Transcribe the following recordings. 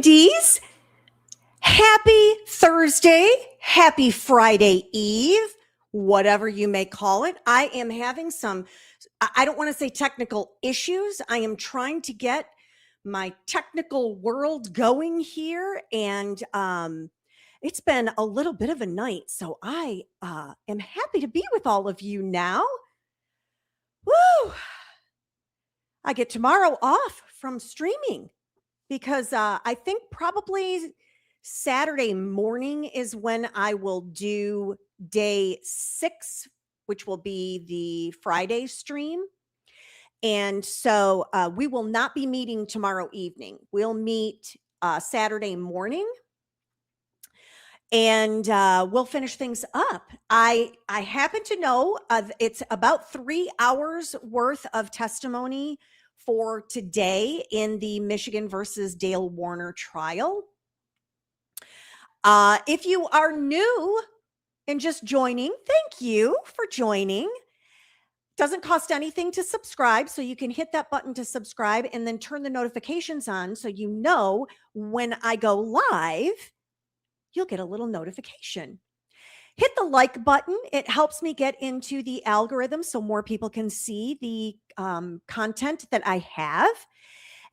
Dees. Happy Thursday, happy Friday Eve, whatever you may call it. I am having some, I don't want to say technical issues. I am trying to get my technical world going here, and it's been a little bit of a night, so I am happy to be with all of you now. Woo! I get tomorrow off from streaming because I think probably Saturday morning is when I will do day 6, which will be the Friday stream. And so we will not be meeting tomorrow evening. We'll meet Saturday morning, and we'll finish things up. I happen to know it's about 3 hours worth of testimony for today in the Michigan versus Dale Warner trial. If you are new and just joining, thank you for joining. Doesn't cost anything to subscribe, so you can hit that button to subscribe and then turn the notifications on so you know when I go live, you'll get a little notification. Hit the like button. It helps me get into the algorithm so more people can see the content that I have.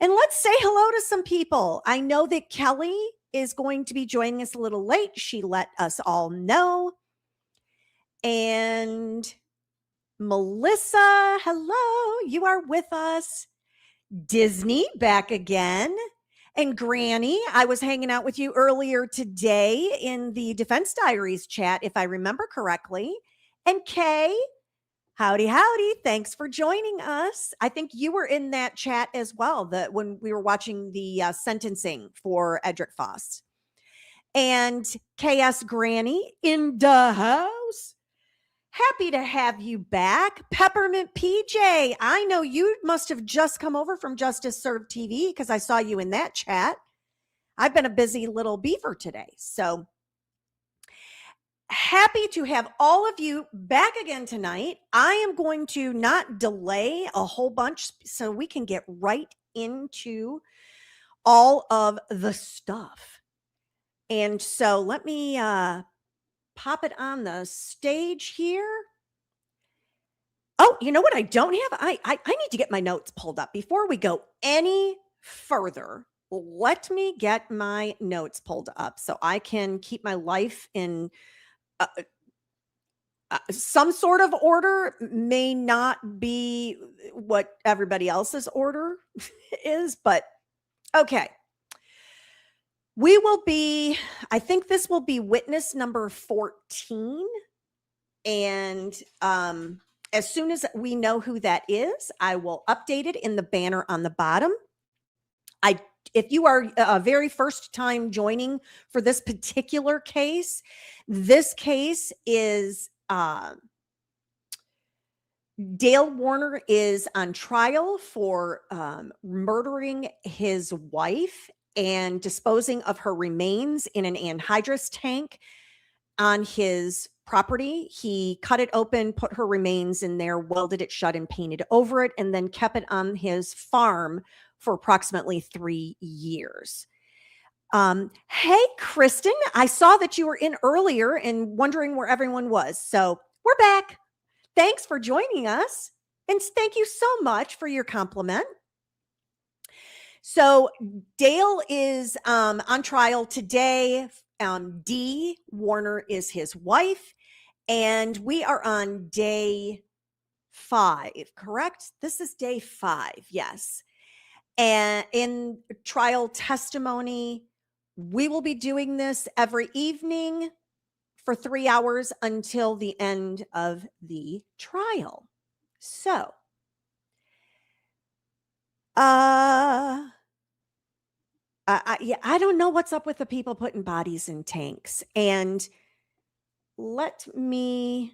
And let's say hello to some people. I know that Kelly is going to be joining us a little late. She let us all know. And Melissa, hello, you are with us. Disney, back again. And Granny, I was hanging out with you earlier today in the Defense Diaries chat, if I remember correctly. And Kay, howdy, howdy. Thanks for joining us. I think you were in that chat as well, when we were watching the sentencing for Edric Foss. And KS Granny in the house. Happy to have you back. Peppermint PJ, I know you must have just come over from Justice Served TV because I saw you in that chat. I've been a busy little beaver today. So happy to have all of you back again tonight. I am going to not delay a whole bunch so we can get right into all of the stuff. And so let me pop it on the stage here. Oh, you know what I don't have? I need to get my notes pulled up. Before we go any further, let me get my notes pulled up so I can keep my life in some sort of order. May not be what everybody else's order is, but okay. We will be, I think this will be witness number 14. And as soon as we know who that is, I will update it in the banner on the bottom. If you are a very first time joining for this particular case, this case is Dale Warner is on trial for murdering his wife and disposing of her remains in an anhydrous tank on his property. He cut it open, put her remains in there, welded it shut and painted over it, and then kept it on his farm for approximately 3 years. Hey, Kristen, I saw that you were in earlier and wondering where everyone was. So we're back. Thanks for joining us. And thank you so much for your compliment. So Dale is on trial today. Dee Warner is his wife, and we are on day 5, correct? This is day 5, yes. And in trial testimony, we will be doing this every evening for 3 hours until the end of the trial. So, I don't know what's up with the people putting bodies in tanks. And let me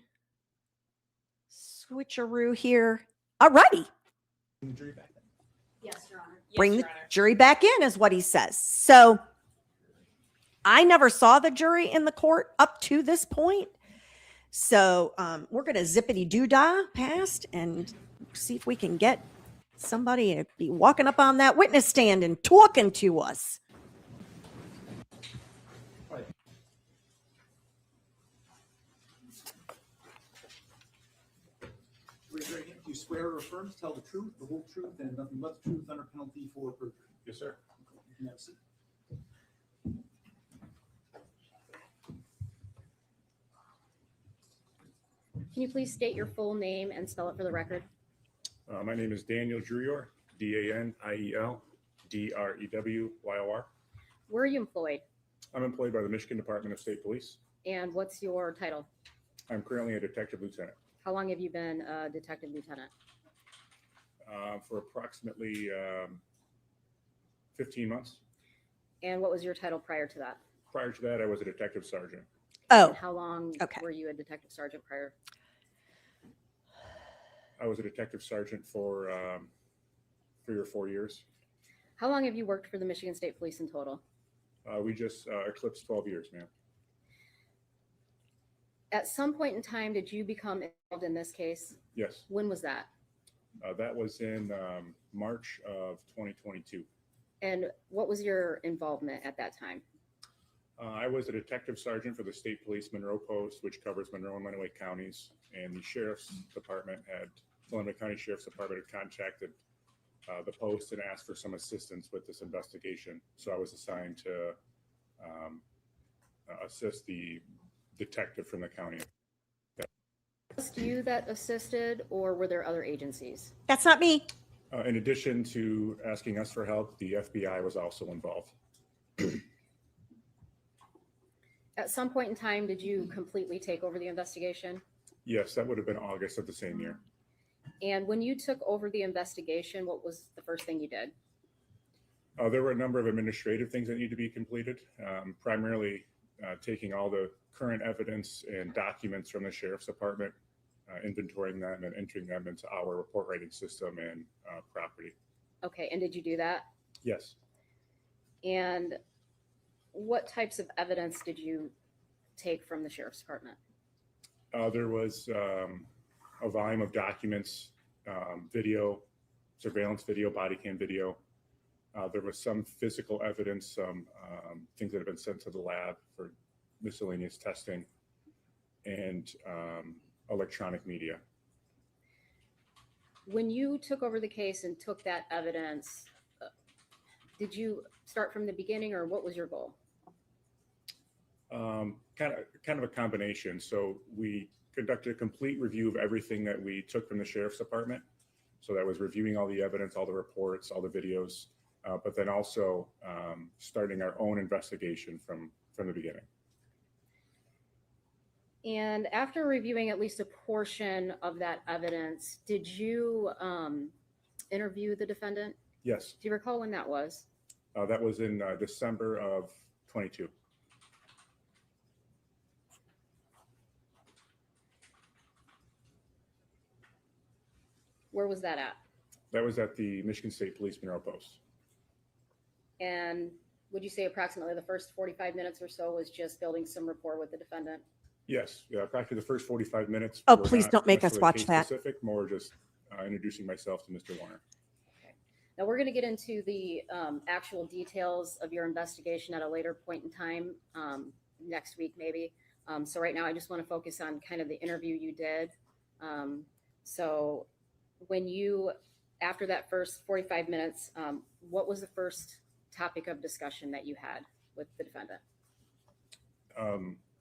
switcheroo here. All righty. Bring the jury back in. Yes, Your Honor. Bring the jury back in is what he says. So I never saw the jury in the court up to this point. So we're going to zippity-doo-dah past and see if we can get somebody to be walking up on that witness stand and talking to us. swear or affirm to tell the truth, the whole truth, and nothing but the truth under penalty for perjury? Yes, sir. You can have a seat. Can you please state your full name and spell it for the record? My name is Daniel Drewer, Daniel Drewer. Where are you employed? I'm employed by the Michigan Department of State Police. And what's your title? I'm currently a detective lieutenant. How long have you been a detective lieutenant? For approximately 15 months. And what was your title prior to that? Prior to that, I was a detective sergeant. Oh, And how long okay. were you a detective sergeant prior? I was a detective sergeant for 3 or 4 years. How long have you worked for the Michigan State Police in total? We just eclipsed 12 years, ma'am. At some point in time, did you become involved in this case? Yes, When was that? that was in March of 2022. And what was your involvement at that time? I was a detective sergeant for the State Police Monroe Post, which covers Monroe and Lenawee counties, and the Sheriff's Department Lenawee County Sheriff's Department had contacted the post and asked for some assistance with this investigation. So I was assigned to assist the detective from the county. Just you that assisted, or were there other agencies? that's not me. In addition to asking us for help, the FBI was also involved. At some point in time, did you completely take over the investigation? Yes, that would have been August of the same year. And when you took over the investigation, what was the first thing you did? There were a number of administrative things that need to be completed, primarily taking all the current evidence and documents from the Sheriff's Department, inventorying them and entering them into our report writing system and property. Okay, and did you do that? Yes. And what types of evidence did you take from the Sheriff's Department? There was a volume of documents, video, surveillance video, body cam video. There was some physical evidence, some things that have been sent to the lab for miscellaneous testing, and electronic media. When you took over the case and took that evidence, did you start from the beginning, or what was your goal? Kind of a combination. So we conducted a complete review of everything that we took from the Sheriff's Department. So that was reviewing all the evidence, all the reports, all the videos, but then also starting our own investigation from the beginning. And after reviewing at least a portion of that evidence, did you interview the defendant? Yes, Do you recall when that was? that was in December of 22. Where was that at? That was at the Michigan State Police Monroe Post. And would you say approximately the first 45 minutes or so was just building some rapport with the defendant? Yes, yeah, practically the first 45 minutes. Oh, were please not don't make us necessarily watch case that. Specific, more just introducing myself to Mr. Warner. Now we're going to get into the actual details of your investigation at a later point in time, next week maybe. So right now I just want to focus on kind of the interview you did. So when you, after that first 45 minutes, what was the first topic of discussion that you had with the defendant?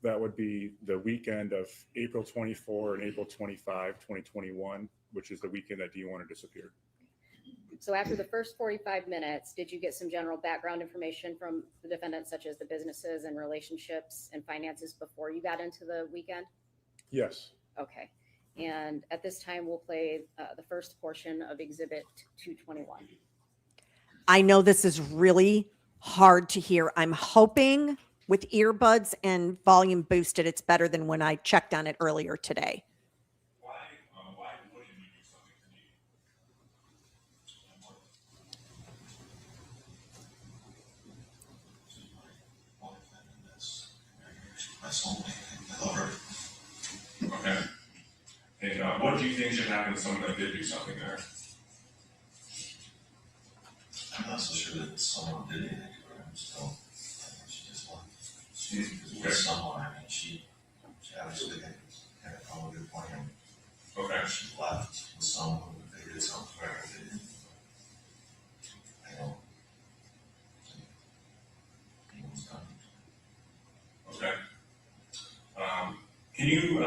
That would be the weekend of April 24 and April 25, 2021, which is the weekend that Dee Warner disappeared. So after the first 45 minutes, did you get some general background information from the defendant, such as the businesses and relationships and finances before you got into the weekend? Yes. Okay. And at this time, we'll play the first portion of Exhibit 221. I know this is really hard to hear. I'm hoping with earbuds and volume boosted, it's better than when I checked on it earlier today. Why wouldn't you do something to me? My soulmate, I love her. Okay. And what do you think should happen to someone that did do something there? I'm not so sure that someone did anything to her. Still, I think she just left. She was someone. I mean, she obviously had a good point. Okay. She left with someone who did something to her. I don't. He was done. Okay. Can you,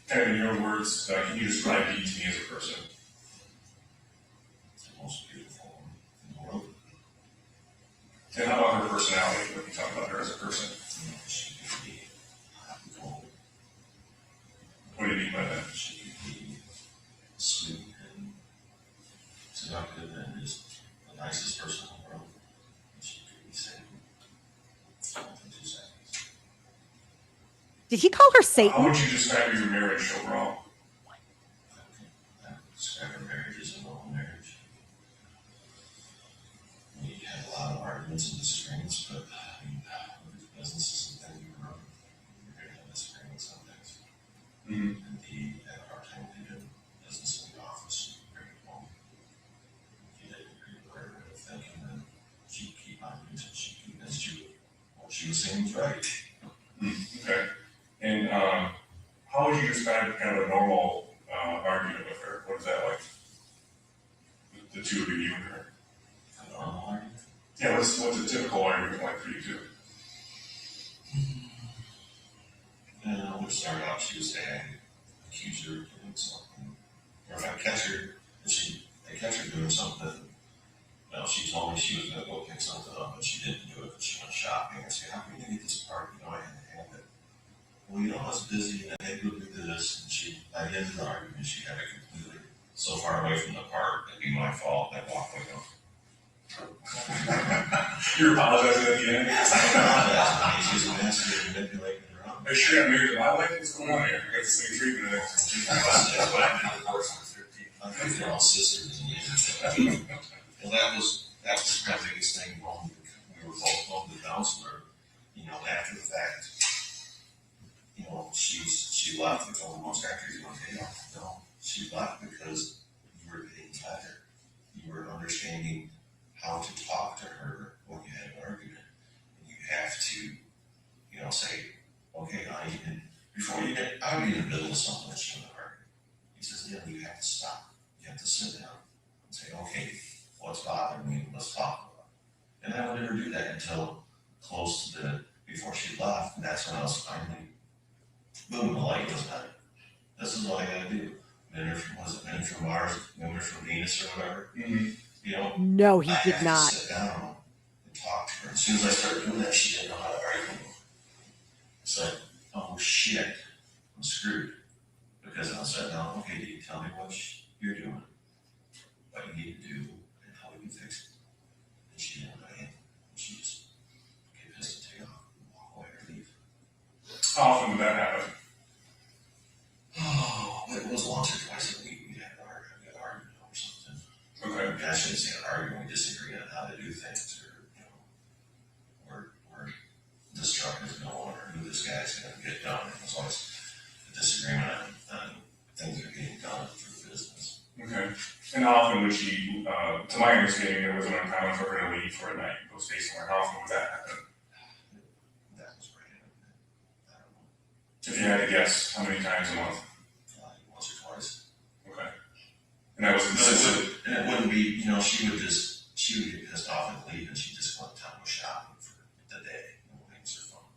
kind of in your words, can you describe Dee to me as a person? The most beautiful woman in the world. And how about her personality? What can you talk about her as a person? You know, she could be hot and cold. What do you mean by that? She could be sweet and seductive and just the nicest person in the world. And she could be Satan. In 2 seconds. Did he call her How Satan? would you describe your marriage overall? I would describe our marriage as a normal marriage. We had a lot of arguments and disagreements, but I mean, business isn't that you run. You're going to have disagreements on things. Mm-hmm. And he had a hard time doing business in the office, bring it home. If you didn't agree with her way of thinking, then she'd keep on until she convinced you what she was saying was right. Okay. And how would you describe kind of a normal argument with her? What is that like? The two of you, you and her. A normal argument? Yeah, what's a typical argument like for you two? We started out, she would say, I accuse her of doing something. Or if I catch her, I catch her doing something. Well, she told me she was going to go pick something up, but she didn't do it because she went shopping. I said, how can you get this part? You know, I had to have it. Well, you know, I was busy and I had to go do this. And she, by the end of the argument, she had it completely so far away from the part, it'd be my fault. I walked away. You're apologizing at the end? She's a master of manipulating her own. Are you sure I'm married to my wife? What's going on here? I got the same treatment. I think they're all sisters. Well, that was my biggest thing. When we were both on the counselor, you know, after the fact, you know, she left with almost after you one day off. No, she left because you were getting better. You were understanding how to talk to her when you had an argument. And you have to, you know, say, okay, honey, and before you get out in the middle of something that's going to hurt. He says, yeah, you have to stop. You have to sit down and say, okay, what's bothering me? Let's talk about it. And I would never do that until close to before she left. And that's when I was finally, boom, the light was on. This is what I got to do. Men from Mars, women from Venus or whatever. Mm-hmm. You know? No, he I did had not. to sit down and talk to her. As soon as I started doing that, she didn't know how to argue. It's like, oh shit, I'm screwed. Because I sat down, okay, do you tell me what you're doing? What you need to do and how we can fix it. And she didn't know what I had. She just get pissed and take off and walk away or leave. How often would that happen? Oh, it was once or twice a week. We had an argument over something. Okay. I shouldn't say an argument, we disagree on how to do things, or, you know, we're destructive, no one, or who this guy's going to get done. It was always a disagreement on things that are getting done for the business. Okay. And how often would she, to my understanding, it wasn't uncommon for her to leave for a night and go stay somewhere. How often would that happen? That was random. I don't know. If you had to guess, how many times a month? Once or twice. Okay. And that was consistent. And it wouldn't be, you know, she would get pissed off and leave, and she'd just want time to go shopping for the day, you know, answer her phone.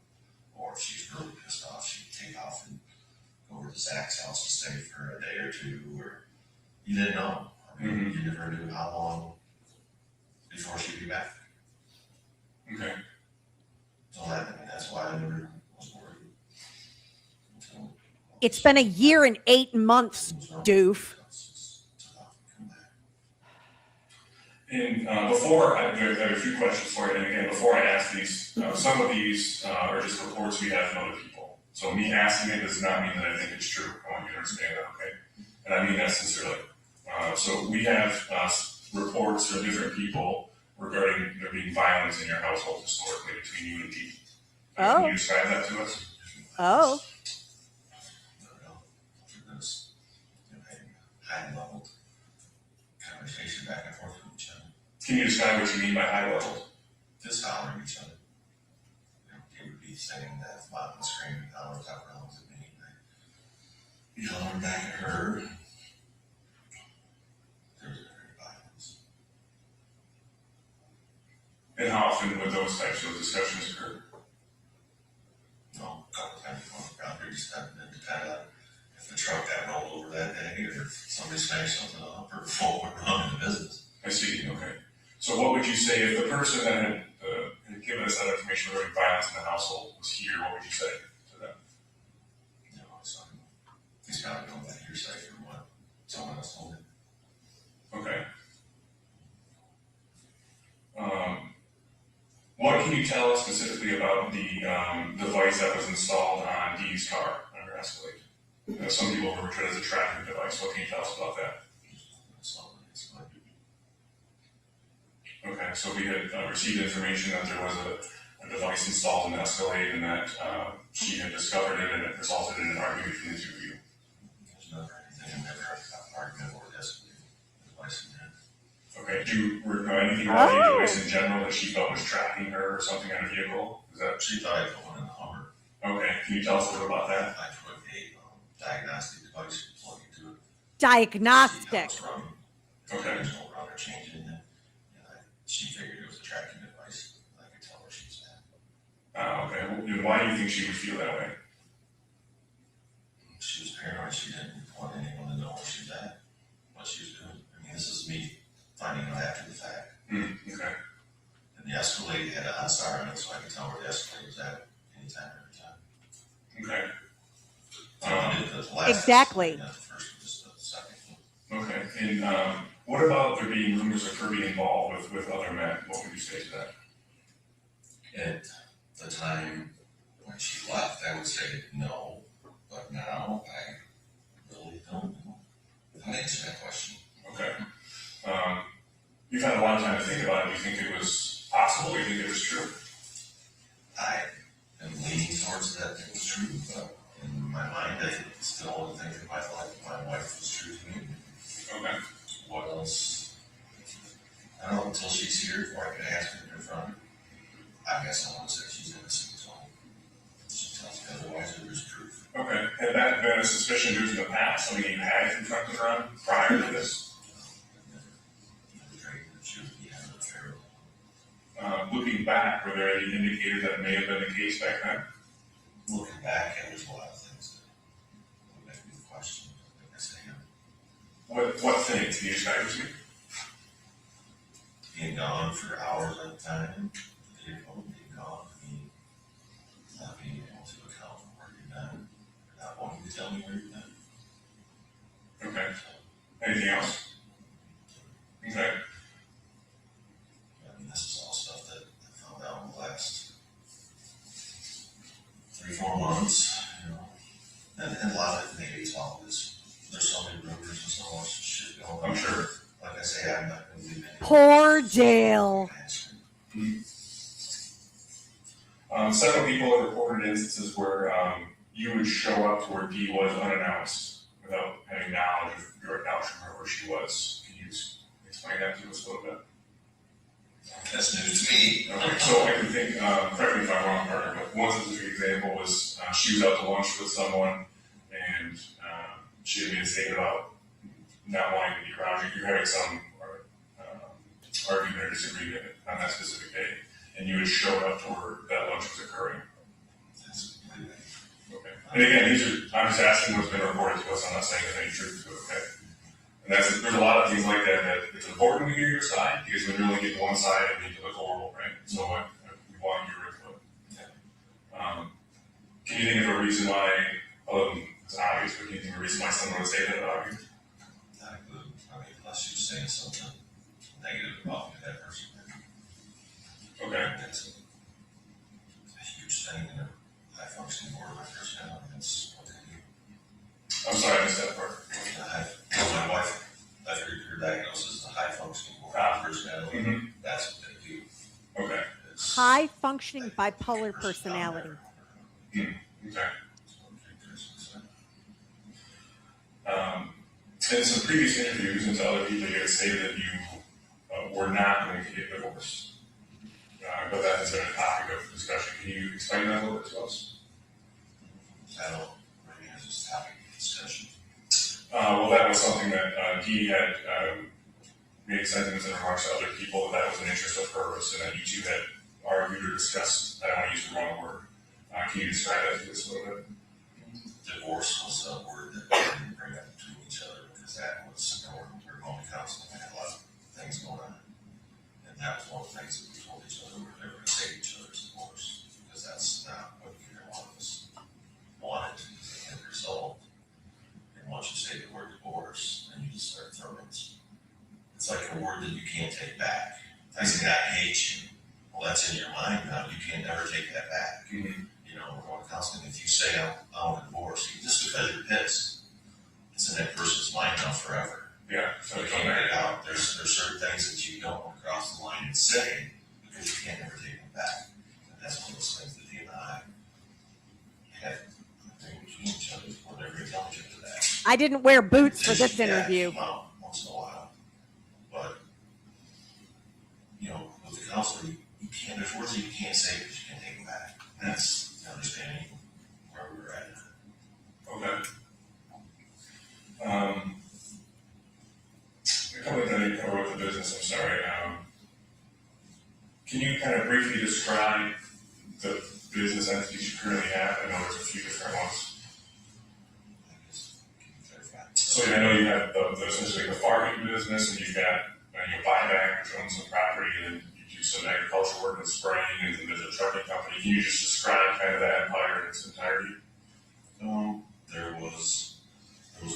Or if she's really pissed off, she'd take off and go over to Zach's house and stay for a day or two, or you didn't know. I mean, you never knew how long before she'd be back. Okay. So that's why I never was worried. Until It's been a year and 8 months, doof. And before, I have a few questions for you. And again, before I ask these, some of these are just reports we have from other people. So me asking it does not mean that I think it's true. I want you to understand that, okay? And I mean that sincerely. So we have reports from different people regarding there being violence in your household historically between you and Dee. Oh. Can you describe that to us? Oh. High-level conversation back and forth with each other. Can you describe what you mean by high level? Just hollering at each other. You know, he would be saying that loud and screaming, hollering, talking around to me. You hollered back at her. There was very violence. And how often would those types of discussions occur? No, a couple times around here, just happened to depend on if the truck got rolled over that day, or if somebody smashed something up, or if phone went wrong in the business. I see, okay. So what would you say if the person that had given us that information regarding violence in the household was here, what would you say to them? You know, so he's got to know that hearsay from what someone else told him. Okay. What can you tell us specifically about the device that was installed on Dee's car on her Escalade? Some people refer to it as a tracking device. What can you tell us about that? Okay, so we had received information that there was a device installed in the Escalade and that she had discovered it and it resulted in an argument between the two of you. There's never anything, I've never had an argument or Escalade device in there. Okay, do you know anything about the device in general that she felt was tracking her or something on a vehicle? Is that She thought I put one in the Hummer. okay? Can you tell us a little about that? I put a diagnostic device plug into it. Diagnostic. See how it's running. Okay. There's no runner change in it. She figured it was a tracking device. I could tell where she was at. Okay. Well, then why do you think she would feel that way? She was paranoid. She didn't want anyone to know where she was at, what she was doing. I mean, this is me finding out after the fact. Okay. And the Escalade had an OnStar on it, so I could tell where the Escalade was at anytime, every time. Okay. The last Exactly. Not the first, just the second one. Okay. And what about there being rumors of her being involved with other men? What would you say to that? At the time when she left, I would say no, but now I really don't know how to answer that question. Okay. You've had a long time to think about it. Do you think it was possible? Or do you think it was true? I am leaning towards that it was true, but in my mind, I still think that my wife was true to me. Okay. What else? I don't know until she's here before I can ask her to confront her. I guess I want to say she's innocent, so she tells me otherwise it was proof. Okay. Had that been a suspicion due to the past? Something you had confronted her on prior to this? Never dreamed that she would be having an affair. Looking back, were there any indicators that may have been the case back then? Looking back, there's a lot of things that would make me question. I guess I am. What things can you describe to me? Being gone for hours at a time, being gone, not being able to account for where you've been, not wanting to tell me where you've been. Okay. So, Anything else? Okay. I mean, this is all stuff that I found out in the last 3-4 months, and a lot of it maybe it's all this. There's so many rumors and so much shit going on. I'm sure. Like I say, I'm not going to leave any. Poor Dale. Several people have reported instances where you would show up to where Dee was unannounced without having knowledge of your acknowledgement of where she was. Can you explain that to us a little bit? That's news to me. Okay, so I can think, correct me if I'm wrong, partner, but one specific example was she was out to lunch with someone and she had made a statement about not wanting to be around you. You're having some argument or disagreement on that specific day, and you had showed up to where that lunch was occurring. Okay. And again, I'm just asking what's been reported to us. I'm not saying there's any truth to it, okay? And there's a lot of things like that it's important to hear your side, because when you're only getting one side, it makes it look horrible, right? So we want your input. Yeah. Can you think of a reason why, other than it's obvious, but can you think of a reason why someone would say that about you? I mean, unless you're saying something negative about me, that person. Okay. That's a huge thing in a high functioning board of my personality. That's what they do. I'm sorry, I missed that part. My wife, after her diagnosis is a high functioning board of personality. Mm-hmm. That's what they do. Okay. It's, High functioning bipolar personality. Okay. In some previous interviews and to other people, you had stated that you were not going to get divorced. But that has been a topic of discussion. Can you explain that a little bit to us? I don't really have this topic of discussion. Well, that was something that Dee had made sentiments and remarks to other people that was an interest of hers, and that you two had argued or discussed. I don't want to use the wrong word. Can you describe that to us a little bit? Divorce was a word that we didn't bring up to each other because that was, we were going to counsel and had a lot of things going on. And that was one of the things that we told each other, we were never going to say to each other's divorce, because that's not what either one of us wanted to end result. And once you say the word divorce, then you just start throwing it. It's like a word that you can't take back. I say, I hate you. Well, that's in your mind now. You can never take that back. Mm-hmm. You know, we're going to counseling. If you say, I want a divorce, just because you're pissed, it's in that person's mind now forever. Yeah. So you can't get it out. There's certain things that you don't want to cross the line and say because you can't never take them back. And that's one of those things that he and I had, I think, between each other. We're never going to tell each other that. I didn't wear boots for this Yeah, interview. well, once in a while. But, you know, with the counseling, you can't, there's words that you can't say because you can't take them back. That's the understanding where we were at. Okay. A couple of things I didn't cover with the business, I'm sorry. Can you kind of briefly describe the business entities you currently have? I know there's a few different ones. I guess, can you clarify? So I know you have the essentially the farming business, and you've got your buyback, which owns some property, and you do some agricultural work and spraying, and then there's a trucking company. Can you just describe kind of that empire in its entirety? There was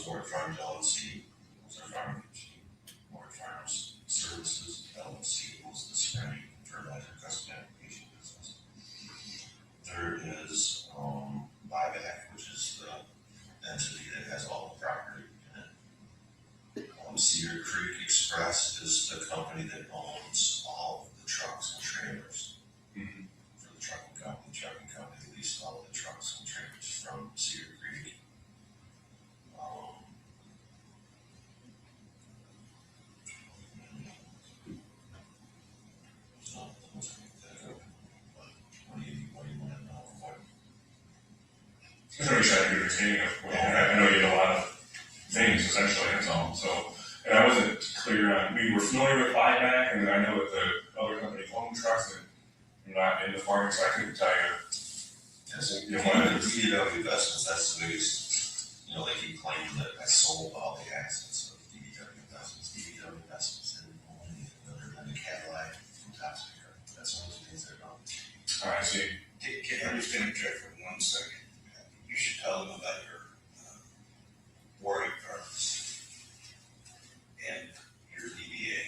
Warrant Farms LLC, was our farming machine. Warrant Farms Services LLC was the spraying fertilizer custom application business. There is Buyback, which is the entity that has all the property in it. Cedar Creek Express is the company that owns all of the trucks and trailers. Mm-hmm. For the trucking company. The trucking company leased all of the trucks and trailers from Cedar Creek. What do you want to know? I'm trying to get an understanding of what you have. I know you have a lot of things essentially, that's all. So, and I wasn't clear on, we were familiar with buyback, and I know that the other company owned trucks, and I'm not into farming, so I couldn't tell you. Yes, You if know, you want to read about investments, that's the biggest, they keep claiming that I sold all the assets of DBW Investments. DBW Investments didn't own anything other than the Cadillac from Autopsy. That's one of the things they're on. I see. Can I just interject for 1 second? You should tell them about your warrant cards and your DBA.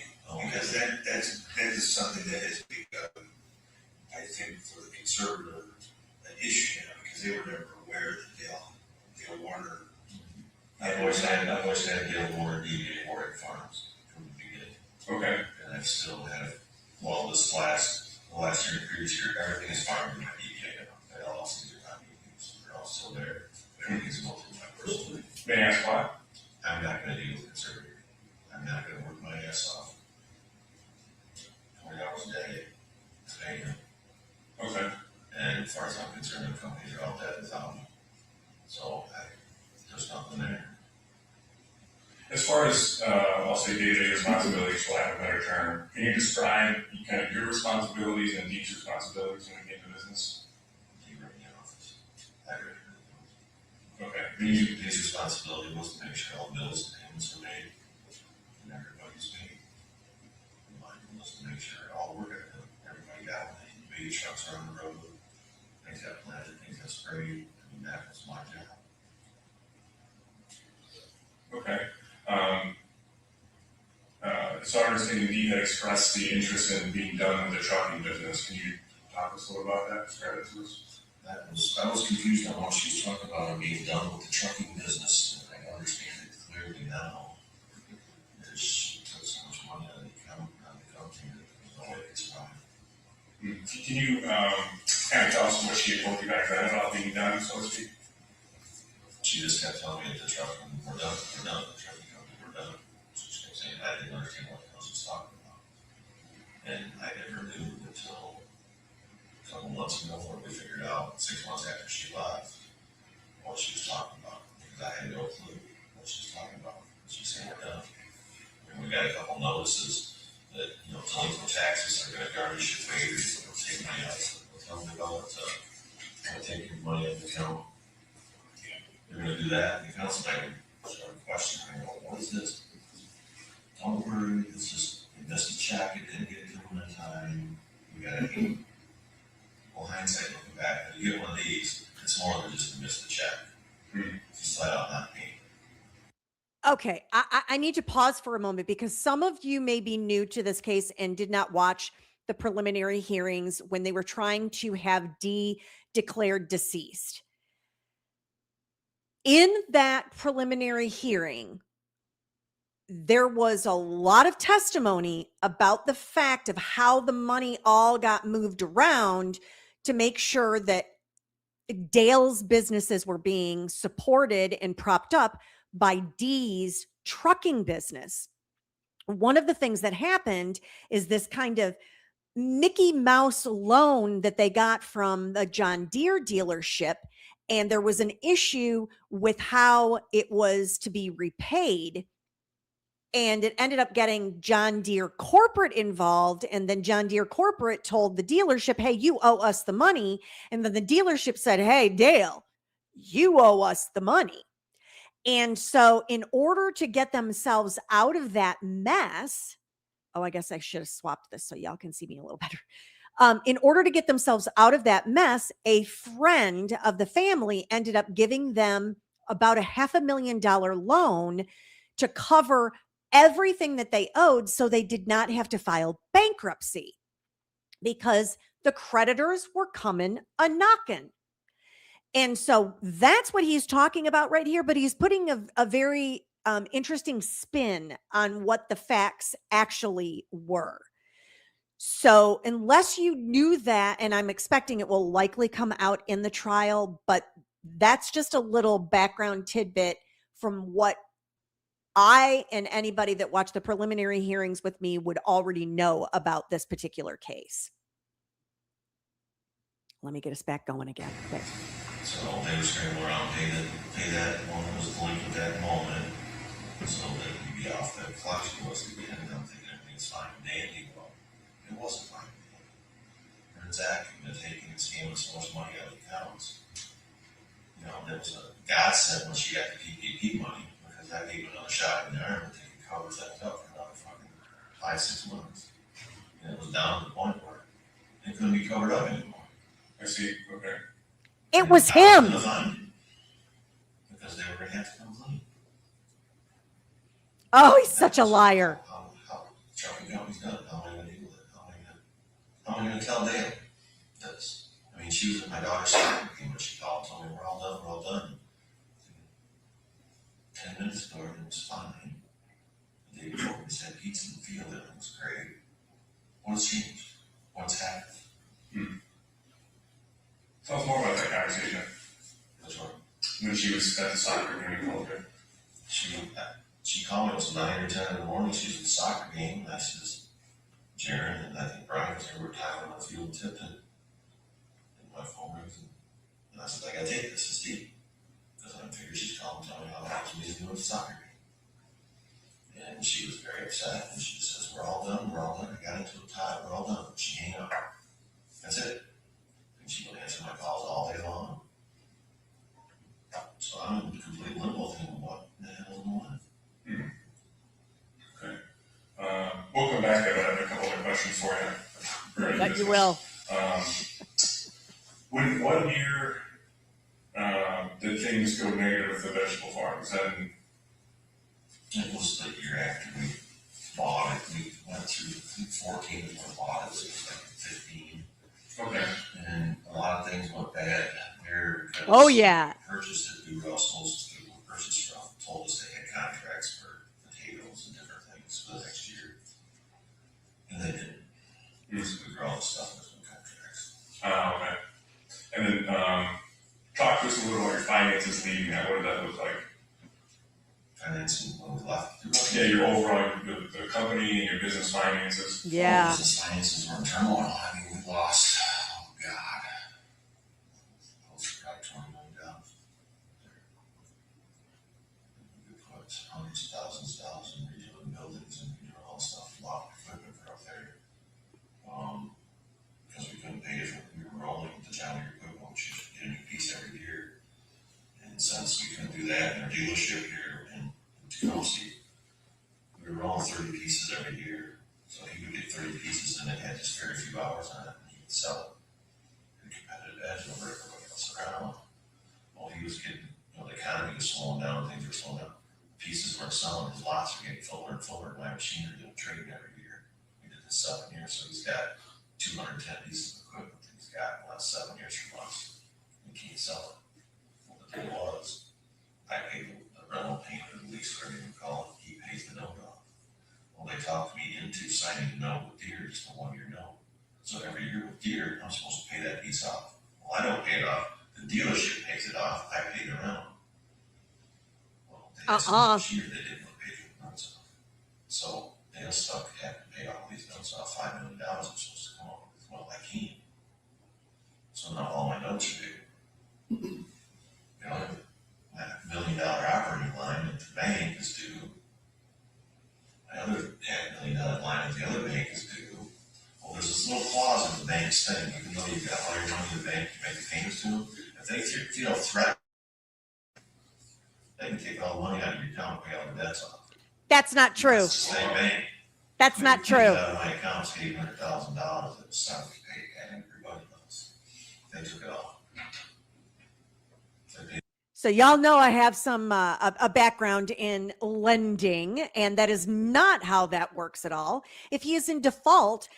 Because that is something that has become, I think, for the conservative, an issue now, because they were never aware that Dale Warner. I've always had Dale Warner DBA Warrant Farms from the beginning. Okay. And I've still had, well, the last year and previous year, everything is farmed in my DBA now. That LLCs are not DBAs. They're all still there. Everything's going through my personal. May I ask why? I'm not going to deal with conservative. I'm not going to work my ass off 20 hours a day to pay them. Okay. And as far as I'm concerned, the companies are all dead without me. So there's nothing there. As far as, I'll say day-to-day responsibilities, for lack of a better term, can you describe kind of your responsibilities and Dee's responsibilities when we get into business? You were in the office. I read it. Okay. His responsibility was to make sure all bills and payments were made and everybody's paid. And mine was to make sure all the work got done. Everybody got it. Baby trucks are on the road. Things got planted, things got sprayed. That was my job. Okay. So I understand Dee had expressed the interest in being done with the trucking business. Can you talk us a little about that? Describe it to us. I was confused on what she was talking about on being done with the trucking business. And I understand it clearly now. Because she took so much money out of the company that there's no way it's fine. Can you kind of tell us what she had told you back then about being done, so to speak? She just kept telling me that the trucking, we're done, the trucking company, we're done. She just kept saying, I didn't understand what the hell she was talking about. And I never knew until a couple months ago when we figured out 6 months after she left what she was talking about. Because I had no clue what she's talking about. She's saying we're done. And we got a couple notices that, you know, delinquent taxes are gonna garnish your wages, they'll take money out, they'll tell them about, they'll take your money out of the account. They're gonna do that, and the council might start questioning, what is this? Don't worry, it's just, you missed a check, it didn't get to them in time, we got it. Well, hindsight looking back, if you get one of these, it's more than just a missed a check. It's flat out not paying. Okay, I need to pause for a moment because some of you may be new to this case and did not watch the preliminary hearings when they were trying to have Dee declared deceased. In that preliminary hearing, there was a lot of testimony about the fact of how the money all got moved around to make sure that Dale's businesses were being supported and propped up by Dee's trucking business. One of the things that happened is this kind of Mickey Mouse loan that they got from the John Deere dealership. And there was an issue with how it was to be repaid. And it ended up getting John Deere corporate involved. And then John Deere corporate told the dealership, hey, you owe us the money. And then the dealership said, hey, Dale, you owe us the money. And so in order to get themselves out of that mess, oh, I guess I should have swapped this so y'all can see me a little better. In order to get themselves out of that mess, a friend of the family ended up giving them about $500,000 loan to cover everything that they owed so they did not have to file bankruptcy because the creditors were coming a-knocking. And so that's what he's talking about right here, but he's putting a very interesting spin on what the facts actually were. So unless you knew that, and I'm expecting it will likely come out in the trial, but that's just a little background tidbit from what I and anybody that watched the preliminary hearings with me would already know about this particular case. Let me get us back going again. Okay. So they were scrambling around, pay that one that was delinquent at that moment, so that you'd be off that collection list again. And I'm thinking everything's fine and dandy. Well, it wasn't fine and dandy. Turns out you've been taking and scamming so much money out of the accounts. You know, there was a godsend when she got the PPP money, because that gave another shot in the arm that they could cover things up for another fucking 5-6 months. And it was down to the point where it couldn't be covered up anymore. I see. Okay. It was him. Because they were going to have to come clean. Oh, he's such a liar. How trucking company's done it. How am I going to deal with it? How am I going to tell Dale this? I mean, she was at my daughter's soccer game, but she called and told me, we're all done. 10 minutes ago, everything was fine. The day before, we said pizza in the field, everything was great. What's changed? What's happened? Tell us more about that conversation. That's right. When she was at the soccer game in Colbert. She called me, it was 9 or 10 in the morning, she was at the soccer game, and I says, Jaron, and I think Brian was there, we were tied on the field and tipped it. And my phone rings, and I said, I gotta take this, it's deep. Because I figured she's calling and telling me how the house was doing the soccer game. And she was very upset, and she just says, we're all done, I got into a tie, we're all done. She hang up. That's it. And she would answer my calls all day long. So I'm in complete limbo thinking, what the hell is going on? Okay. We'll come back. I have a couple other questions for you. But you will. When 1 year did things go negative with the vegetable farm? Is that in... It was the year after we bought it. We went through 14 when we bought it, so it was like 15. Okay. And a lot of things went bad there. Oh, yeah. Purchased it, we were all supposed to purchase from, told us they had contracts for potatoes and different things for the next year. And they didn't. So we grew all the stuff with some contracts. Okay. And then talk to us a little about your finances leading that. What did that look like? Financing when we left. Yeah, your overall, the company and your business finances. Yeah. Business finances were in turmoil. I mean, we lost, oh God, close to probably $20 million. We put pieces and it had just very few hours on it. He could sell it at a competitive edge over everybody else around. Well, he was getting, the economy was slowing down, things were slowing down. Pieces weren't selling, his lots were getting fuller and fuller. My machinery didn't trade every year. We did this 7 years, so he's got 210 pieces of equipment that he's got in the last 7 years from us. He can't sell it. Well, the deal was, I paid the rental payment, or the lease, whatever you call it, he pays the note off. Well, they talked me into signing a note with Deere, just a 1-year note. So every year with Deere, I'm supposed to pay that piece off. Well, I don't pay it off. The dealership pays it off. I pay the rental. Well, they had so much year they didn't want to pay the notes off. So they'll stuck having to pay all these notes off. $5 million I'm supposed to come up with. Well, I can't. So now all my notes are due. My $1 million operating line at the bank is due. My other $500 million line at the other bank is due. Well, there's this little clause in the bank's thing, even though you've got all your money in the bank, you make the payments to them. If they threaten, they can take all the money out of your account and pay all the debts off. That's not true. It's the same bank. That's not true. Out of my account's $800,000 that was set to pay everybody else. They took it all. So y'all know I have some a background in lending, and that is not how that works at all. If he is in default,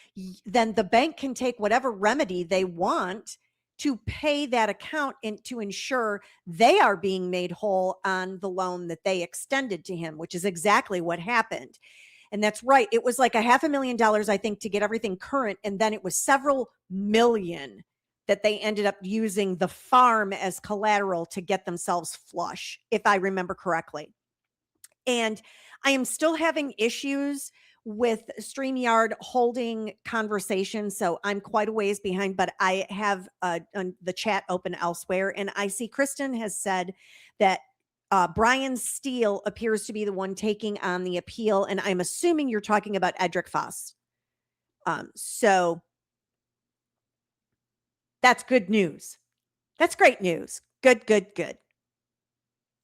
then the bank can take whatever remedy they want to pay that account and to ensure they are being made whole on the loan that they extended to him, which is exactly what happened. And that's right. It was like $500,000, I think, to get everything current. And then it was several million that they ended up using the farm as collateral to get themselves flush, if I remember correctly. And I am still having issues with StreamYard holding conversations. So I'm quite a ways behind, but I have the chat open elsewhere. And I see Kristen has said that Brian Steele appears to be the one taking on the appeal. And I'm assuming you're talking about Edric Foss. So that's good news. That's great news. Good.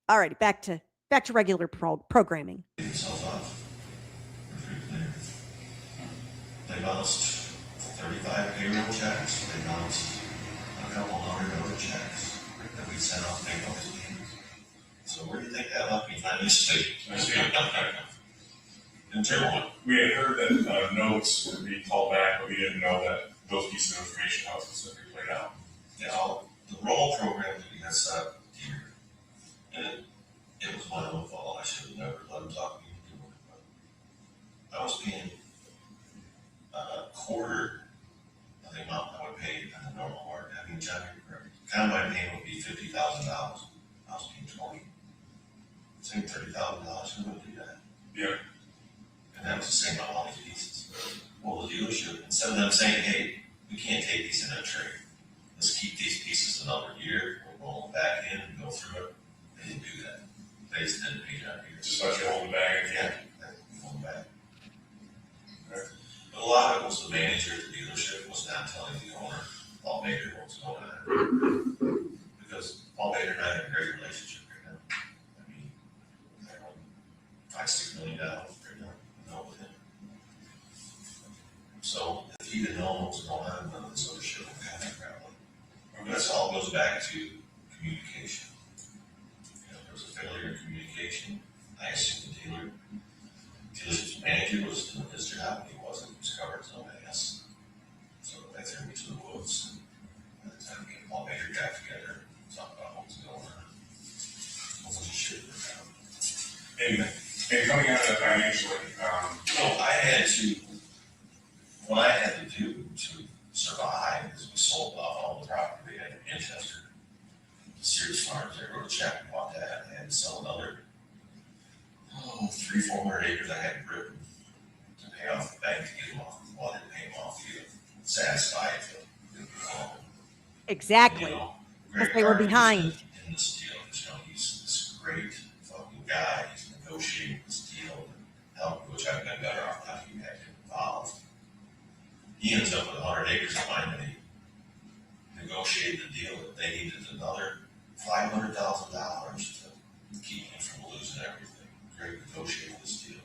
All righty, back to regular programming. They bounced 35 payroll checks. They bounced a couple hundred other checks that we sent out to make all these payments. So where do you think that left me financially? In terms we had heard that notes would be called back, but we didn't know that those pieces of information, how specifically played out. Now, the roll program that we had set up here, and it was my own fault. I should have never let him talk to me anymore. But I was paying a quarter of the amount I would pay on a normal market. I mean, combine payment would be $50,000. I was paying 20. Same $30,000. Who would do that? Yeah. And that was the same on all these pieces. Well, the dealership, instead of them saying, hey, we can't take these in a trade. Let's keep these pieces another year. We'll roll them back in and go through it. They didn't do that. They just didn't pay that year. Just let you hold the bag. Yeah, hold them back. But a lot of it was the manager at the dealership was not telling the owner, Paul Baker, what's going on. Because Paul Baker and I have a great relationship right now. I mean, I own $5-6 million right now with him. So if he didn't know what was going on, none of this other shit would happen probably. And this all goes back to communication. There was a failure in communication. I assumed the dealership's manager was doing his job, and he wasn't. He was covering his own ass. So they threw me to the wolves. And by the time me and Paul Baker got together, talked about what was going on. What was the shit around. And coming out of that financially, What I had to do to survive is we sold off all the property we had in Manchester. Sears Farms, I wrote a check and bought that. I had to sell another 300-400 acres I had in Britain to pay off the bank to get them off. Well, I didn't pay them off to satisfy it. Exactly. Because they were behind. In this deal, he's this great fucking guy. He's negotiating this deal and helping, which I've been better off not even having involved. He ends up with 100 acres of mine, and he negotiated the deal that they needed another $500,000 to keep me from losing everything. Great negotiated this deal.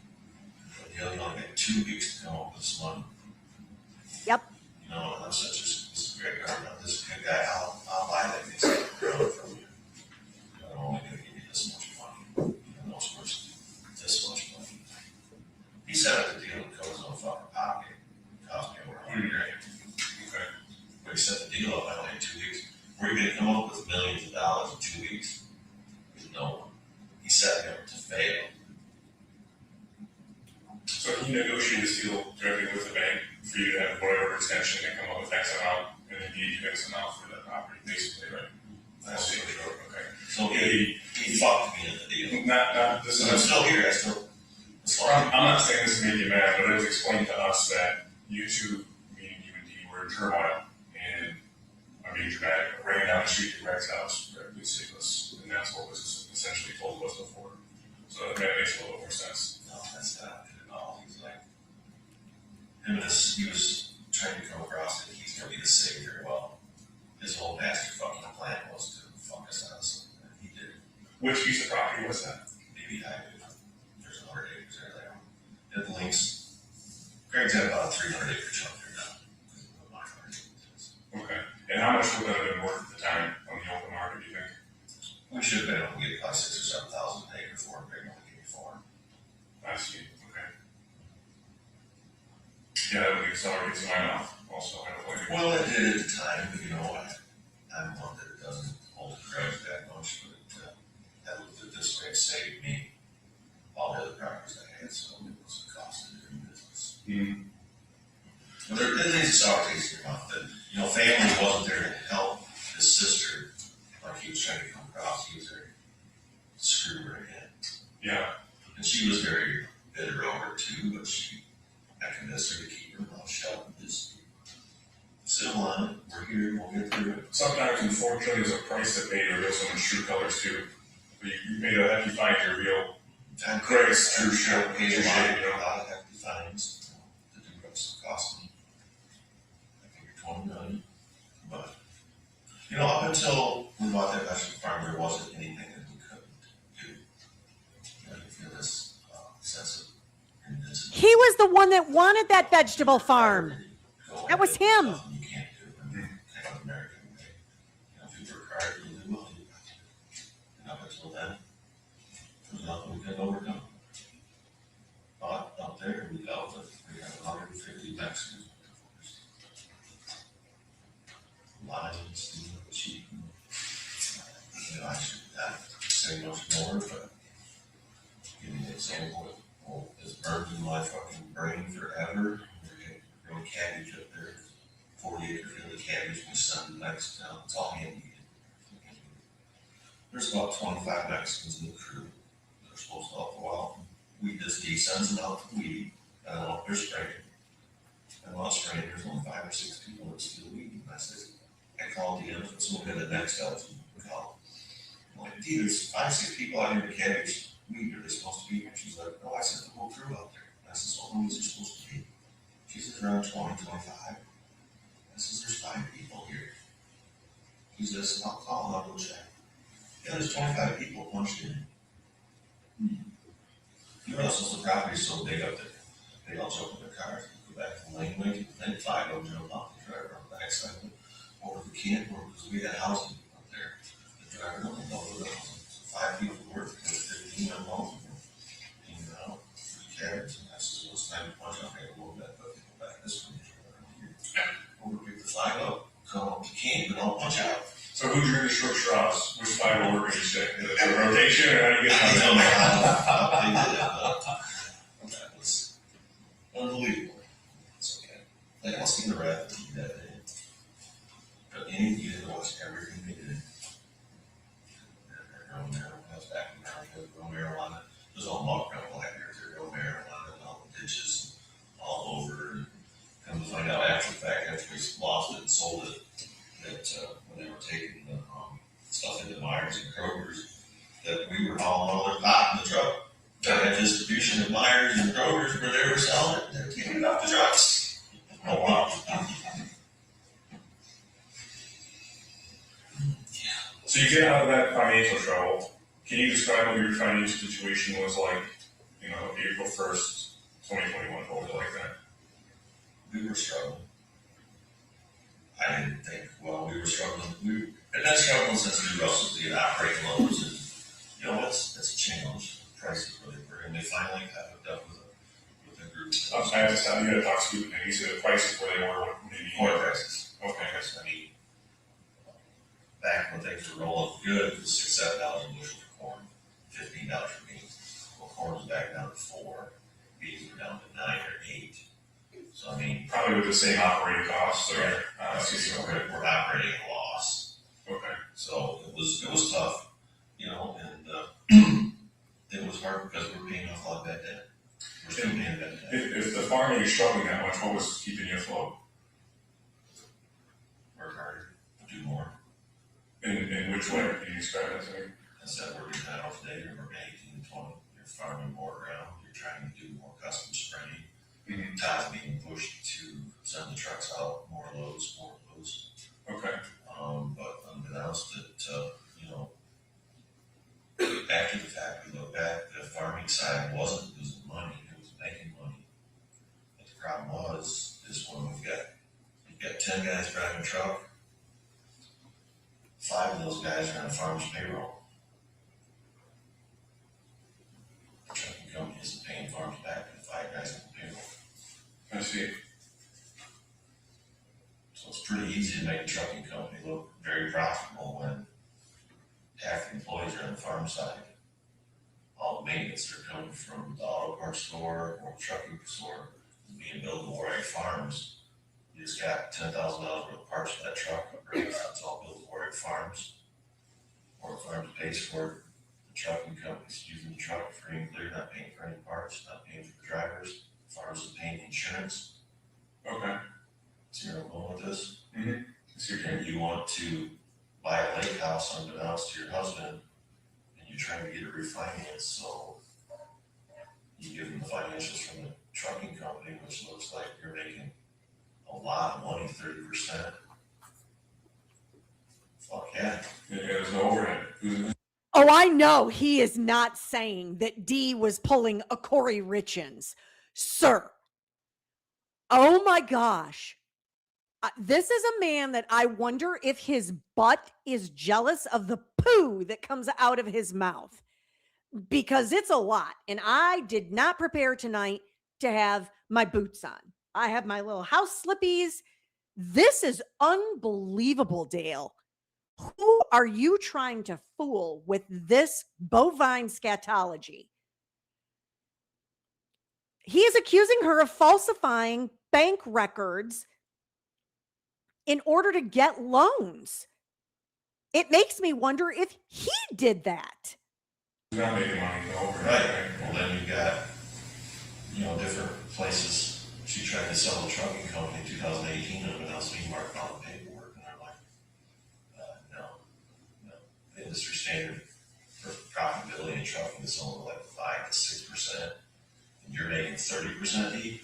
But he only got 2 weeks to come up with this money. No, I'm such a great guy, this is a good guy, I'll buy that piece of ground from you. I'm only gonna give you this much money, and those words, this much money. He set up the deal and comes in fucking pocket, cost me over $100,000. Okay. But he set the deal up, I only had 2 weeks. Where you gonna come up with millions of dollars in 2 weeks? With no one. He set me up to fail. So he negotiated this deal directly with the bank for you to have whatever extension and come up with X amount and then give you X amount for that property, basically, right? That's see. it. Okay. So he fucked me in the deal. This So I'm is, still here, I still. I'm not saying this to make you mad, but it was explained to us that you two, meaning you and Dee, were in turmoil and, I mean, dramatic, ran down the street to Greg's house, Greg Lucius, and that's what was essentially told to us before. So that makes a little more sense. No, that's not good at all. He's like, he was trying to come across that he's gonna be the savior. Well, his whole master fucking plan was to fuck us out of something, and he did. Which piece of property was that? Maybe I did. There's 100 acres there. It links. Greg's got about a 300 acre chunk there now. Okay. And how much would that have been worth at the time on the open market, do you think? We should have been able to get probably 6,000 or 7,000 an acre for it. Greg only gave me 4. I see, okay. Yeah, that would be accelerated to my mouth also, I don't know. Well, it did at the time, but you know what? I'm one that it doesn't hold Greg that much, but I looked at this way, it saved me all the other properties I had, so it was a cost of doing business. Mm. But there is a sour taste in your mouth that, you know, family wasn't there to help his sister like he was trying to come across. He was there to screw her in. Yeah. And she was very bitter over it too, but I convinced her to keep her mouth shut and just sit on it. We're here, we'll get through it. Sometimes, unfortunately, there's a price to pay to reveal someone's true colors too. But you made a hefty find to reveal And Greg's true shape, paid true a lot, shape, you know. a lot of hefty fines to do what's cost me. I figured 20 million, but you know, up until we bought that vegetable farm, there wasn't anything that we couldn't do. You know, you feel this sense of invincibility. He was the one that wanted that vegetable farm. That was him. You can't do it. Kind of American way. You know, if you work hard, you'll do well. You got to. And up until then, there's nothing we could overcome. But up there, we dealt with, we had 150 Mexicans. Lions, sheep. You know, I should not say much more, but give me an example of, well, it's burned in my fucking brain forever. Growing cabbage up there, 40 acre field of cabbage, we send the next down, it's all hand eaten. There's about 25 Mexicans in the crew. They're supposed to help go out. This Dee sends them out to weed. I don't know if they're spraying. And while spraying, there's only 5 or 6 people that steal weed. And I said, I called Dee, and someone got the next out to call. I'm like, Dee, there's 5 or 6 people out here in the cabbage. Weed, are they supposed to be here? She's like, no, I sent the whole crew out there. And I said, so how many is there supposed to be? She says, around 20, 25. I says, there's 5 people here. He says, I'll call and I'll go check. Yeah, there's 25 people punched in. You know, since the property is so big up there, they all jump in their cars, go back to the laneway, then 5 of them jump off the driver on the backside over the camp, because we had housing up there. The driver only doubled the housing. So 5 people work, and 15 on housing. And cabins, and I says, well, it's time to punch out there a little bit, but go back this way. Over, pick the flag up, come up to camp, and I'll punch out. So who drew the short straws? Which 5 will work each day? Is it a rotation or how do you get I don't on know that? how they did it, but that was unbelievable. It's okay. They all seen the wrath that day. But any of you that watched everything they did, they're growing marijuana, I was back in America, growing marijuana. There's all muck around black here, they're growing marijuana in all the ditches, all over. And come to find out after the fact, after we lost it and sold it, that when they were taking the stuff into Myers and Kroger's, that we were hauling all their pot in the truck. That had distribution at Myers and Kroger's where they were selling it, they're taking it off the trucks. Oh, wow. So you get out of that financial trouble. Can you describe what your financial situation was like, you know, April 1st, 2021, what was it like that? We were struggling. didn't think, well, we were struggling, and that's struggling since we wrestled to get operating loans, and, you know, that's a challenge, prices really were, and they finally got hooked up with a group. I have to tell you, gotta talk to people, you said the prices where they were, maybe. Corn prices. Okay. I mean, back when things were rolling good, it was $6, $7 a bushel for corn, $15 for beans. Well, corn was back down to $4, beans were down to $9 or $8. So I mean, Probably with the same operating costs, or, we're operating at a loss. okay. So it was tough, you know, and it was hard because we're paying off a lot of bad debt. We're still paying bad debt. If the farming is struggling that much, what was keeping you afloat? Work harder, do more. In which way? Can you describe that to me? Instead of working 10 hours a day, you're working 18 to 20. You're farming more ground. You're trying to do more custom spraying. Mm-hmm. Time's being pushed to send the trucks out, more loads. Okay. But unbeknownst that, you know, after the fact, we look back, the farming side wasn't losing money, it was making money. But the problem is when you've got 10 guys driving a truck, 5 of those guys are on the farmer's payroll. The trucking company isn't paying farms back to the 5 guys on the payroll. I see. So it's pretty easy to make a trucking company look very profitable when half the employees are on the farm side. All the maintenance are coming from the auto parts store or the trucking store being built in Warwick Farms. You just got $10,000 worth of parts for that truck upgrades. It's all built in Warwick Farms. Warwick Farms pays for it. The trucking company's using the truck free and clear, not paying for any parts, not paying for the drivers. Farms is paying the insurance. Okay. See where I'm going with this? Mm-hmm. So you want to buy a lake house unbeknownst to your husband, and you're trying to get it refinanced, so you give them the financials from the trucking company, which looks like you're making a lot of money, 30%. Fuck yeah. There's no overhead. Oh, I know he is not saying that Dee was pulling a Corey Richins. Sir. Oh my gosh. This is a man that I wonder if his butt is jealous of the poo that comes out of his mouth, because it's a lot. And I did not prepare tonight to have my boots on. I have my little house slippies. This is unbelievable, Dale. Who are you trying to fool with this bovine scatology? He is accusing her of falsifying bank records in order to get loans. It makes me wonder if he did that. He's not making money no overhead. Right. Well, then you got, you know, different places. She tried to sell a trucking company in 2018, and announced me marked on the paperwork, and I'm like, no. The industry standard for profitability in trucking is only like 5 to 6%, and you're making 30%.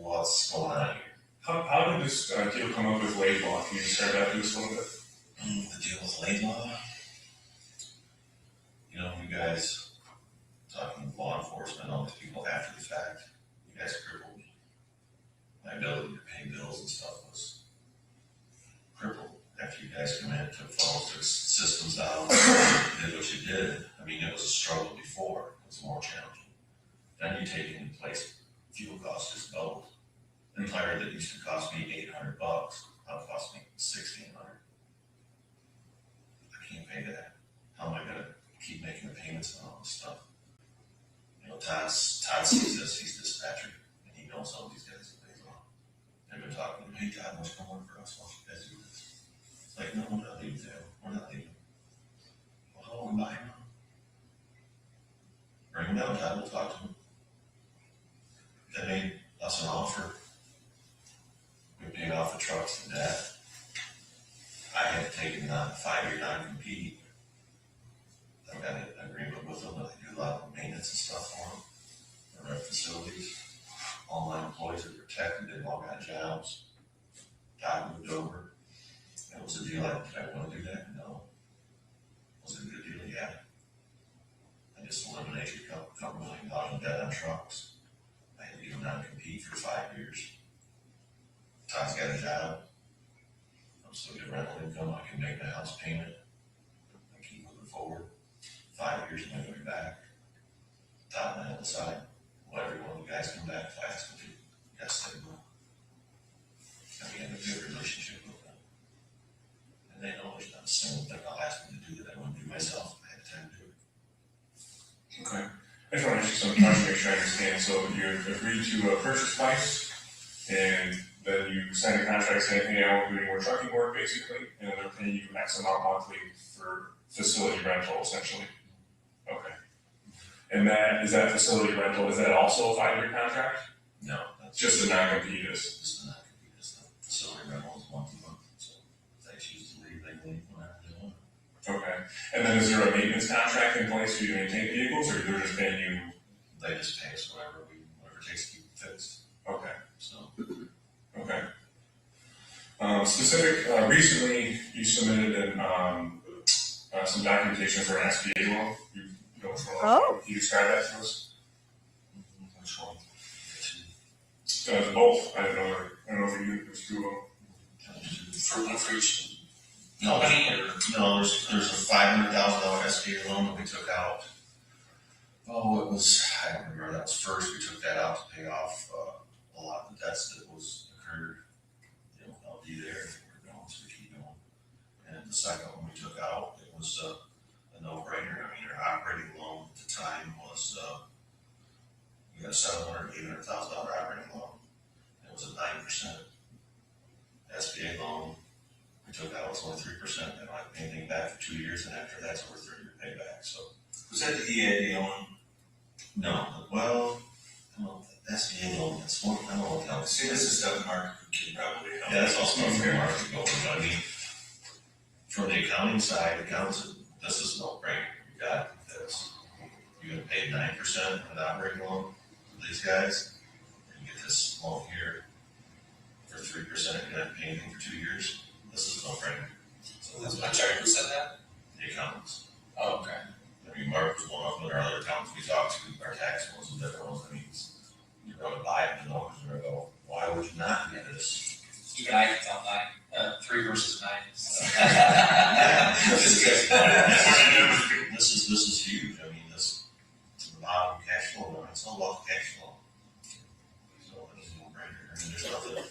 What's going on here? How did this deal come up with Laidlaw? Can you describe that to us a little bit? The deal with Laidlaw? You know, you guys, talking with law enforcement, all these people after the fact, you guys crippled me. My ability to pay bills and stuff was crippled after you guys come in, took phones, took systems out, did what you did. I mean, it was a struggle before, it was more challenging. Then you take into place, fuel costs just doubled. The tire that used to cost me $800 now costs me $1,600. I can't pay that. How am I gonna keep making the payments on all this stuff? You know, Todd sees this, he's dispatcher, and he knows some of these guys that pays on. They've been talking to him, hey Todd, what's going on for us? Why don't you guys do this? It's like, no, we're not leaving there. We're not leaving. Well, how long are we buying them? Bring him down, Todd, we'll talk to him. They made us an offer. We paid off the trucks to death. I had taken a 5-year non-compete. I've got an agreement with them that I do a lot of maintenance and stuff for them. They're at facilities. All my employees are protected. They've all got jobs. God moved over. It was a deal. Did I want to do that? No. Was it a good deal? Yeah. I just eliminated a couple $1 million in debt on trucks. I had to do a non-compete for 5 years. Todd's got a job. sure I understand. So you agreed to a purchase price, and then you signed a contract saying, hey, I won't do any more trucking work, basically, and they're paying you X amount monthly for facility rental, essentially. Okay. And is that facility rental, is that also a 5-year contract? No, that's Just a non-compete is? just not gonna be just the facility rental is month to month, so if they choose to leave, they can leave whenever they want. Okay. And then is there a maintenance contract in place for you to maintain vehicles, or they're just paying you? They just pay us whatever it takes to keep it fixed, Okay. so. Okay. Recently you submitted some documentation for an SBA loan. You know which one? Oh. Can you describe that to us? Which one? Both. I don't know if you there's two of them. For each No, company or? no, there's a $500,000 SBA loan that we took out. Oh, I don't remember, that was first, we took that out to pay off, a lot of the debts that was occurred. You know, I'll be there, we're going, so we keep going. And the second one we took out, it was a no-brainer. I mean, our operating loan at the time was, we got a $800,000 operating loan. It was a 9% SBA loan. We took out, it was only 3%, and I paid anything back for 2 years, and after that's over 30-year payback, so. Was that the EAD loan? No, well, I don't know, SBA loan, that's one, I don't know what else. See, this is stuff Mark can probably help. Yeah, that's also not fair market to go over, but I mean, from the accounting side, accountants, this is no brainer. You got this, you're gonna pay 9% of an operating loan to these guys, and you get this loan here for 3%, you're not paying anything for 2 years. This is no brainer. So that's, I'm sorry, who said that? The accountants. Oh, okay. I mean, Mark was one of them, and our other accountants we talked to, our tax ones and different ones. I mean, you're gonna buy it, the numbers are gonna go, why would you not do this? Even I can tell 3 versus 9. This is huge. I mean, this the bottom cash flow line. It's all about cash flow. So it's no brainer. I mean, there's nothing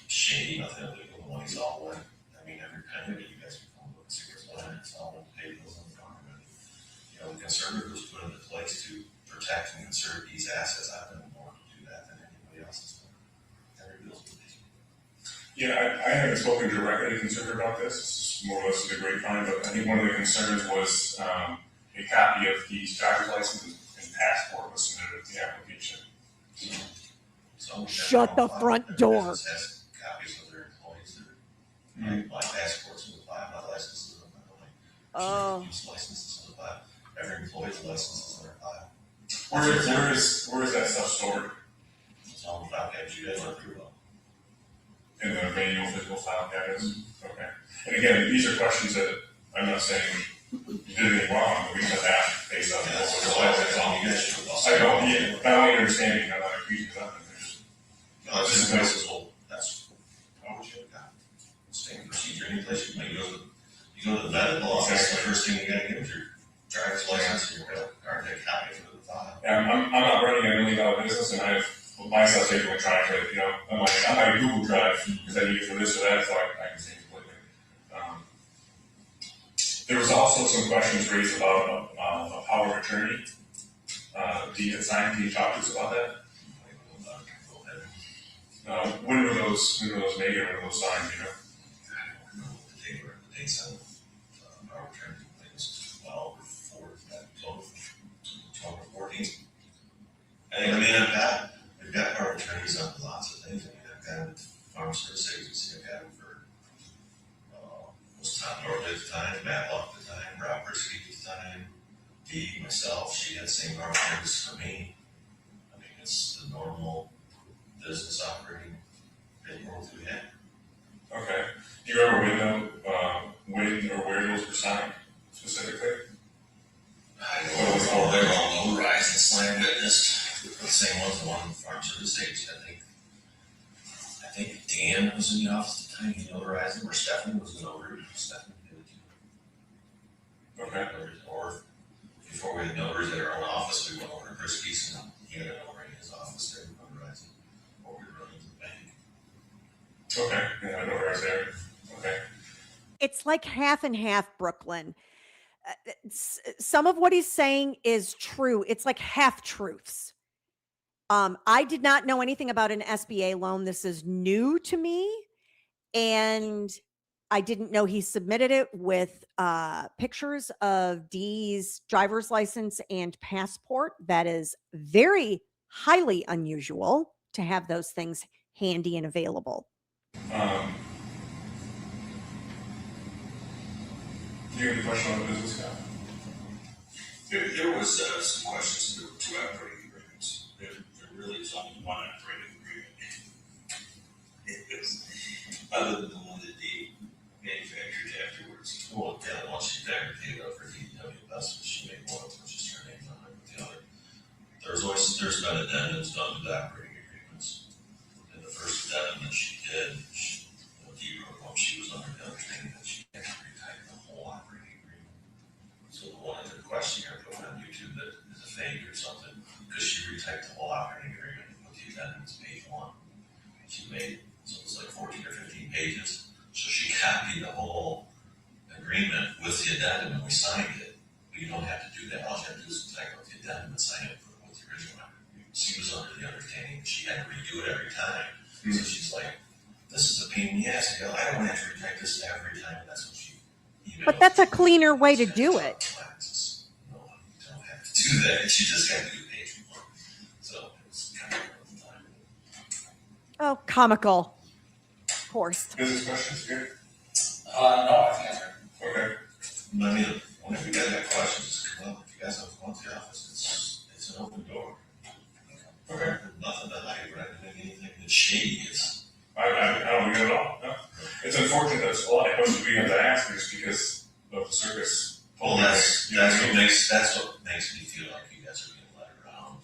shady, nothing illegal. The money's all wet. I mean, every penny that you guys can come with secrets line, it's all in pay bills on the farm. And, you know, the conservative was put into place to protect and conserve these assets. I've been more to do that than anybody else has done. Every bill's been paid. Yeah, I haven't spoken directly to consumer about this. It's more or less a grapevine, but I think one of the concerns was a copy of the driver's license and passport was submitted with the application. So Shut the front door. Has copies of their employees that my passports in the file, my licenses in the file. Oh. Use licenses in the file. Every employee's license is in their file. Where is that stuff stored? It's all in the file cabinets. You guys went through them. In the manual physical file cabinets? Okay. And again, these are questions that I'm not saying you did anything wrong, but we just asked based on what was That's all realized. you guys should have. I don't, yeah, not only understanding, I'm not accusing of nothing. No, it's just places, well, that's how we should have gotten. Same procedure, any place you may go to the medical office, the first thing you gotta get is your driver's license, your credit card, take copies of the file. And I'm not running a $1 million business, and I have myself taken electronically, you know, I'm like Google Drive, because I need it for this or that, so I can see it completely. There was also some questions raised about a power of attorney. Dee had signed, can you talk to us about that? When were those made, or when were those signed, you know? I don't remember what the dates on our return, it was well before that, October 14th. I mean, I've got our attorneys on lots of things. I mean, I've got them Farm Service Agency, I've got them for, was Tom Norwood at the time, Matt Luck at the time, Rob Brisky at the time, Dee, myself, she had the same farm service for me. I mean, it's the normal business operating paperwork we had. Okay. Do you remember when or where those were signed specifically? I don't know, they're all notarized and slam witnessed. The same ones, the one in the Farm Service Agency, I think Dan was in the office at the time, he notarized them, or Stephanie was the notary. Stephanie did it too. Okay. Or before we had notaries at our own office, we went over to Brisky's and he had a notary in his office there, notarizing, or we were running to the bank. Okay, yeah, I know where I was there. Okay. It's like half and half, Brooklyn. Some of what he's saying is true. It's like half truths. I did not know anything about an SBA loan. This is new to me. And I didn't know he submitted it with pictures of Dee's driver's license and passport. That is very highly unusual to have those things handy and available. Do you have any question on the business guy? There was some questions to operating agreements. There really is only one operating agreement. It was, other than the one that they manufactured afterwards. Well, yeah, once she fabricated up for DW investment, she made one, which is her name on it with the other. There's been addendums done to the operating agreements. And the first addendum that she did, Dee wrote, she was under the understanding that she had to retype the whole operating agreement. So the one in the question here put on YouTube that is a fake or something, because she retyped the whole operating agreement and put the addendums page 1. She made, so it was like 14 or 15 pages. So she copied the whole agreement with the addendum and we signed it. But you don't have to do that. All you have to do is type up the addendum and sign it with the original agreement. She was under the understanding that she had to redo it every time. So she's like, this is a pain in the ass. I don't want to have to retype this every time. And that's what she emailed. But that's a cleaner way to do it. No, you don't have to do that. She just had to do page 1. So it's kind of a time. Oh, comical. Of course. Business questions here? No, I think that's right. Okay. I mean, whenever you guys have questions, just come up. If you guys have come to the office, it's an open door. Okay. Nothing that I recommend anything that's shady is. I don't get it at all. No. It's unfortunate that a lot of questions we have to ask just because of the circus. Well, that's what makes me feel like you guys are being led around.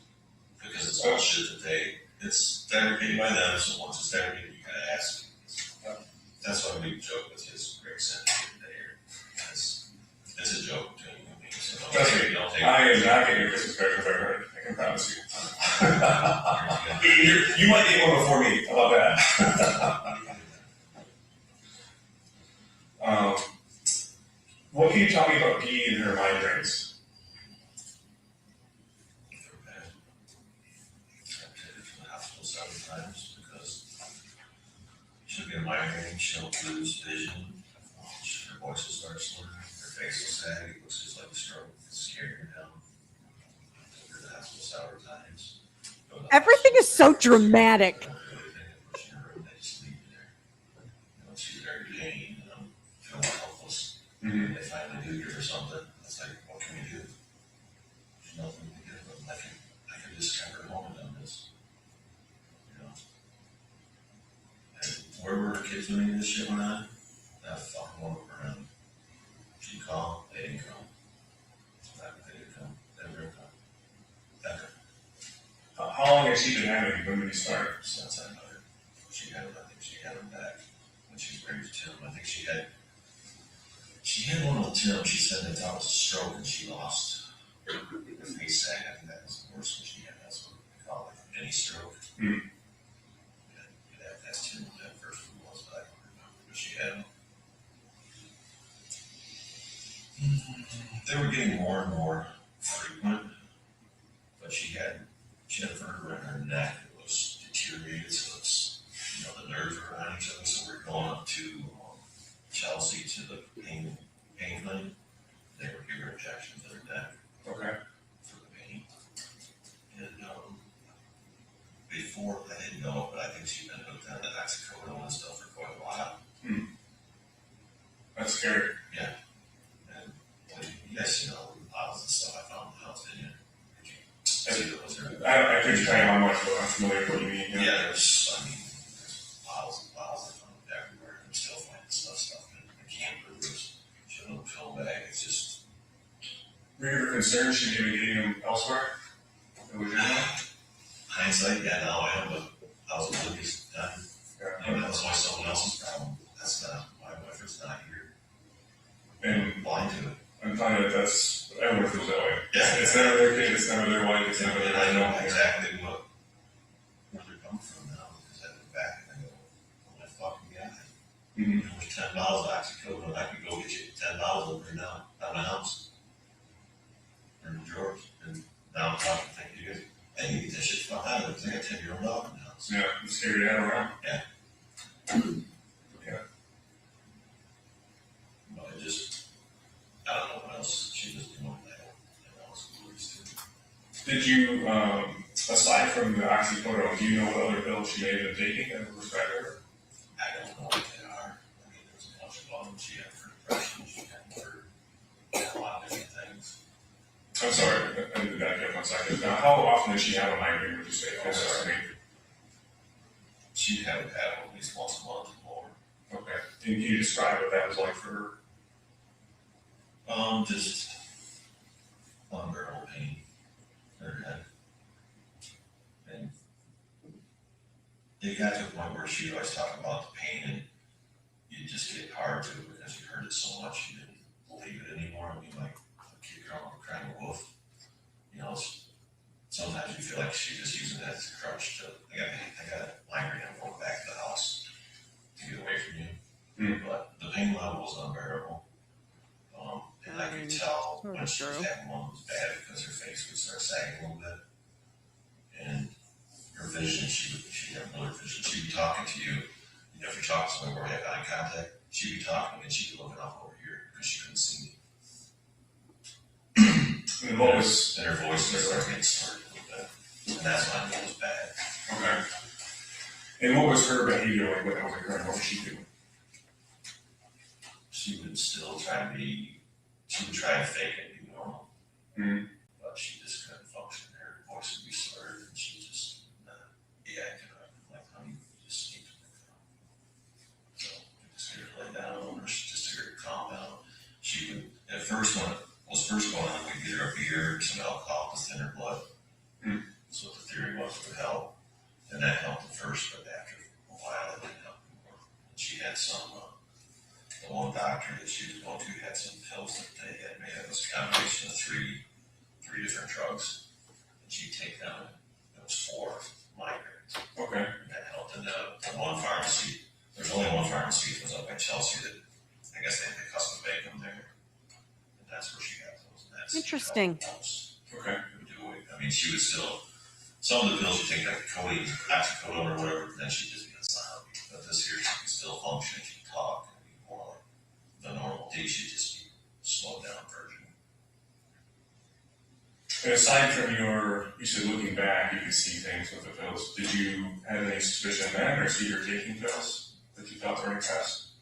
Because it's all shit that it's fabricated by them, so once it's fabricated, you gotta ask. That's why we joke with his Greg sent me today. It's a joke between you and me, so Trust me, don't take I it. am not getting your Christmas card if I heard it. I can promise you. You might get one before me. How about that? What can you tell me about Dee and her migraines? I've taken her to the hospital several times because she'll get a migraine, she'll lose vision, her voice will start slurring, her face will sag, it looks just like a stroke, it's scaring her down. I took her to the hospital several times. Everything is so dramatic. She's very pain, feeling helpless. Mm-hmm. They finally do give her something. It's like, what can we do? There's nothing we can do, but I can just have her home and done this. You know? And where were her kids when any of this shit went on? That fucking woman around. She'd call, they didn't come. They didn't come. They never come. Ever. How long has she been having it? When did you start? Since I met her. I think she had them back when she was pregnant with Tim. I think she had one with Tim. She said that was a stroke and she lost her face sag. I think that was the worst one she had. That's what they call it, any stroke. Mm. That's Tim what that first one was, but I don't remember. But she had them. They were getting more and more frequent, but she had a vertebra in her neck that was deteriorated, so it's, the nerves were around each other, so we're going up to Chelsea to the pain clinic. They were giving her injections in her neck Okay. for the pain. And before, I didn't know it, but I think she'd been hooked on the oxycodone and stuff for quite a while. Hmm. That's scary. Yeah. And you guys see all the piles and stuff I found in the house, didn't you? I couldn't tell you how much, but I'm familiar with what you mean. Yeah, there's piles and piles I found everywhere. I'm still finding stuff in the campers, showing film bag. It's just. Were you ever concerned she may be getting them elsewhere? Was your Hindsight, yeah, now I am, but I was a Lucas then. Yeah. That was why someone else's problem. That's not, my wife is not here. And I'm blind to it. I'm finding that that's everyone feels that way. Yeah. It's never their kid, it's never their wife, it's never And their I know exactly where they're coming from now, because I look back and I go, oh my fucking God. Mm-hmm. With $10 oxycodone, I could go get you $10 over now, out of my house. Or in drawers. And now I'm talking, thank you guys. I need to get that shit fuck out of it. carry your head around. Yeah. Yeah. But I don't know what else she was doing that. And else too. Did you, aside from the oxycodone, do you know what other pills she may have been taking as a prescriber? I don't know what they are. I mean, there was a bunch of them. She had for depression, she had a lot of different things. I'm sorry, I need to back up 1 second. Now, how often does she have a migraine, would you say? Oh, sorry. I mean, She'd have it at least once a month or more. okay. Can you describe what that was like for her? Just unbearable pain in her head. And it got to a point where she always talked about the pain and you just get hard to it because you heard it so much you didn't believe it anymore. I mean, like a kid crying a wolf. You know, sometimes you feel like she's just using that as a crutch to, I got a migraine, I'm going back to the house to get away from you. But the pain level was unbearable. And I could tell when she was having one was bad because her face would start sagging a little bit. And her vision, she'd have blurred vision. She'd be talking to you. You know, if you're talking to someone where you have eye contact, she'd be talking and she'd be looking off over here because she couldn't see me. And what was, And her voice would start getting started a little bit. And that's when I knew it was bad. okay. And what was her behavior like? What was occurring? What was she doing? She would still try to she would try to fake it and be normal. But she just couldn't function. Her voice would be slurred and she just, I couldn't, like, honey, you just need to lay down. So I just hear her lay down or just hear her calm down. She would, at first when it was first going on, we'd get her a beer, some alcohol to thin her blood. So the theory was it would help. And that helped at first, but after a while it didn't help anymore. And she had some, the one doctor that she was going to had some pills that they had made. It was a combination of three different drugs. And she'd take them. It was 4 migraines. Okay. And that helped. And the one pharmacy, there's only one pharmacy that was up by Chelsea that I guess they custom make them there. And that's where she got those. And that's Interesting. Okay. I mean, she would still, some of the pills you take like codeine, oxycodone or whatever, then she'd just be a zombie. But this here, she can still function, she can talk, and be more like the normal Dee, she'd just be slowed down version. And aside from you said looking back, you could see things with the pills. Did you have any suspicion then or see her taking pills that you thought were in excess?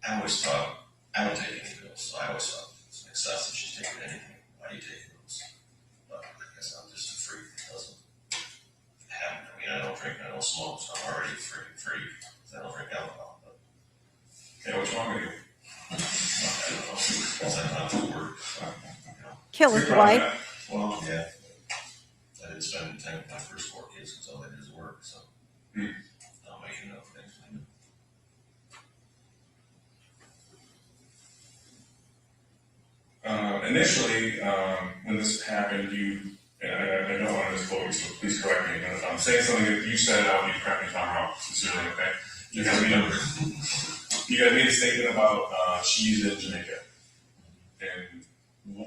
I always thought, I don't take any pills, so I always thought it's an excess if she's taking anything. Why are you taking those? But I guess I'm just a freak that doesn't have, I mean, I don't drink, I don't smoke, so I'm already a freak. I don't drink alcohol, but Yeah, what's wrong with you? I don't know, because I'm not to work. Kill his wife. Well, yeah. I didn't spend any time with my first 4 kids because all I did is work, so I'm making enough things. Initially, when this happened, and I don't want to misquote you, so please correct me. If I'm saying something that you said, I'll be correct me if I'm wrong, sincerely, okay? You guys made a statement about she's in Jamaica. And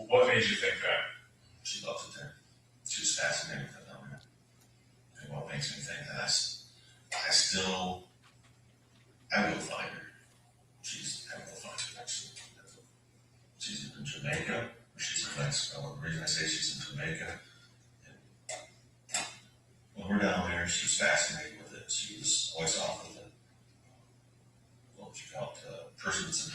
what made you think that? She loves it there. She's fascinated with it down there. And what makes me think that I will find her. I will find her next week. She's in Jamaica, or she's in Mexico. And the reason I say she's in Jamaica, and when we're down there, she's fascinated with it. She was always off with it. What would you call it? Person that's in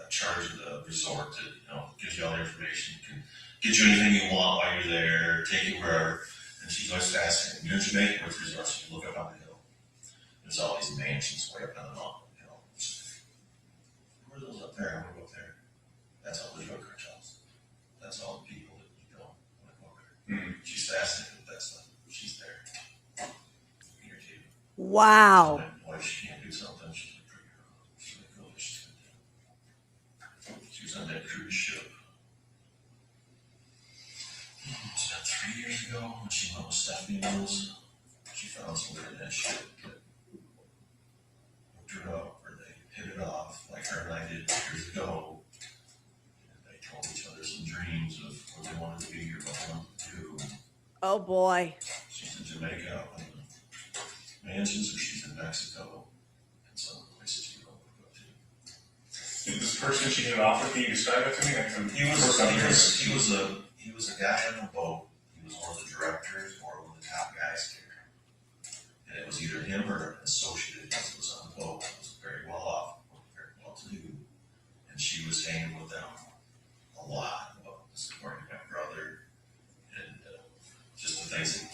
charge of the resort that, gives you all the information, can get you anything you want while you're there, take you wherever. And she's always fascinated. You're in Jamaica with resorts, you look up on the hill. There's all these mansions way up on the mountain. Where are those up there? I want to go up there. That's all the drug cartels. That's all the people that you don't want to go up there. She's fascinated with that stuff. She's there. Irritated. Wow. Why she can't do something? She's like, she's like, oh, she's gonna do. She was on that cruise ship. It's about 3 years ago when she went with Stephanie Mills. She found something in that ship that hooked her up, or they hit it off, like her and I did years ago. And they told each other some dreams of what they wanted to be or what they wanted to do. Oh boy. She's in Jamaica up in the mansions, or she's in to Mexico and some of the places you don't want to go to. Did this person she did an offer, can you describe it to me? He was a guy on the boat. He was one of the directors or one of the top guys there. And it was either him or an associate that was on the boat. He was very well off, very well to do. And she was hanging with them a lot. Well, this is according to my brother. And just the things that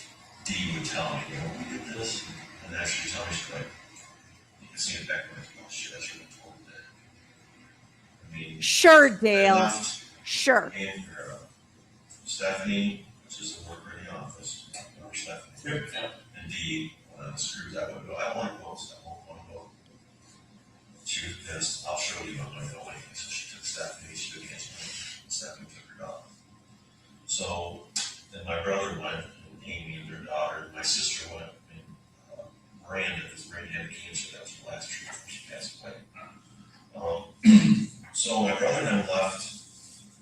Dee would tell me, we did this. And then she would tell me, she's like, you can see it back when oh shit, I should have told that. I mean, Sure, they Dale. left Sure. and Stephanie, which is the worker in the office, or Stephanie, and Dee, when I screwed that window, I don't want to go, I won't want to go. She was pissed, I'll show you, I'm going to go anyway. So she took Stephanie, she took Angelina, and Stephanie took her dog. So then my brother went, and Amy and their daughter, and my sister went, and Miranda, because Miranda had cancer, that was the last treatment before she passed away. So my brother then left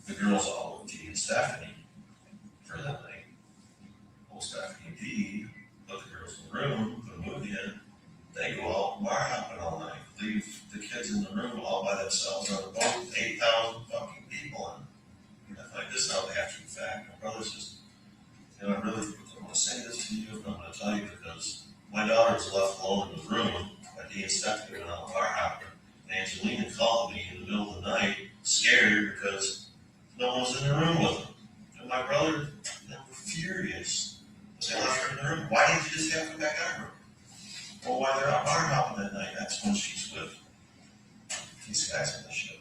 the girls all with Dee and Stephanie for that night. Well, Stephanie and Dee put the girls in the room, put a movie in. They go out bar hopping all night, leave the kids in the room all by themselves on the boat with 8,000 fucking people in. And I'm like, this is not after the fact. My brother says, I really want to say this to you, and I'm going to tell you because my daughter was left alone in the room by Dee and Stephanie went out bar hopping. And Angelina called me in the middle of the night, scared because no one was in the room with them. And my brother, they were furious. They left her in the room. Why didn't you just have her back in her room? Well, while they're out bar hopping that night, that's when she's with these guys on the ship.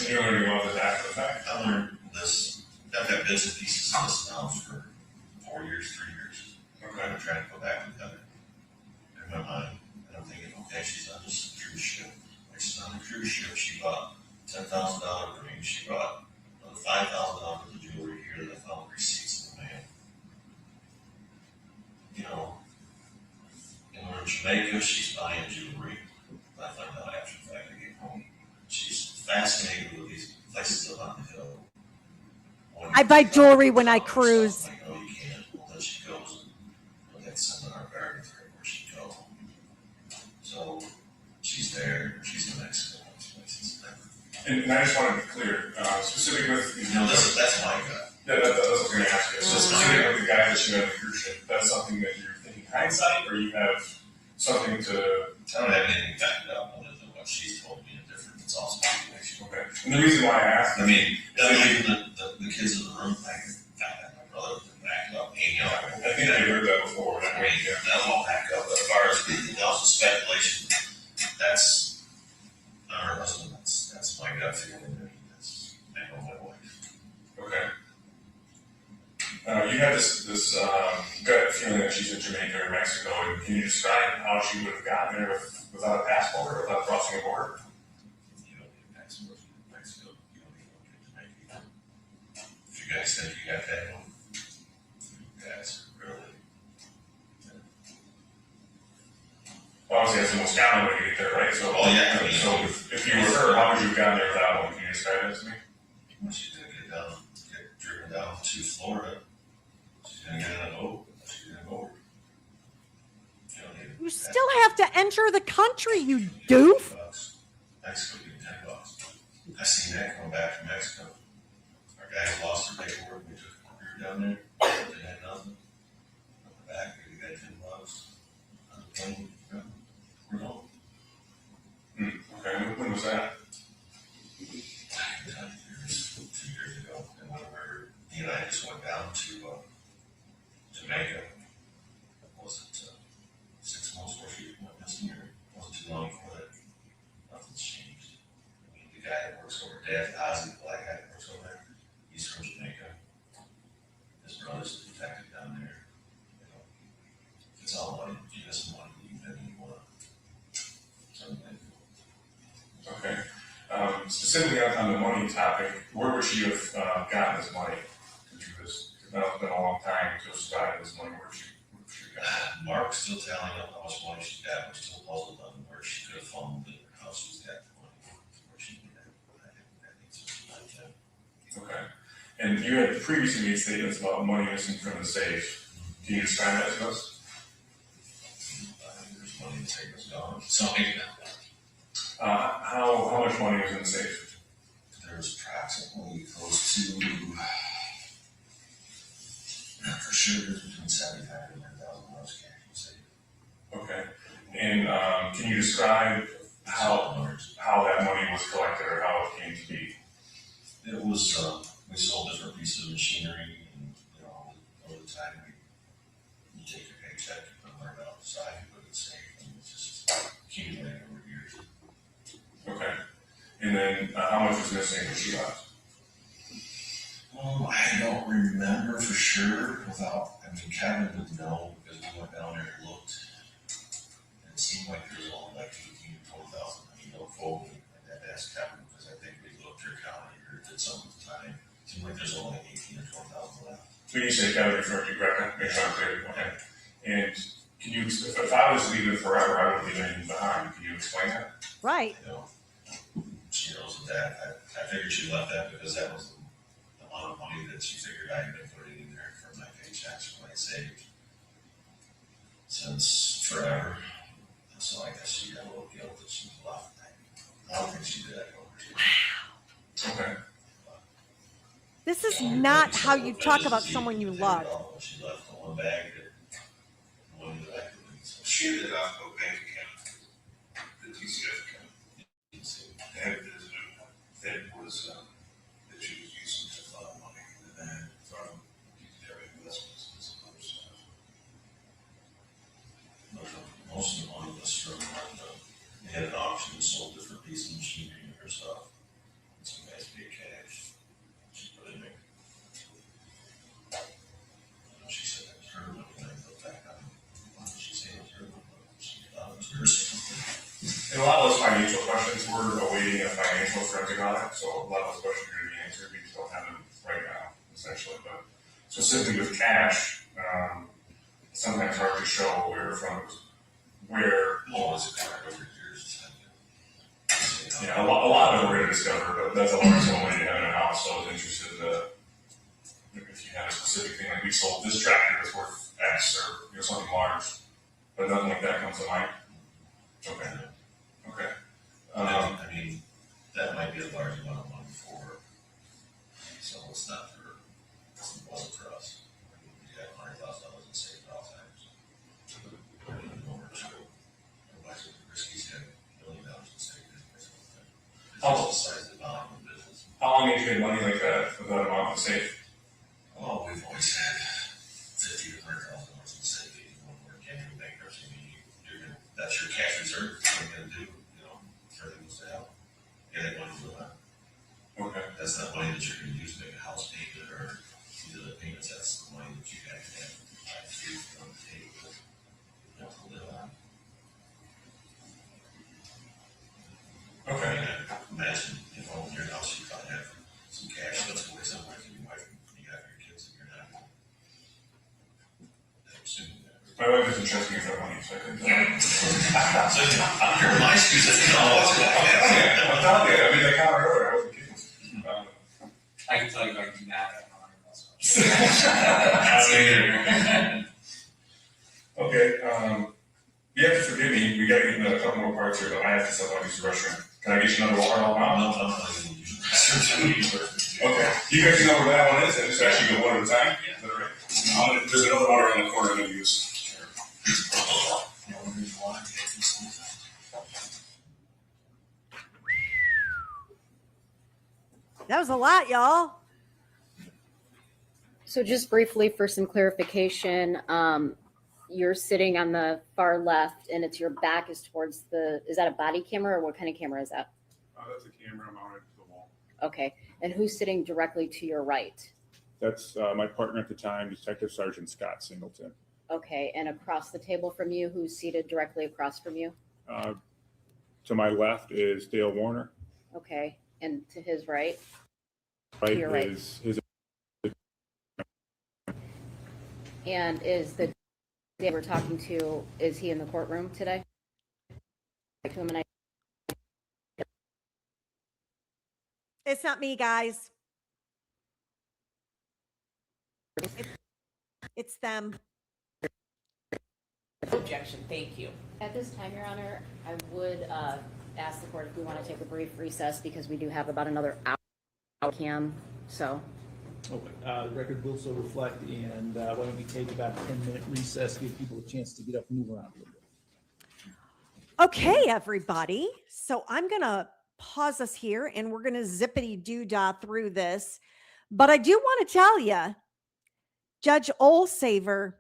And you're learning about this after the fact? I learned this. I've got bits and pieces of this now for 4 years, 3 years. Okay. I'm trying to go back together in my mind. And I'm thinking, okay, she's on this cruise ship. Like she's on the cruise ship. She bought $10,000 ring. She bought another $5,000 of the jewelry here that I found receipts in the mail. You know, and we're in Jamaica, she's buying jewelry. I find out after the fact I get home. She's fascinated with these places up on the hill. I buy jewelry when I cruise. Like, no, you can't. Well, then she goes and they send our garden through where she goes. So she's there. She's in Mexico. Places. And I just wanted to be clear, specifically with You know, that's my gut. Yeah, that's what I was going to ask you. So specifically with the guy that you had on the cruise ship, that's something that you're thinking hindsight, or you have something to? I don't have anything backed up other than what she's told me and different. It's all speculation. Okay. And the reason why I asked, I mean, leaving the kids in the room, like, my brother was backed up, hanging out. I think I heard that before. I mean, that'll all back up. But as far as anything else is speculation, that's not her husband. That's my gut feeling. I mean, I know my wife. Okay. You had this gut feeling that she's in Jamaica or Mexico, and can you describe how she would have gotten there without a passport or without crossing a border? You don't need a passport in Mexico. You don't need one in Jamaica. If you guys think you got that one, you guys really. Well, obviously, that's the most common way to get there, right? So, Oh, yeah, I mean, so if you were her, how would you have gotten there without one? Can you describe that to me? Once you get driven down to Florida, she's gonna get in a boat. She's gonna go over. You don't need a You still have to enter the country, you doof. $10. Mexico give you $10. I seen that coming back from Mexico. Our guys lost their paperwork. We took we were down there. They had nothing. On the back, we got $10 on the plane. We're home. Okay, when was that? 2 years ago, and whenever he and I just went down to Jamaica, was it 6 months before she went missing, or wasn't too long before that? Nothing's changed. I mean, the guy that works over Dad, Ozzy, the black guy that works over there, he's from Jamaica. His brother's a detective down there. You know, it's all money. You get some money, you can do anything you want. Something. Okay. Specifically on the money topic, where would she have gotten this money to do this? Because it's been a long time to have gotten this money. Where she got it? Mark's still tallying up how much money she got. We're still puzzled on where she could have found it, how she's got the money, where she did that. Okay. And you had previously made statements about money missing from the safe. Can you describe that to us? safe was gone. So maybe not. How much money was in the safe? There was approximately close to, not for sure, there's between 75 and 100,000 cash in the safe. Okay. And can you describe how that money was collected or how it came to be? It was, we sold different pieces of machinery, and, you know, over the time, you take your paycheck, you put money out the side, you put it safe, and it's just accumulating over years. Okay. And then how much was missing when she left? I don't remember for sure without, I mean, Kevin would know because we went down there and looked. And it seemed like there was only like 18 or 20,000. I mean, don't quote me. I had to ask Kevin because I think we looked or counted or did something at the time. It seemed like there's only 18 or 20,000 left. When you say Kevin, refer to Greca, make sure I'm clear. Okay. And can you, if I was leaving forever, I wouldn't leave anything behind. Can you explain that? Right. You know, she knows that. I figured she left that because that was the amount of money that she figured I had been putting in there for my paychecks when I saved since forever. So I guess she got a little guilt that she left. I don't think she did that over. Okay. This is not how you talk about someone you love. She left the one bag that money that I could use. She ended up a bank account, the TCF account, and that was, that she was using to fund money, and then from their investments and some other stuff. Most of the money was from they had an auction, sold different pieces of machinery and her stuff. And some guys paid cash. She put in there. She said it was her money, and I looked back on it. Why did she say it was her money? She thought it was hers. And a lot of those financial questions, we're awaiting a financial forensic audit, so a lot of those questions are going to be answered. We just don't have them right now, essentially. But specifically with cash, it's sometimes hard to show where from where. Oh, it's a card over years. Yeah, a lot of it we're going to discover, but that's a large sum of money to have in a house. So I was interested if you had a specific thing like we sold this tractor that's worth X or something large, but nothing like that comes to mind. Okay. Okay. I mean, that might be a large amount of money for, so it's not for, it wasn't for us. We had $100,000 in safe at all times. I mean, over to, otherwise Risky's had $1 million in safe. How- It's the size of the volume of business. How long have you had money like that with that amount of safe? Oh, we've always had $50,000 to $100,000 in safe. Even when we're getting bankruptcy, I mean, that's your cash reserve. What are you gonna do? You know, for things to help. Get that money for that. Okay. That's not money that you're gonna use to make a house payment or either the payments. That's the money that you have to have on the table. You have to live on. Okay. Imagine, you know, in your house, you probably have some cash that's away somewhere for your wife and you have your kids and you're not. I'm assuming that. My wife doesn't trust me with that money, so I couldn't tell you. So you're my excuse. Yeah, I'm telling you, I mean, I counted earlier, I wasn't kidding. I can tell you I do not have Okay, you have to forgive me, we gotta get into a couple more parts here, but I have to step out of this restroom. Can I get you another water help out? I'm not even using. Okay, you guys know where that one is, and just actually go one at a time? Yeah. Is that right? There's another water in the corner I'm gonna use. That was a lot, y'all. So just briefly for some clarification, you're sitting on the far left and it's your back is towards is that a body camera or what kind of camera is that? That's a camera mounted to the wall. Okay. And who's sitting directly to your right? That's my partner at the time, Detective Sergeant Scott Singleton. Okay. And across the table from you, who's seated directly across from you? To my left is Dale Warner. Okay. And to his right? Right Your right. is his. And is the guy we're talking to, is he in the courtroom today? It's not me, guys. It's them. Objection, thank you. At this time, Your Honor, I would ask the court if we want to take a brief recess because we do have about another hour, Cam, so. Okay, the record will so reflect, and why don't we take about a 10-minute recess, give people a chance to get up and move around a little bit. Okay, everybody. So I'm going to pause us here and we're going to zippity-doo-dah through this. But I do want to tell you, Judge Olsaver,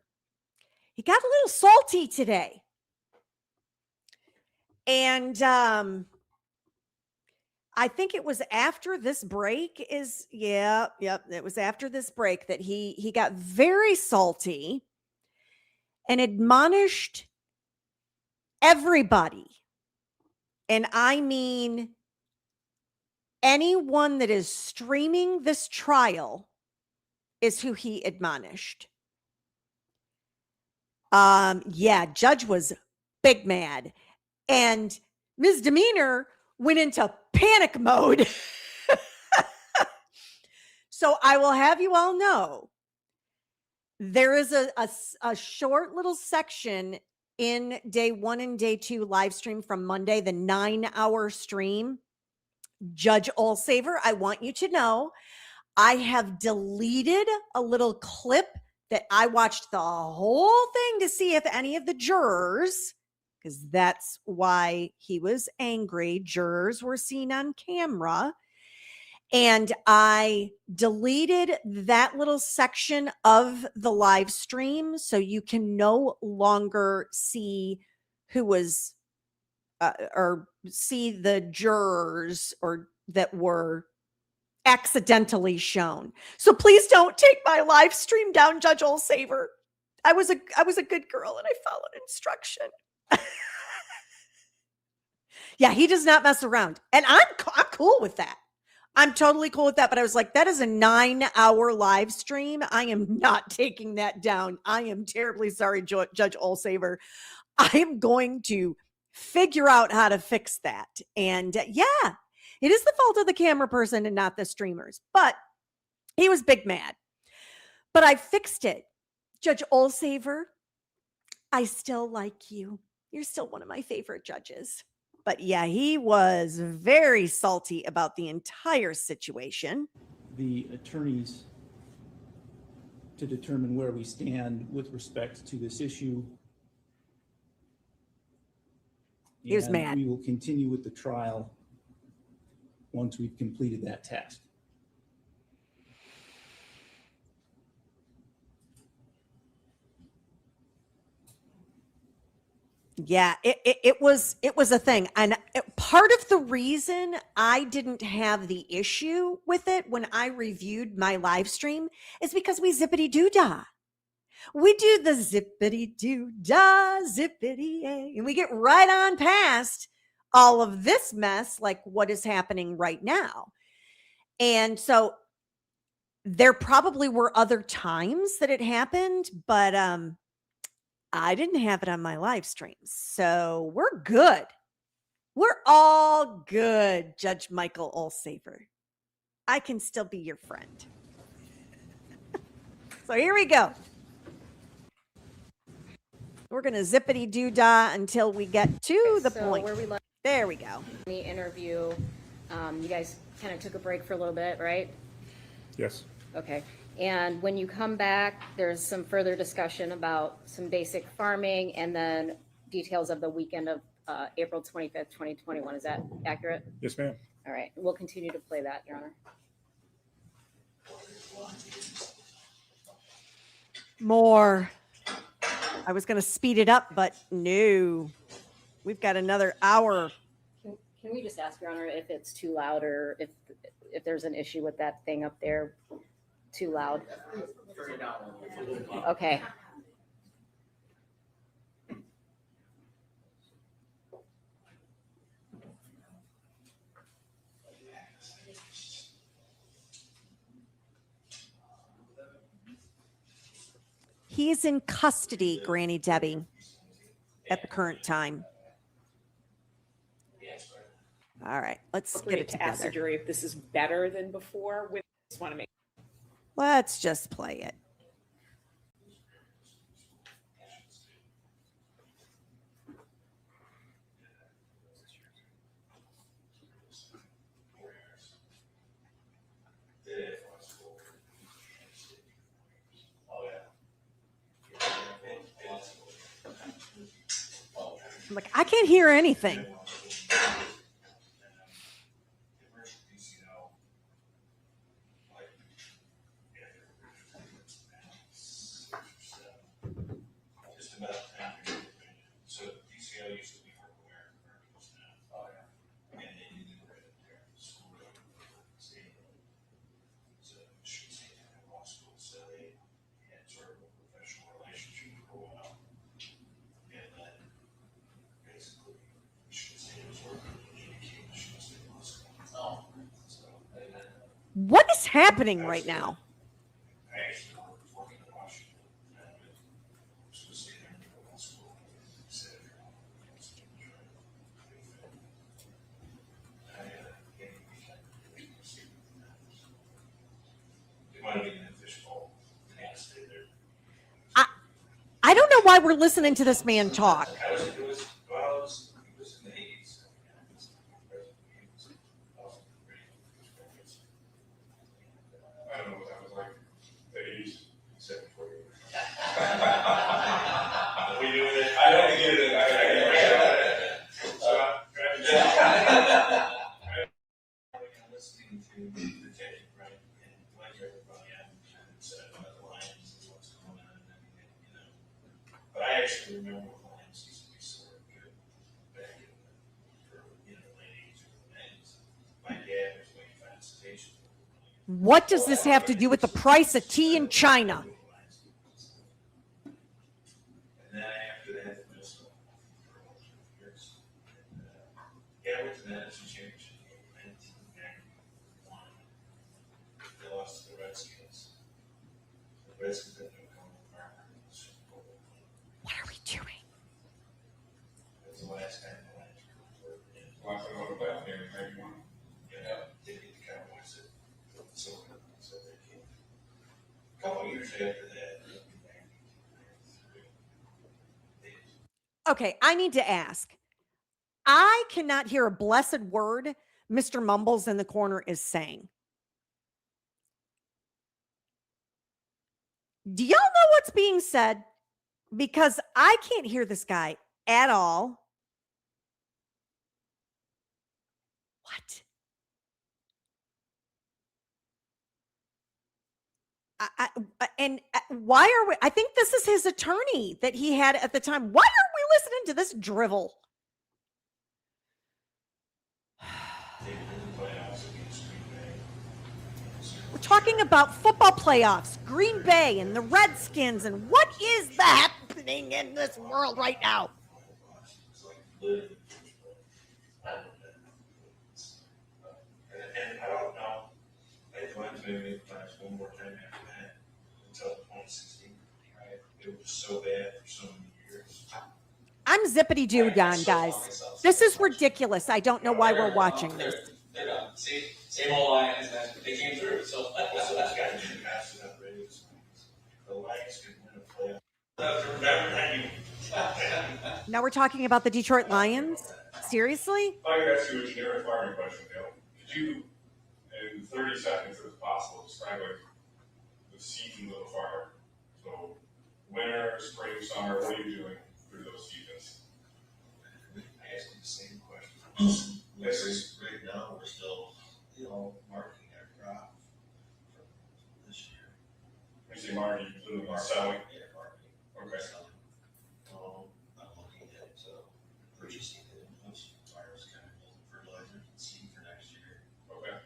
he got a little salty today. And I think it was after this break it was after this break that he got very salty and admonished everybody. And I mean anyone that is streaming this trial is who he admonished. Judge was big mad. And Ms. Demeanor went into panic mode. So I will have you all know there is a short little section in day 1 and day 2 live stream from Monday, the 9-hour stream. Judge Olsaver, I want you to know I have deleted a little clip that I watched the whole thing to see if any of the jurors, because that's why he was angry, jurors were seen on camera. And I deleted that little section of the live stream so you can no longer see who was or see the jurors or that were accidentally shown. So please don't take my live stream down, Judge Olsaver. I was a good girl and I followed instruction. Yeah, he does not mess around. And I'm cool with that. I'm totally cool with that. But I was like, that is a 9-hour live stream. I am not taking that down. I am terribly sorry, Judge Olsaver. I am going to figure out how to fix that. And yeah, it is the fault of the camera person and not the streamers. But he was big mad. But I fixed it. Judge Olsaver, I still like you. You're still one of my favorite judges. But yeah, he was very salty about the entire situation. The attorneys to determine where we stand with respect to this issue. He was mad. We will continue with the trial once we've completed that task. Yeah, it was a thing. And part of the reason I didn't have the issue with it when I reviewed my live stream is because we zippity-doo-dah. We do the zippity-doo-dah, zippity-yay, and we get right on past all of this mess, like what is happening right now. And so there probably were other times that it happened, but I didn't have it on my live stream. So we're good. We're all good, Judge Michael Olsaver. I can still be your friend. So here we go. We're going to zippity-doo-dah until we get to the point. Where we left There we go. the interview, you guys kind of took a break for a little bit, right? Yes. Okay. And when you come back, there's some further discussion about some basic farming and then details of the weekend of April 25th, 2021. Is that accurate? Yes, ma'am. All right. We'll continue to play that, Your Honor. More. I was going to speed it up, but no. We've got another hour. Can we just ask, Your Honor, if it's too loud or if there's an issue with that thing up there? Too loud. Okay. He is in custody, Granny Debbie, at the current time. All right, let's get it To ask the together. jury if this is better than before. We just want to make. Let's just play it. like, I can't hear anything. Just about time. So DCL used to be for American Miracles now. Oh, yeah. And they did the credit there. School road, state road. So she was taking a law school, so they had sort of a professional relationship for a while. And then basically, she was working in education, she was in law school. Oh. So, and then What is happening right now? I actually was working in Washington. She was in law school. Said, it might have been a fishbowl. I don't know why we're listening to this man talk. It was in the 80s. I don't know what that was like, the 80s. We do it. I don't get it. Listening to the tape, right, and like everybody said about the Lions and what's going on and everything, you know. But I actually remember when the Lions used to be so good back in the late 80s or the 90s. My dad was way fast station. What does this have to do with the price of tea in China? And then after that, it was for years. And, yeah, I went to Madison Championship in 1991. They lost to the Redskins. The Redskins ended up going to the Super Bowl. What are we doing? It was the last time the Lions were in. Last time I went to play out there in 91. Yeah, they beat the Cowboys at Silver, so they came. A couple of years after that, Okay, I need to ask. I cannot hear a blessed word Mr. Mumbles in the corner is saying. Do y'all know what's being said? Because I can't hear this guy at all. What? Why are we? I think this is his attorney that he had at the time. Why are we listening to this drivel? they did the playoffs against Green Bay. We're talking about football playoffs, Green Bay and the Redskins, and what is happening in this world right now? It's like literally. And I don't know. They went to me one more time after that until 2016. Right? It was so bad for so many years. I'm zippity doo done, guys. This is ridiculous. I don't know why we're watching this. They're done. Same old Lions, and they came through. So So this guy just passed it up radio signs. The Lions could win a playoff. Now we're talking about the Detroit Lions? Seriously? I could ask you a generic farming question, Dale. Could you, in 30 seconds, if possible, describe like the seasons of a farmer? So, winter, spring, summer, what are you doing through those seasons? I asked him the same question. Yes. Right now, we're still, marking our crop from this year. When you say marketing, you include selling? Yeah, marketing. Okay. Selling. I'm looking at purchasing the inputs, virus chemicals, fertilizer, and seed for next year. Okay.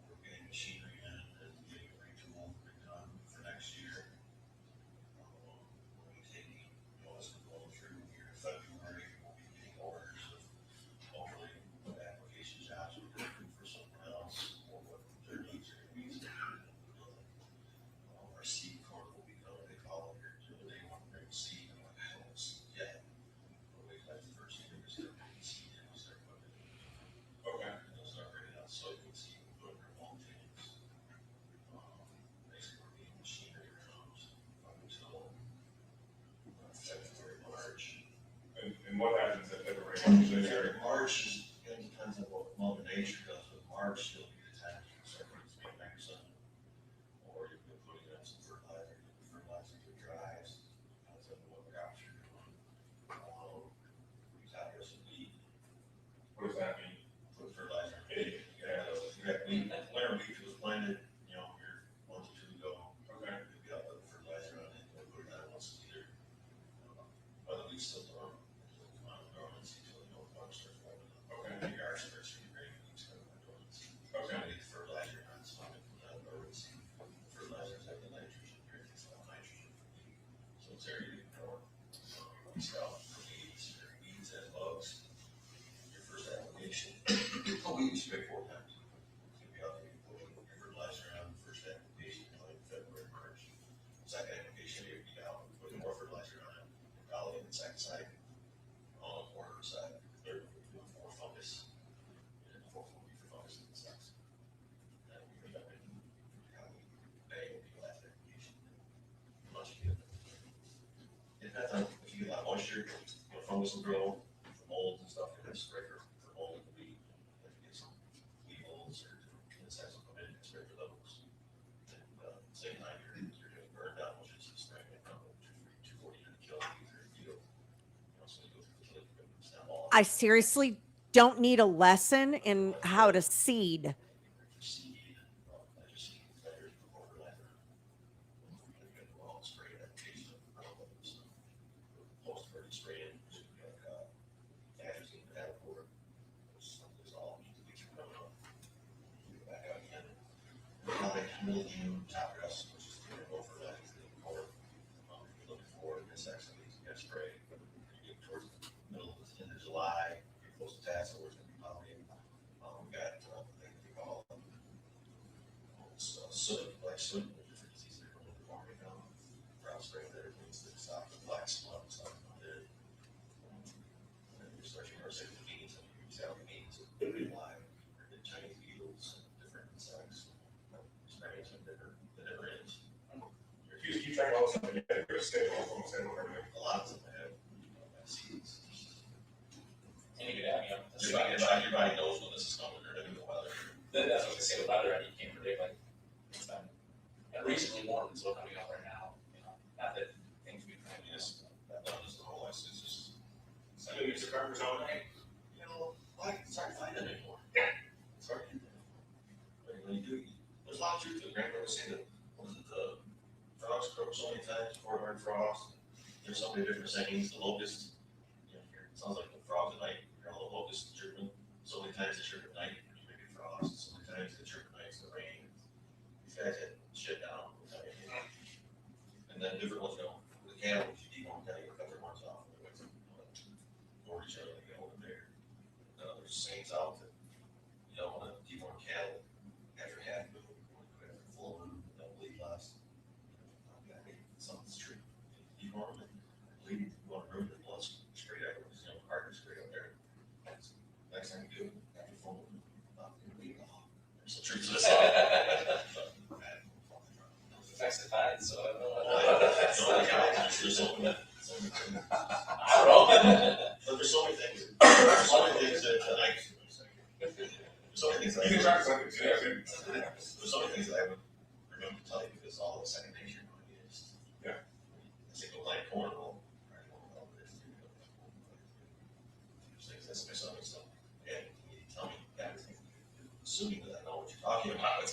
We're getting machinery in and getting retooled for next year. We'll be taking, as we're going through here in February, we'll be getting orders of hopefully what application jobs we're doing for someone else or what their needs are going to be. Our seed court will be going, they call it here too. They want to bring seed. I'm like, I don't see it yet. But we got the first year, we start bringing seed in, we'll start putting it in. Okay. And they'll start bringing out soybean seed, and put it in long tanks. Basically, we're getting machinery around until February, March. And what happens at February? March is, it depends on what Mother Nature does, but March will be the time to start putting some back sun. Or you can put in some fertilizer, if it dries, depends on what crops you're doing. We've got this that mean? Put fertilizer. Idiot. Yeah, winter wheat was planted, you know, here, month or two ago. Okay. We got the fertilizer on it, we put it on once a year. But at least still dormant, come out of dormancy until, you know, the bugs start forming up. Okay. The yard starts getting ready, weeds come out of dormancy. Okay. So we get fertilizer on, so I'm gonna put out dormancy. Fertilizers have the nitrogen, it's all nitrogen. So it's area to ignore. We scout for weeds and bugs. Your first application, we spray 4 times. It's gonna be out there, you put your fertilizer on the first application, like February, March. Second application, you be out, put more fertilizer on it, probably insecticide, more herbicide. Third, more fungus, and fourth will be for fungus and insects. And we end up in, May will be the last application. Unless you get, if that time, if you get a lot of moisture, you know, fungus will grow, for molds and stuff, you have to spray for mold and weed. If you get some weevils or insects will come in and spray for those. And, same time, you're doing burn down, which is spraying it down to 240 kill either field. You know, so you go through the kill, you can stem all. I seriously don't need a lesson in how to seed. Seed, seed is better than fertilizer. You get well sprayed application of most of it sprayed in, like, atrazine, Attapor, there's all needs to be coming up. Go back out again. Now they mildew, top dress, which is go for that, is the core. You're looking for insects, and you gotta spray. You get towards the middle of the end of July, you're close to tassel, where it's gonna be pollinating. We got, they call soot, black soot, different diseases that are going to farm right now. Brown spray there, means to stop the black smut, stuff on there. And you're starting to say the beans, and you see how the beans are live, or the Chinese beetles, and different insects. Spraying some different, the never ends. You keep track of all this stuff, you gotta go schedule, almost everything. A lot of them have seeds. And you could have, you know, Everybody knows when this is coming, or the weather. that's what they say with weather, I mean, you can't predict, like, it's been recently warm, it's still coming up right now, you know, not that things we can, Yes, that is the whole license, it's just. so you use the farmer's own, hey, You know, why, it's hard to find it anymore. It's hard to, when you do, there's a lot of truth to it. Grandpa was saying that, what is it, the frogs croak so many times before hard frogs. There's so many different sayings, the locust, you know, it sounds like the frogs at night, you're all the locusts chirping. So many times they chirp at night, you maybe frogs, so many times they chirp at night, it's the rain. These guys had shit down. And then different ones, you know, the cattle, if you de-worm cattle, you cut their horns off. Or each other, they get over there. There's sayings out that you don't want to de-worm cattle after half of it, after full moon, they'll bleed less. Something's true. De-worm and bleed, you want to ruin their blood straight out, you know, heart is straight up there. Next time you do it, after full moon, not going to bleed off. There's some truth to this. affects the tide, so I don't know. There's so many, I don't know. but there's so many things. There's so many things that there's so many things that You can track something too, I think. there's so many things that I would remember to tell you because all of the second nature is. Yeah. I say go play cornhole. Right, well, there's things that's missing stuff. And you tell me everything, assuming that I know what you're talking about.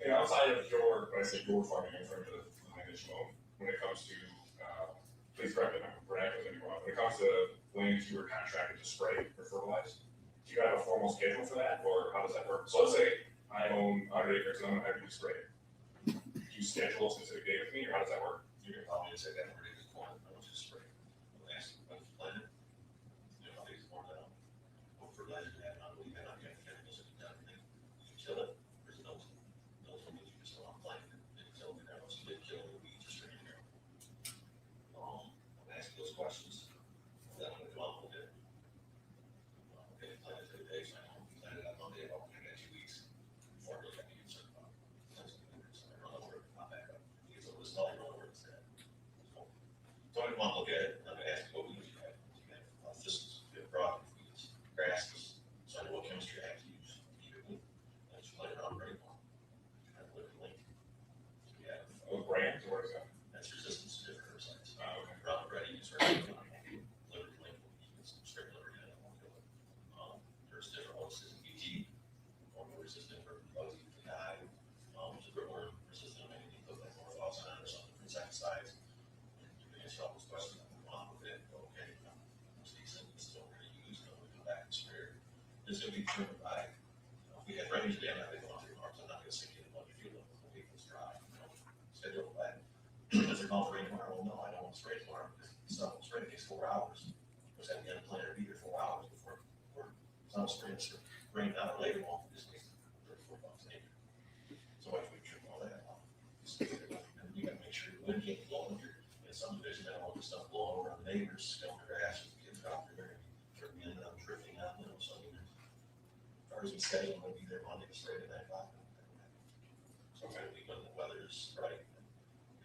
Yeah, outside of your, when I say your farming, I'm referring to the land that you own. When it comes to, please correct me if I'm correct, when it comes to land you were contracted to spray or fertilize, do you have a formal schedule for that, or how does that work? So let's say I own 100 acres and I'm having to spray. Do you schedule a specific day with me, or how does that work? You can probably just say that we're going to corn, I want you to spray. I'll ask you when it's planted. You know, how big is corn now? What fertilizer do you have? I believe that I'm going to chemicals if you've done anything. You kill it, there's no from you just don't plant it. Didn't kill the ground, you didn't kill the weeds or straight there. I'm asking those questions. Then I'm going to come up with it. Okay, planted 3 days, I know, planted on Monday, I got 2 weeks. Before I really have to get certified. That's the difference. I run over it, pop back up. Because it was all run over it's dead. Because they're calling for rain tomorrow, well, no, I don't want to spray tomorrow, because stuff will spray, it takes 4 hours. Because I'm gonna plan to be here 4 hours before, some spraying, rain out later, well, this makes $34 an acre. So I have to make sure all that out. And you gotta make sure the wind can't blow in your, in subdivision, I don't want the stuff blowing over on the neighbors, going grass, and kids out there, tripping in and out, drifting out, you know, so I mean, as far as we schedule, I'm gonna be there Monday to Friday at 9 o'clock. So it's gonna be when the weather is right.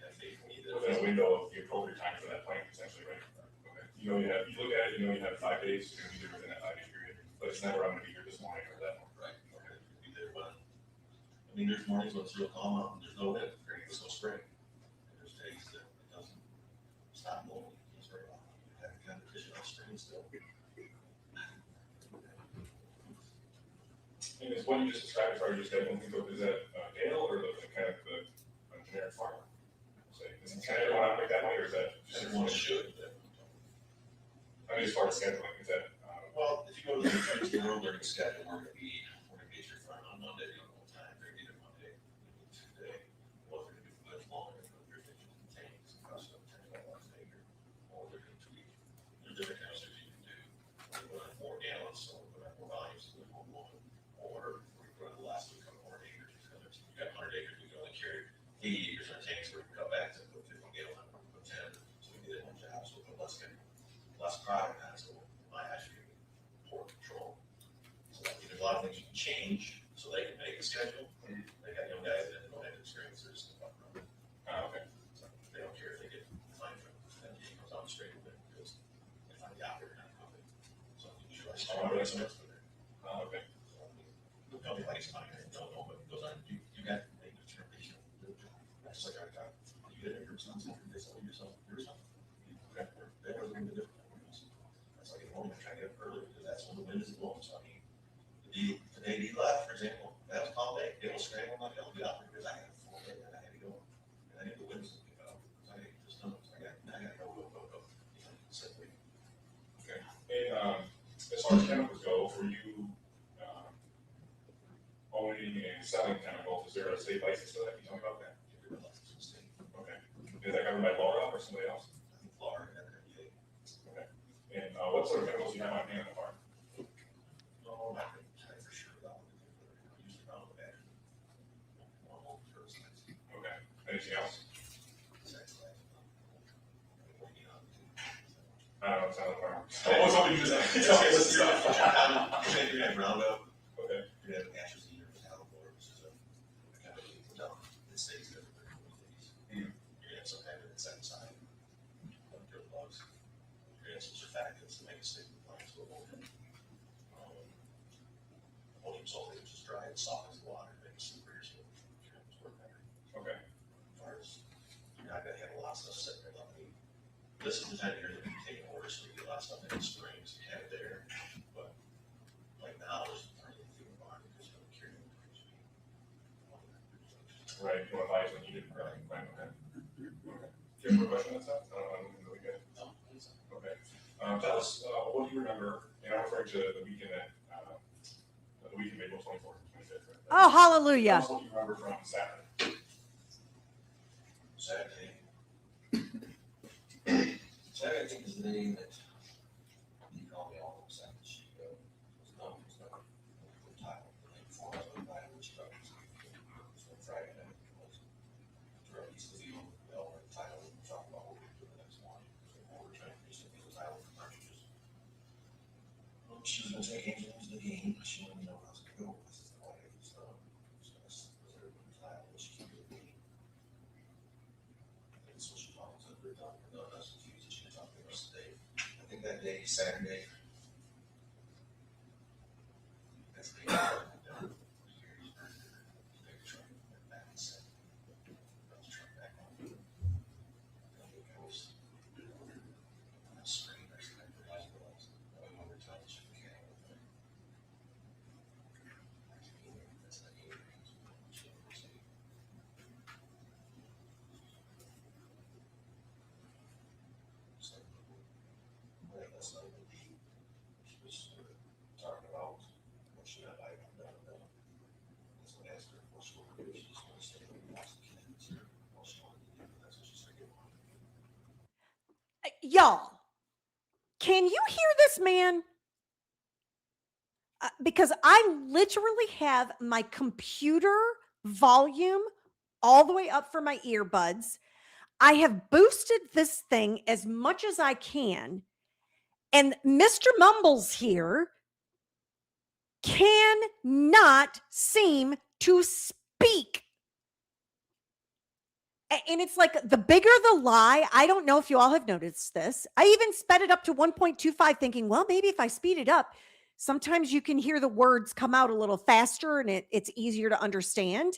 Have faith in me that. Within a window of the appropriate time for that plan, essentially, right? Okay. You know, you look at it, you know, you have 5 days, you're gonna be there within that 5-day period, but it's never, I'm gonna be here this morning or that morning. Right, okay, be there when, I mean, there's mornings when it's real calm out and there's no wind, great, let's go spray. And there's days that it doesn't stop blowing, you can spray off, you have competition on spraying still. And is what you just described as far as your scheduling things, is that Dale or the kind of the generic farmer? Say, is it kind of everyone operate that way, or is that just Everyone should. I mean, as far as scheduling, is that? Well, if you go to the rural learning schedule, we're gonna be at your farm on Monday, the whole time, they're gonna be there Monday, Tuesday. What they're gonna do for the longer, for their fifteen tanks, cost them $10 an acre. Or they're gonna tweak, there's different kinds of things you can do. We put on 4 gallons, so we put on more volumes, so we won't blow it. Or we put on the last week on more acres, because you got 100 acres, we can only carry 80 acres in tanks, where we can cut back to put 50 gallons, on, put 10, so we did it one job, so we put less product on, so my actually poor control. So that, there's a lot of things you can change, so they can make a schedule. They got young guys that don't have experience, they're just gonna fuck around. Okay. So they don't care if they get fined for that game goes on straight with it, because they find the operator not coming. So you should like, Oh, okay. so for there. Okay. So, I mean, the company likes fine, I don't know, but it goes on, you got to make a determination. That's like our job. You get it, your son's, they sell yourself, your son. Okay, that was a little bit different. That's like at home, I try to get up early, because that's when the wind is blowing, so I mean, today he left, for example, that was a calm day, they will scramble, I'm not gonna get out there, because I had a full day, and I had to go. And I knew the wind was gonna pick up, so I just know, I gotta go. You know, simply. Okay. And as far as chemicals go, for you owning and selling chemicals, is there a state license for that? Can you tell me about that? Okay. Is that covered by Laura or somebody else? I think Florida, yeah. Okay. And what sort of chemicals do you have on hand on the farm? No, I can tell you for sure about it, usually around the back. Normal herbicides. Okay. Anything else? I don't know, it's not the farm. Oh, somebody just okay, let's stop. You're gonna have Roundup, Okay. you're gonna have atrazine or metallic, which is a chemical you put down, it stays there for 30 days. You're gonna have some kind of insecticide, kill bugs. You're gonna have some surfactants to make it stick with plants a little bit. Ammonium sulfate, which is dry, it softens the water, makes it super, so it's work better. Okay. As far as, you're not gonna have a lot of stuff sitting there, I mean, this is the time of year that we take orders, so we get a lot of stuff in the spring, so you have it there, but like now, there's plenty of food in the barn, because you don't carry them. Right, you want to buy it when you didn't, right? Right, okay. Okay. Do you have a question on that stuff? I don't know, really good. No, please. Okay. Tell us, what do you remember, and I'm referring to the weekend that, the weekend of April 24th, 25th, right? Oh, hallelujah. Tell us what you remember from Saturday. Saturday. Saturday, I think, is the day that you call me all upset, she goes, no, it's not. Title, the night before, I went by, which she was, so Friday night, it was, throughout east of the field, we all went title, and talk about what we're doing the next morning. So we're trying to finish the title for cartridges. Well, she was gonna take Angel into the game, she wanted to know how I was gonna go, this is the way, so, was there a title, and she came to the game. That's what she talked to her, no, that's confused, she talked to the rest of the day. I think that day, Saturday. That's the day. Back and set. Brought the truck back on. And it goes. Spring, actually, I realized it was. I went over to the chicken can. That's not even. So, well, that's not even deep. She was talking about what she got like, no. That's what I asked her, what she wanted to do, she just wanted to stay with the last kids, or what she wanted to do, that's what she started Y'all, can you hear this man? Because I literally have my computer volume all the way up for my earbuds. I have boosted this thing as much as I can. And Mr. Mumbles here cannot seem to speak. And it's like the bigger the lie. I don't know if you all have noticed this. I even sped it up to 1.25 thinking, well, maybe if I speed it up, sometimes you can hear the words come out a little faster and it's easier to understand.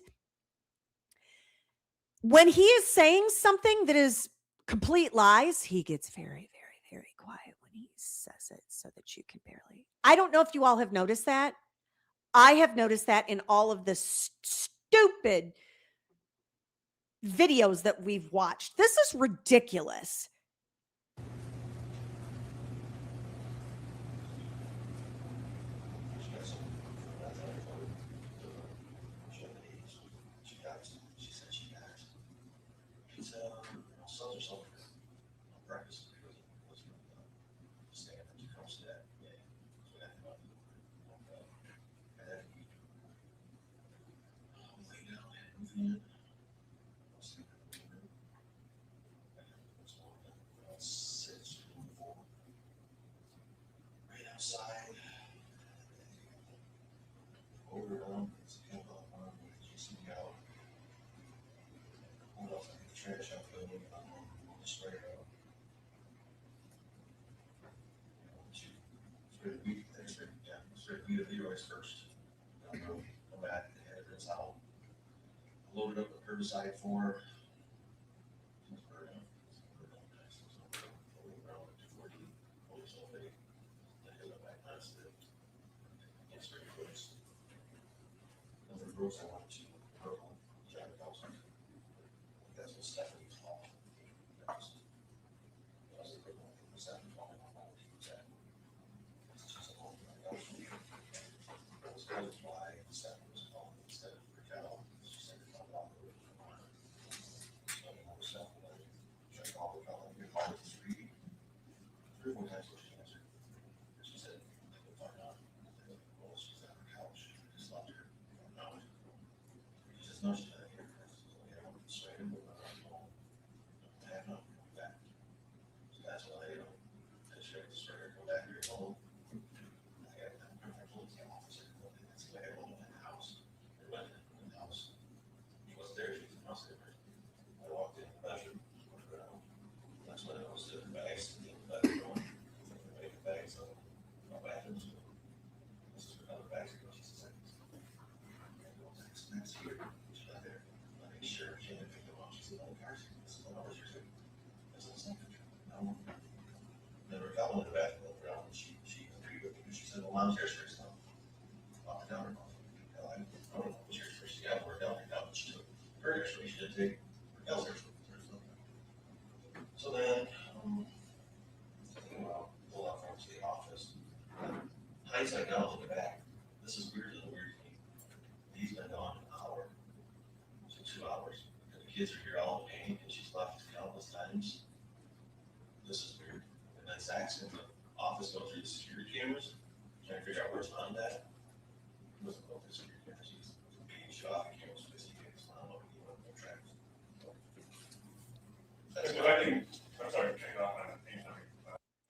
When he is saying something that is complete lies, he gets very, very, very quiet when he says it so that you can barely. I don't know if you all have noticed that. I have noticed that in all of the stupid videos that we've watched. This is ridiculous. Trash out there, on the spray out. Spray the weed, spray the weed of Leroy's first. Go back, the head of his out. Loaded up the herbicide for. I wanted to purple, that's what Stephanie's fault. That was the good one. Stephanie's fault. That was why Stephanie was calling instead of Raquel. She said it's not about the one. So I was Stephanie. Should I call Raquel? You called it 3 or 4 times before she answered. She said, I could find out. Well, she's at her couch. I just left her. No. She says, no, she's not here. I went straight into the home. I have not come back. So that's why I straight to straight go back here home. I told the officer, that's the way I went in the house. I went in the house. He was there, she was in the house. I walked in the bedroom. That's when I was doing bags. The bags of my bathroom. This is another bag ago. She said, next here. She's not there. I make sure she didn't pick them up. She said, oh, cars. This is what I was here. I said, it's not good. No. Never got one in the bathroom. She agreed with me. She said, well, mom's here first now. Walked down her mouth. I don't know what yours first. She got worked out her down. She took her x-ray. She didn't take her else x-ray. So then, thinking about pull out from the office. Hindsight now, looking back, this is weirder than weird to me. He's been gone an hour, so 2 hours. And the kids are here all in pain, and she's left countless times. This is weird. And then Zach's in the office going through the security cameras, trying to figure out where's mom at. He wasn't going through the security cameras. He's being shut off the cameras because he thinks mom over here on no tracks. I'm sorry, take it off on anything.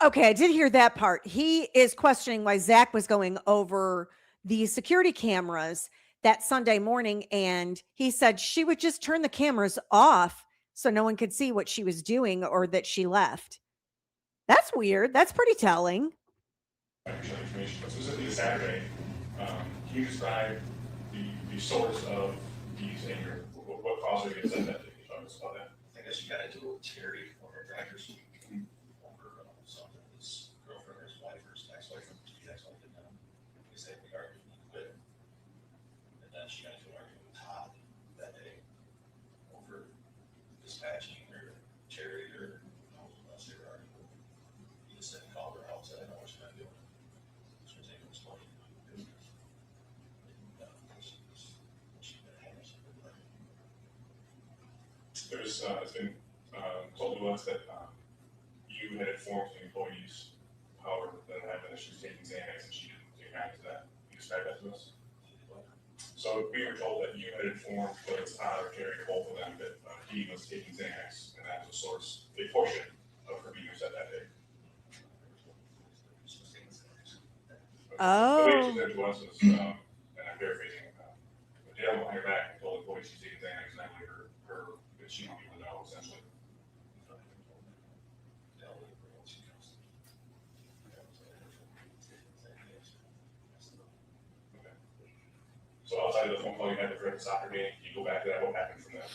Okay, I did hear that part. He is questioning why Zach was going over the security cameras that Sunday morning, and he said she would just turn the cameras off so no one could see what she was doing or that she left. That's weird. That's pretty telling. Actual information, but specifically Saturday, can you describe the source of Dee's anger? What caused her to get sent that? Can you talk to us about that? I guess she got into it with Terry on her driver's week over something. His girlfriend, his wife, or his ex-wife, didn't know. They said we argued and quit. And then she got into an argument with Todd that day over dispatching or Terry or unless they were arguing. He just said he called her out, said, I know what you're not doing. She was taking this money. There's it's been told to us that you you had informed the employees, however, that happened, that she was taking Xanax and she didn't take back to that. You describe that to us? So we were told that you had informed whether it's Todd or Terry, both of them, that he was taking Xanax, and that was a source, a portion of her being upset that day. The way she Oh, said to us was, and I'm paraphrasing, Dale went back and told the employees she's taking Xanax, and I believe her, that she wanted people to know, essentially. Okay. So outside of the phone call you had with her at the soccer game, you go back to that, what happened from there?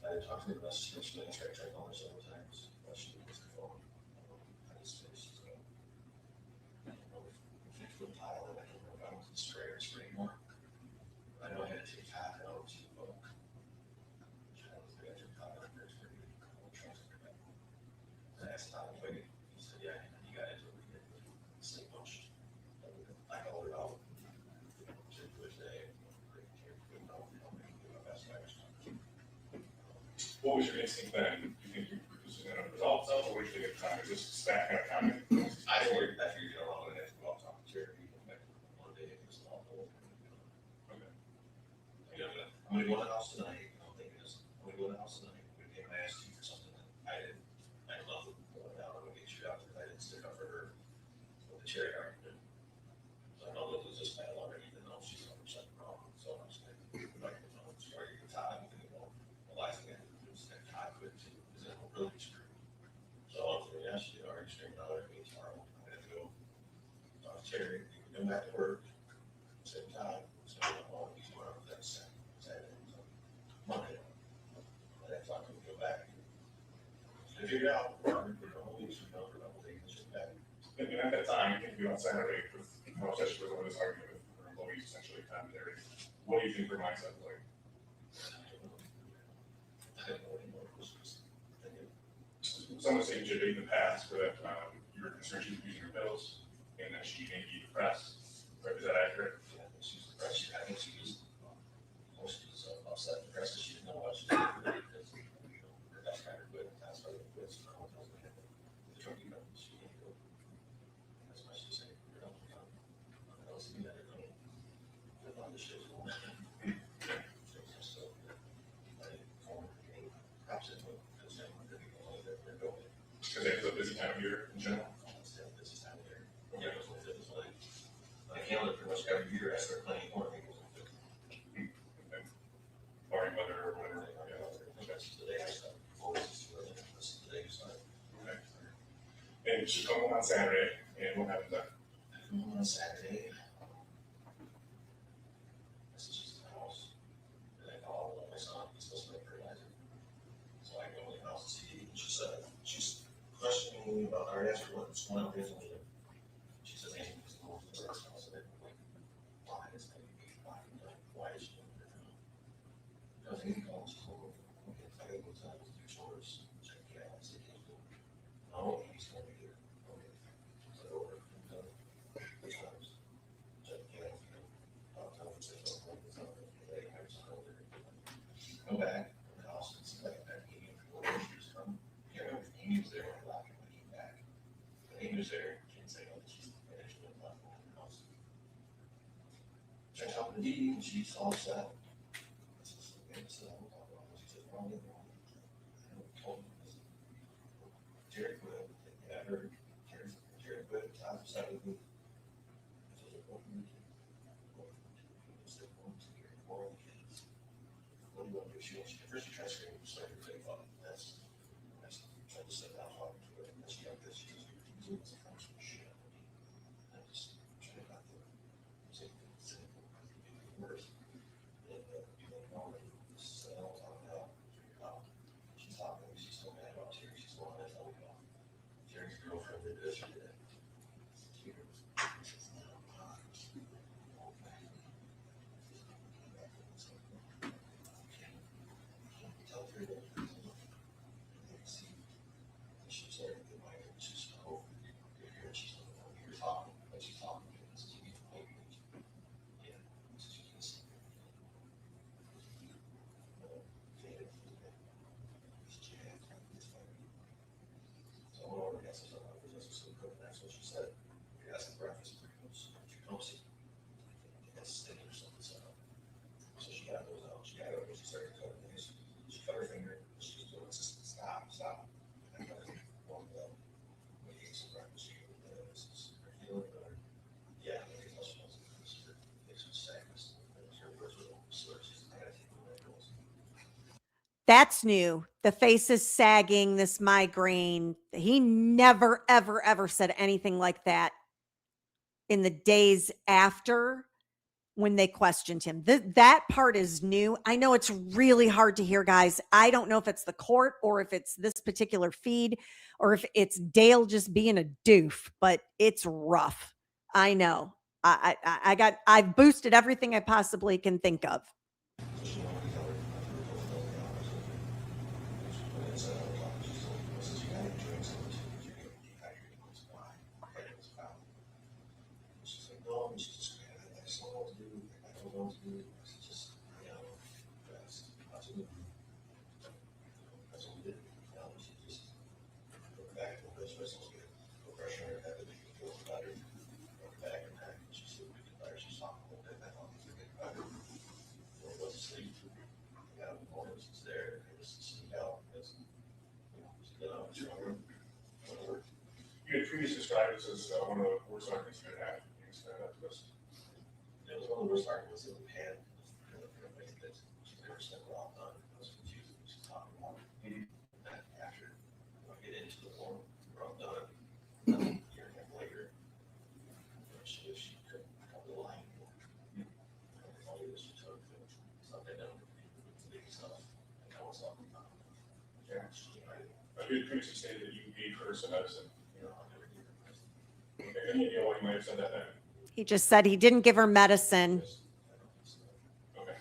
I talked to her about she tried to call her several times, but she was the phone. I just finished, so. I don't know if it would pile it, I don't know if I was the spray or spray more. I know I had to take half out to, I was going to pile it, there's pretty good. I asked Todd if I could, he said, yeah, you got it, we did, stay pushed. I called her out. She was today, What was your instinct then? Do you think you were just going to resolve itself, or what did you think at the time? Is this that kind of comment? I figured, you know, I'm gonna have to go out and talk to Terry one day, it was awful. Okay. You know, I'm gonna go to the house tonight, I'm thinking this, I'm gonna go to the house tonight, I'm gonna get my ass to for something that I didn't, I love going down, I'm gonna get you out, because I didn't stick up for her with the Terry argument. So I know that it was just bad already, even though she's 100% wrong, so I'm just like, like, you know, she argued with Todd, and you know, the last thing I did was that Todd quit too, because it was really screwed. So I was like, yeah, she already screamed out at me tomorrow, I had to go. Terry, you can go back to work, same time, so all these were on that Saturday, so Monday. And I thought we would go back. So I figured out, you know, we should know for a couple days, just back. And at that time, you can be on Saturday with how obsessed she was over this argument with her employees, essentially, commentary. What do you think her mindset was like? I don't know anymore, it was just thinking, Some would say you should be in the past, where that you were concerned she was using her pills, and that she may be depressed. Right? Is that accurate? yeah, I think she's depressed, I think she was, mostly was upset, depressed, because she didn't know what she was doing, because, you know, her best friend had quit, that's why they quit, so I was like, the drug you know, she didn't go. That's why she's saying, you're not gonna come. I was thinking that, you know, put on the shit. So, I formed a perhaps it would, because they were going to they're going. Because it was a busy time of year in general. This is time of year. Yeah, it was like, my calendar pretty much every year I start planning more things. Barring weather or whatever. That's the day I start. This is the day you start. Okay. And she come home on Saturday, and what happens then? I come home on Saturday. This is just the house. And I call my son, he's supposed to make fertilizer. So I go in the house to see, and she said, she's questioning me about, I asked her what's going on with me. She says, hey, it's going to the house. And I'm like, why is that? Why is she doing it? I think he calls home. Okay, I gotta go tell him to do chores. Check the gas. No, he's going to do it. Okay. So I order from the times. Check the gas. I'll tell him to say, oh, it's not okay. I just go there. Go back to the house and see like that Amy before she was from. Yeah, Amy was there when I left when I came back. But Amy was there. She didn't say no, she's finished with the house. So I talked to Dee, and she's all set. Jerry quit, yeah, I heard Jerry quit, Todd decided to move. So they're both moving. They're going to get more of the kids. What do you want to do? First she tries to scream, so I think, oh, that's tried to sit down, talking to her, and then she got this, she goes, you're doing this kind of shit. I just trying not to say worse. And, you know, this is all talking about, she's talking, she's so mad about Terry, she's going to tell me about Terry's girlfriend did this or did that. Tell Terry that That's new. The face is sagging, this migraine. He never, ever, ever said anything like that in the days after when they questioned him. That part is new. I know it's really hard to hear, guys. I don't know if it's the court or if it's this particular feed or if it's Dale just being a doof, but it's rough. I know. I've boosted everything I possibly can think of. You had previously described this as one of the worst arguments you had. Can you explain that to us? It was one of the worst arguments that we had. That she's never spent a lot of time. I was confused when she talked about it. And after I get into the form, we're all done. A year and a half later, she couldn't come to the line anymore. And all of this she took something down to big stuff. And that was all. Yeah. You had previously stated that you gave her some medicine. I never did it. Okay, any idea why you might have said that then? He just said he didn't give her medicine. Okay.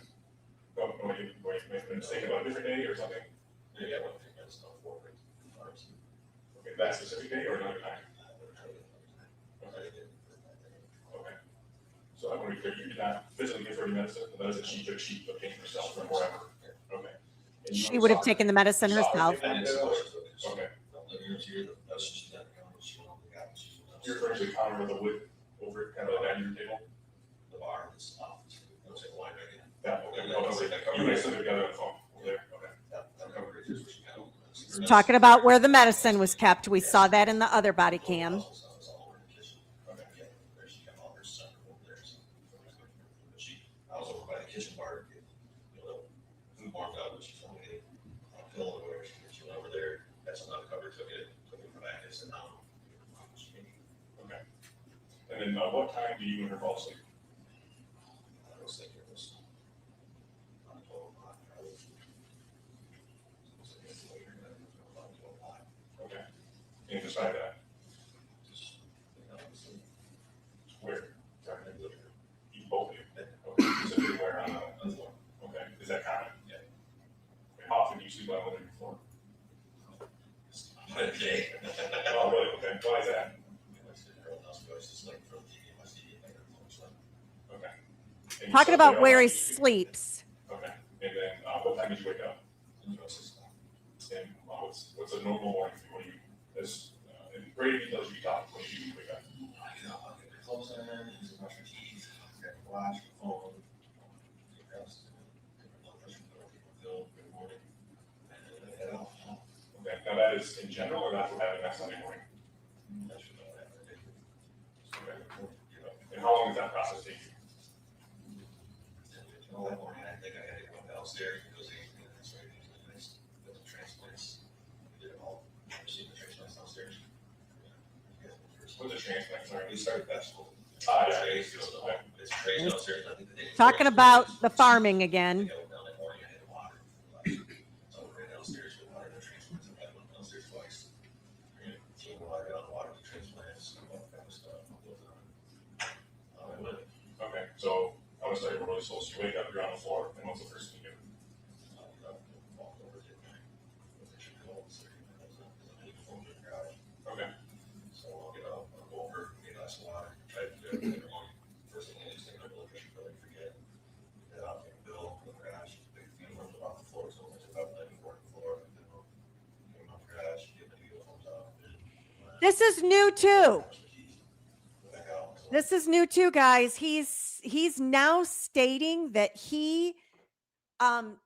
Well, wait, make a mistake about a different day or something? Maybe I won't take that stuff forward. Okay, that specific day or another time? Okay. So I want to be clear, you did not physically give her any medicine, the medicine she obtained herself from wherever. Okay. And you She would have saw- taken the medicine saw her herself. take that medicine? Okay. You're referring to the counter with the wood over kind of the dining room table? The bar is off. It looks like a wine right now. That, okay, no, that's like, you guys stood together on the phone over there, okay. That cover right there is what you got. Talking about where the medicine was kept. We saw that in the other body cam. Okay. I was over by the kitchen bar, food warmed up, and she's telling me, Phil, or whatever, she went over there, that's another cover, took it from back, and said, no. Okay. And then what time do you and her fall asleep? I was thinking it was on 12 o'clock. Okay. Can you describe that? Where? You both of you? Okay. So you're where on the floor? Okay. Is that common? Yeah. And how often do you sleep on the living floor? Okay. Oh, really? Okay. Why is that? Okay. And you Talking slept about there where all he night? sleeps. Okay. And then what time did you wake up? And what's a normal morning for you? When you, as in great details you talk, when you wake up? I get up, I get my clothes in, use brush my teeth, grab my watch, my phone, get dressed, take my blood pressure, put my pill, good morning, and then I head out. Okay. Now that is in general, or that's what happened that Sunday morning? That should know that. Okay. And how long does that process take you? All that morning, I think I had to go downstairs because they, that's right, the transplants, we did it all, received the transplants downstairs. What's a transplant? Sorry. We started festival. Ah, yeah. Trays, it's trays downstairs, I think the day before. Talking about the farming again. I went down that morning, I had water. So we ran downstairs with water, the transplants, I went downstairs twice. Team water, got water, the transplants, all that kind of stuff. I went. Okay. So I was starting really slow. So you wake up, you're on the floor, and what's the first thing you do? Walked over to my, Okay. so I'll get up, I'll go over, get a glass of water, try to do everything every morning. First thing I do is take my blood pressure, but I forget. Get out, take a bill, go to the garage, take a few rooms off the floor, so I took up, I didn't work the floor, and then came out the garage, get my uniforms out. This is new too. Back out. This is new too, guys. He's now stating that he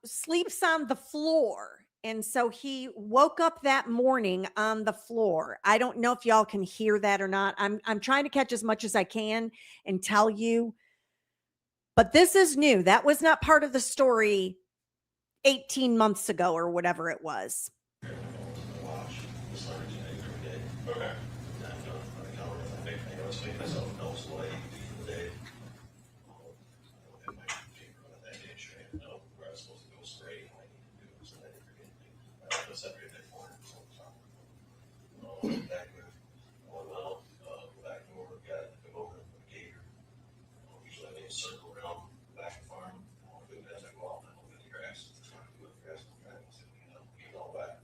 sleeps on the floor. And so he woke up that morning on the floor. I don't know if y'all can hear that or not. I'm trying to catch as much as I can and tell you. But this is new. That was not part of the story 18 months ago or whatever it was. Watch, just learn every day. Okay. And, I know it's making myself notes away the day. I might figure out that day, sure, I know where I was supposed to go spray, and what I need to do, so I didn't forget anything. I have to separate that corner, so it's not. Back with, go back door, got to go over to the gator. Usually I make a circle around the back of the farm, do it as I go out, and I'll get the grass, trying to do it grass, get it all back.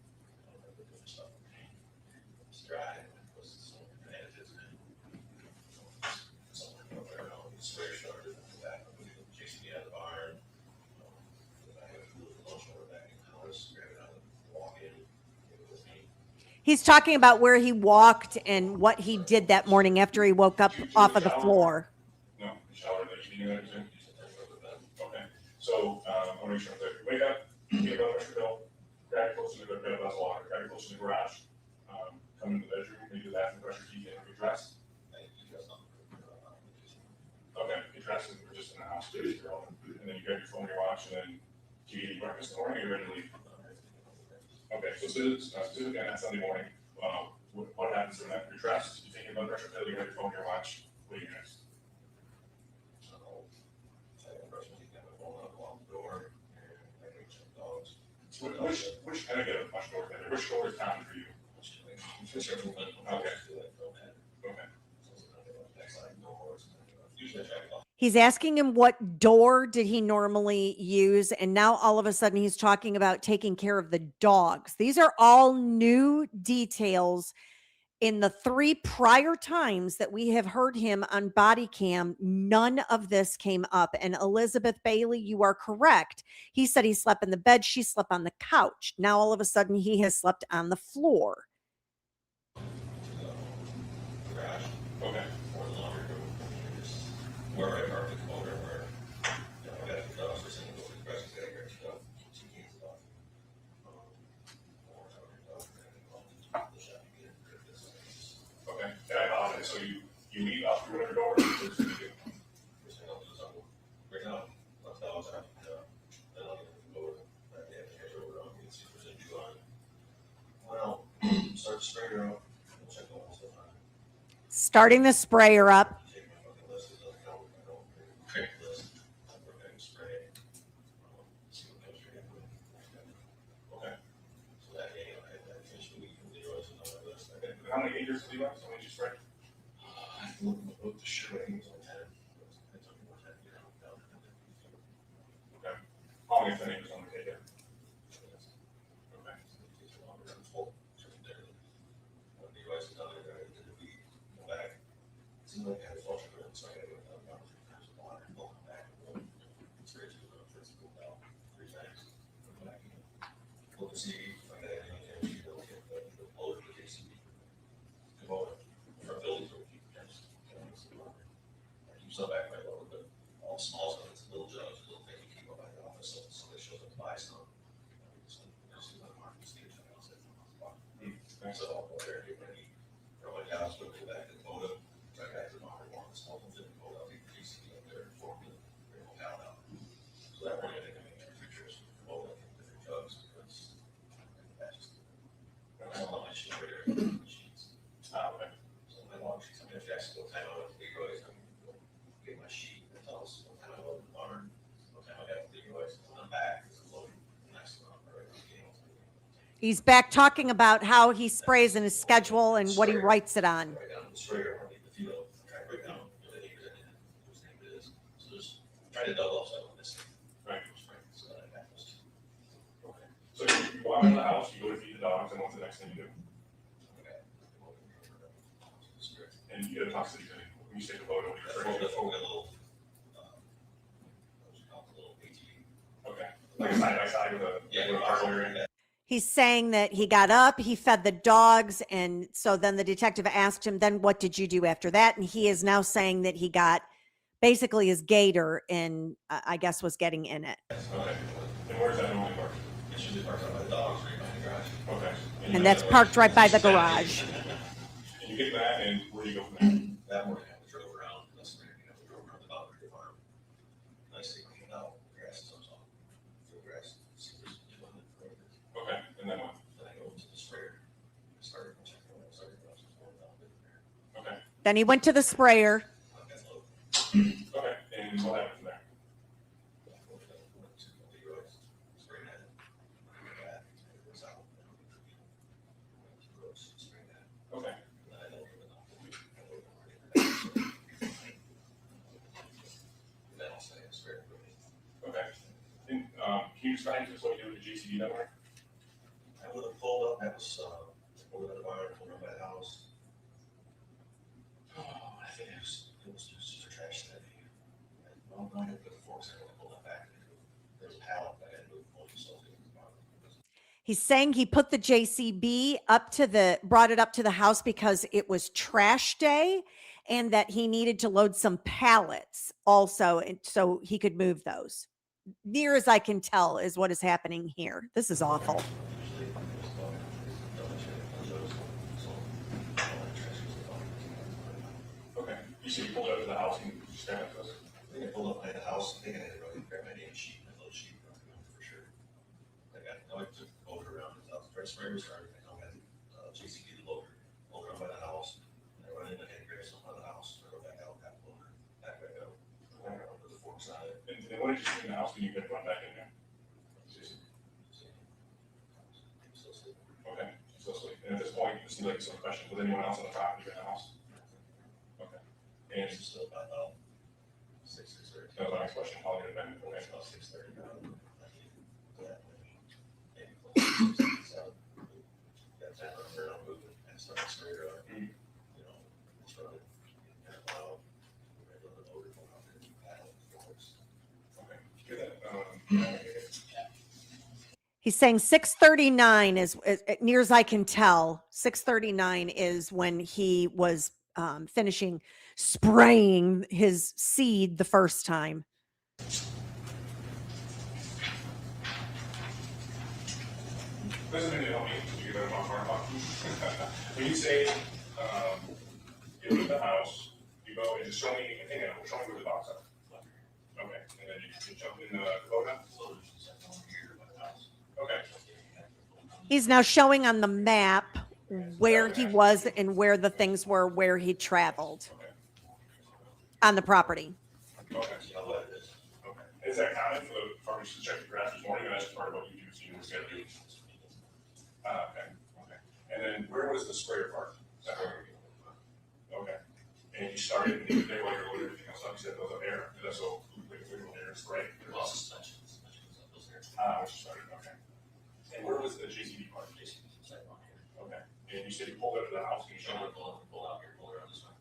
Different stuff. It's dry, and it was some additives in it. Something up there, spray started in the back, chasing me out of the barn. I have to move the lunch over back in the house, grab it out, walk in, give it with me. He's talking about where he walked and what he did that morning after he woke up off of the floor. No, you showered in the evening and everything? Okay, so, I want to make sure that you wake up, get a blood pressure pill, grab it close to the bed of vessel water, grab it close to the garage, come into the bedroom, maybe the bathroom, brush your teeth, and get dressed. Okay, get dressed and we're just in the house, please, girl. And then you grab your phone, your watch, and then do you eat breakfast in the morning or are you ready to leave? Okay, so specifically on that Sunday morning, what happens when that you're dressed, you take your blood pressure pill, you grab your phone, your watch, what do you next? Which kind of get a much door better? Which door is common for you? Okay. He's asking him what door did he normally use, and now all of a sudden he's talking about taking care of the dogs. These are all new details. In the 3 prior times that we have heard him on body cam, none of this came up. And Elizabeth Bailey, you are correct. He said he slept in the bed. She slept on the couch. Now all of a sudden he has slept on the floor. Okay. Where I parked the motor, where, I got the dogs, we're saying, go to the press, got to stuff, some cans off. Okay, and I apologize, so you leave out through whatever door, what do you do? Right now, left dogs out, then I'll get the motor, I have to head over, get see if there's any dew on it. Well, start the sprayer out, we'll check all this stuff on it. Starting the sprayer up. Take my fucking list, I don't print list, I'm working spray, see what comes through. Okay. So that day, I finished the week from the roads and all that list. And how many acres do you have? How many did you spray? I have to look in the book to sure, I think it was like 10. It took me more time to get out down. Okay. How many 10 acres on the take it? Okay. It's a longer than full. When the US is done, they're going to be go back. It seems like I had a flush of it, so I got to go down 3 times of water and come back. It's rich, it's go down 3 times. Come back again. Look to see if I got anything, they'll get the blower for the KCB. Come over. Our buildings are keep just I keep some back by lower, but all small stuff, it's little jobs, little things you keep up by the office, so somebody shows up to buy some. So I'll go there, get ready, throw my house, go back to the motor, try back to the motor, one of the small ones, and go out, take the PCB up there, and form it, bring them down out. So that point, I think I made 2 pictures, all like different jugs, because that's just, I don't want my sheet right there, sheets. Okay. So my log sheets, I'm gonna actually go time out with the Leroy's, I'm gonna go get my sheet, that tells what time I loaded the barn, what time I got the Leroy's, and I'm back, because I'm loading the next one, right, He's back talking about how he sprays in his schedule and what he writes it on. Write down the sprayer, I need the field, try to break down the acres in it, whose name it is. So just try to double up, so I don't miss it. Right. So that I have those. Okay. So you go out in the house, you go to feed the dogs, and what's the next thing you do? Okay. And you get a toxicity thing. When you take a photo, That's you're what we got a little, what's it called, a little ATV. okay. Like side by side with a, Yeah, with a carburetor. He's saying that he got up, he fed the dogs, and so then the detective asked him, then what did you do after that? And he is now saying that he got basically his gator and I guess was getting in it. Okay. And where's that normally parked? It's usually parked out by the dogs, right by the garage. Okay. And that's parked right by the garage. And you get that, and where do you go from there? That morning, I drove around, that's when I drove around the Boundary Farm. Nicely cleaned out, grass is all, field grass, see if there's Then he went to the sprayer. Okay, and what happened from there? Okay. Okay. And, can you describe to us what you do with the JCB network? I would have pulled up, that was, over the wire, pulled up my house. Oh, I think it was just a trash that I'm going to put the forks in, pull it back. There's a pallet that I had to move, so. He's saying he put the JCB brought it up to the house because it was trash day and that he needed to load some pallets also. And so he could move those. Near as I can tell is what is happening here. This is awful. Okay. You said you pulled out of the house and you just grabbed those? I think I pulled up by the house, I think I had to really grab my name sheet, my little sheet, for sure. I took the loader around, the fresh sprayer started, I know I had JCB the loader around by the house. And I run in, I had to grab something out of the house, I go back out, got the loader, back out, put the forks on it. And what did you see in the house when you could run back in there? Okay, so sleep. And at this point, it seems like some question, was anyone else on the property in the house? Okay. And It's still about 6:30. that was my next question, how long had it been? Okay. About 6:30 now. Got time to turn on moving and start to spray it up. You know, it's running. And while we're able to load it out there, paddle the forks. Okay. Good. He's saying 6:39 is near as I can tell. 6:39 is when he was finishing spraying his seed the first time. This is going to help me to get a farm box. When you say you leave the house, you go and just show me, I think show me where the box is. Okay, and then you jump in the Kubota. Okay. He's now showing on the map where he was and where the things were, where he traveled on the property. Okay. Okay. Is that common for the farmers to check the grass this morning? And that's part of what you do, so you just gotta do. Okay. Okay. And then where was the sprayer part? Is that where? Okay. And you started in the day while you're loading everything else up. You said those up air. That's so like air and spray. Which started. Okay. And where was the JCB part? Okay. And you said you pulled out of the house. Can you show me? Pull out here. Pull around this way.